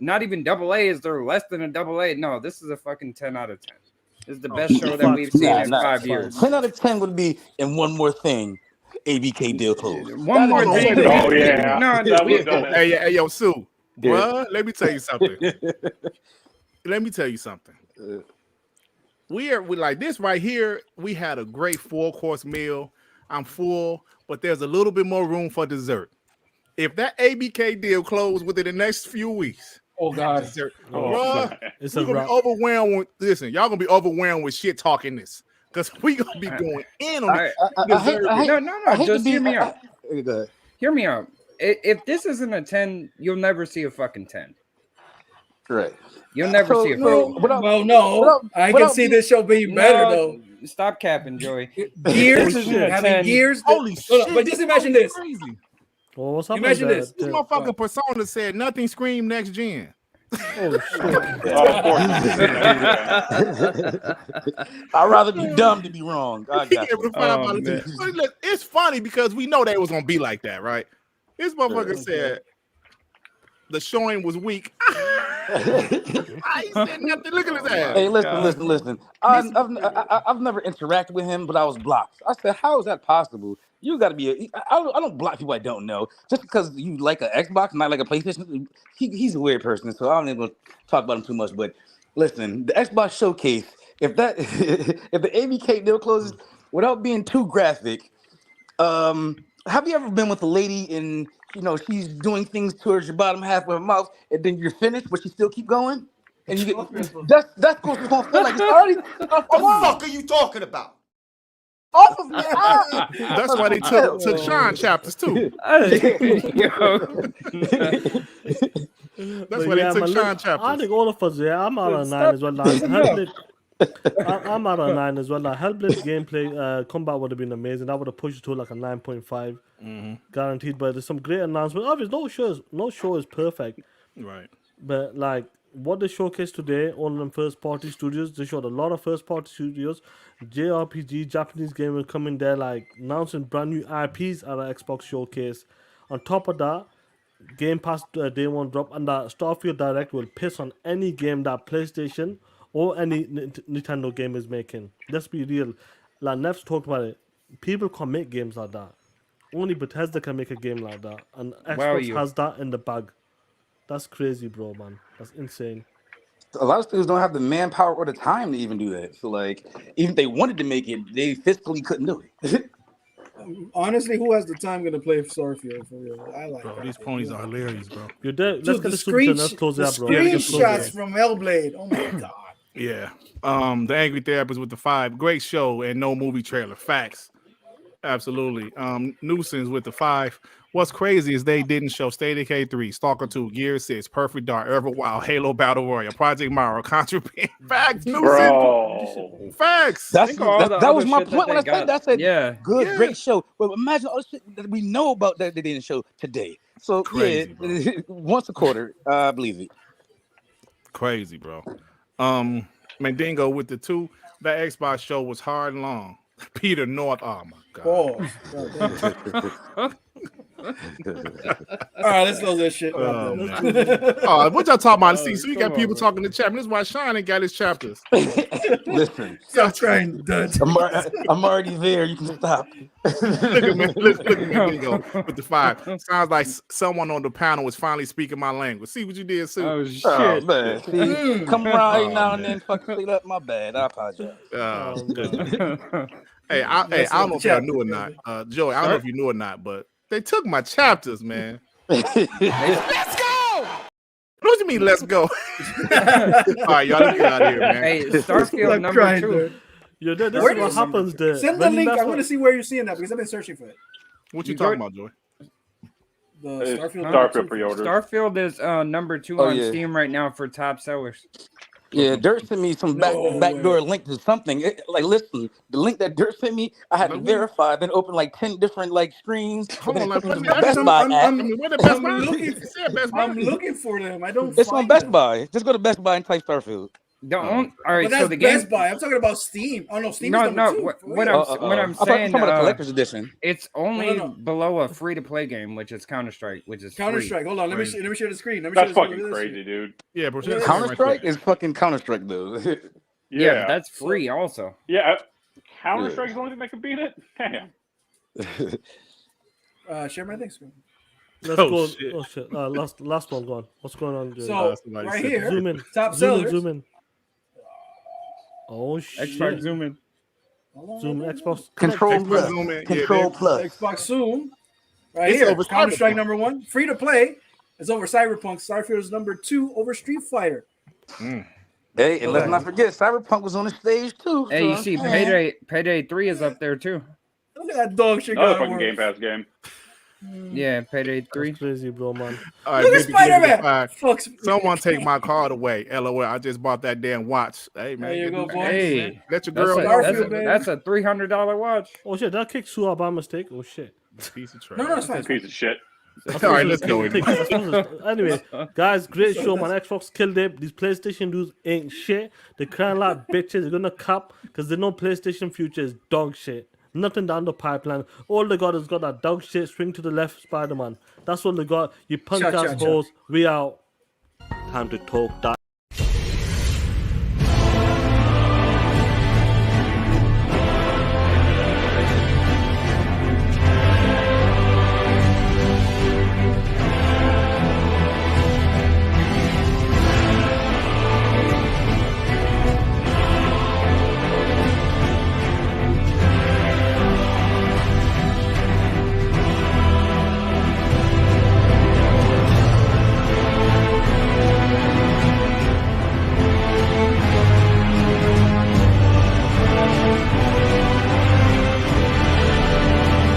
not even AA's, they're less than a AA. No, this is a fucking 10 out of 10. This is the best show that we've seen in 5 years. 10 out of 10 would be, and one more thing, ABK deal closed. One more thing. Oh, yeah. No, That would've done it. Hey, yo, Sue. Yeah. Bruh, let me tell you something. We like this right here. We had a great 4-course meal. I'm full, but there's a little bit more room for dessert. If that ABK deal closed within the next few weeks, oh god, dessert, bruh, it's we're gonna be overwhelmed with. Listen, y'all gonna be overwhelmed with shit talking this because we gonna be going in on it. No. Just hear me out. Hear me out. If this isn't a 10, you'll never see a fucking 10. Right. You'll never see a no. I can see this show being better though. Stop capping, Joey. Gears, having having gears. Holy shit! But just imagine this. Crazy. Oh, what's happening? Imagine this. This motherfucking persona said nothing scream next gen. Oh shit! I'd rather be dumb to be wrong. I got you. But look, it's funny because we know they was gonna be like that, right? This motherfucker said the showing was weak. I said nothing. Look at his ass. Hey, listen. I've never interacted with him, but I was blocked. I said, "How is that possible? You got to be." I don't block people I don't know just because you like an Xbox and not like a PlayStation. He's a weird person, so I don't even talk about him too much. But listen, the Xbox showcase. If the ABK deal closes without being too graphic, have you ever been with a lady and she's doing things towards your bottom half of her mouth, and then you're finished, but she still keep going, and you get that's what it's gonna feel like. It's already. What the fuck are you talking about? Off of me. That's why they took Sean chapters too. That's why they took Sean chapters. I think all of us, I'm out of 9 as well. I'm out of 9 as well. Hellblade gameplay combat would have been amazing. That would have pushed it to like a 9.5 guaranteed. But there's some great announcements. Obviously, no show is perfect, right? But like what they showcased today, all of them first party studios, they showed a lot of first party studios. JRPG Japanese game will come in there, like announcing brand new IPs at an Xbox showcase. On top of that, Game Pass day one drop, and that Starfield Direct will piss on any game that PlayStation or any Nintendo game is making. Let's be real. Like Neff's talked about it. People can't make games like that. Only Bethesda can make a game like that. And Xbox has that in the bag. That's crazy, bro, man. That's insane. A lot of studios don't have the manpower or the time to even do that. So, like, even if they wanted to make it, they physically couldn't do it. Honestly, who has the time gonna play Starfield for real? I like Bro, that. these ponies are hilarious, bro. You're dead. Dude, Let's get the Super Channel. Let's close it up, bro. Screenshots from Hellblade. Oh my god. Yeah. The Angry Therapist with the 5. Great show and no movie trailer. Facts. Absolutely. Nuisance with the 5. What's crazy is they didn't show State of K3, Stalker 2, Gear 6, Perfect Dark, Everwild, Halo Battle Royale, Project Mario, Contraband. Facts, Nuisance. Bro. Facts. That was my point when I said that. I said, yeah. Great show. But imagine all the shit that we know about that they didn't show today. So, Crazy, yeah, once a quarter, I believe it. Crazy, bro. Mandingo with the 2. That Xbox show was hard and long. Peter North. Oh my god. All right, let's close this shit. What y'all talking about? See, so you got people talking in the chat. This is why Sean ain't got his chapters. Listen, stop trying, Dutch. I'm already there. You can stop. Look at me. Look at me. Bingo with the 5. Sounds like someone on the panel is finally speaking my language. See what you did, Sue? Oh shit, man. See, come around every now and then, fucking clean up. My bad. I apologize. Hey, I don't know if y'all knew or not. Joey, I don't know if you knew or not, but they took my chapters, man. Let's go! What do you mean, let's go? All right, y'all, let's get out of here, man. Hey, Starfield number 2. Yeah, this is what happens there. Send the link. I want to see where you're seeing that because I've been searching for it. What you talking about, Joy? The Starfield. Starfield pre-orders. Starfield is number 2 on Steam right now for top sellers. Yeah, Dirt sent me some backdoor link to something. Listen, the link that Dirt sent me, I had to verify. Then open like 10 different screens. Hold on, Best Buy app. I'm looking for them. I don't. It's on Best Buy. Just go to Best Buy and type Starfield. All right, but that's so the game. Best Buy. I'm talking about Steam. Oh no, Steam. No, is number 2. what I'm saying. Talking about the collector's edition. It's only below a free-to-play game, which is Counter-Strike, which is Counter-Strike. Hold on, let me share the screen. That's fucking crazy, dude. Yeah, bro. Counter-Strike is fucking Counter-Strike, though. Yeah, but that's free also. Yeah, Counter-Strike is the only thing that can beat it. Damn. Share my thing screen. Let's go. Shit. Oh shit! Last one gone. What's going on? Jay? So right here, zoom in. top sellers. Zoom in. Oh shit! Xbox zoom in. Zoom Xbox. Control plus. Zoom in. Control plus. Xbox Zoom. Right here. Counter-Strike number 1. Free to play. It's over Cyberpunk. Starfield is number 2 over Street Fighter. Hey, and let's not forget, Cyberpunk was on the stage too. Hey, you see, Payday 3 is up there too. Look at that dog shit. Another fucking Game Pass game. Yeah, Payday 3. That's crazy, bro, man. All right, Look at Spider-Man. Someone take my card away. LOL. I just bought that damn watch. Hey, man. There you go, boy. Hey, let your girl. That's a $300 watch. Oh shit! That kicked Sue out by mistake. Oh shit! Piece of trash. No, it's fine. Piece of shit. All right, let's go. Anyway, guys, great show, man. Xbox killed it. These PlayStation dudes ain't shit. They crying like bitches. They're gonna cap because they know PlayStation future is dog shit. Nothing down the pipeline. All they got is got that dog shit swing to the left Spider-Man. That's all they got. You punk ass hoes. We out. Time to talk that.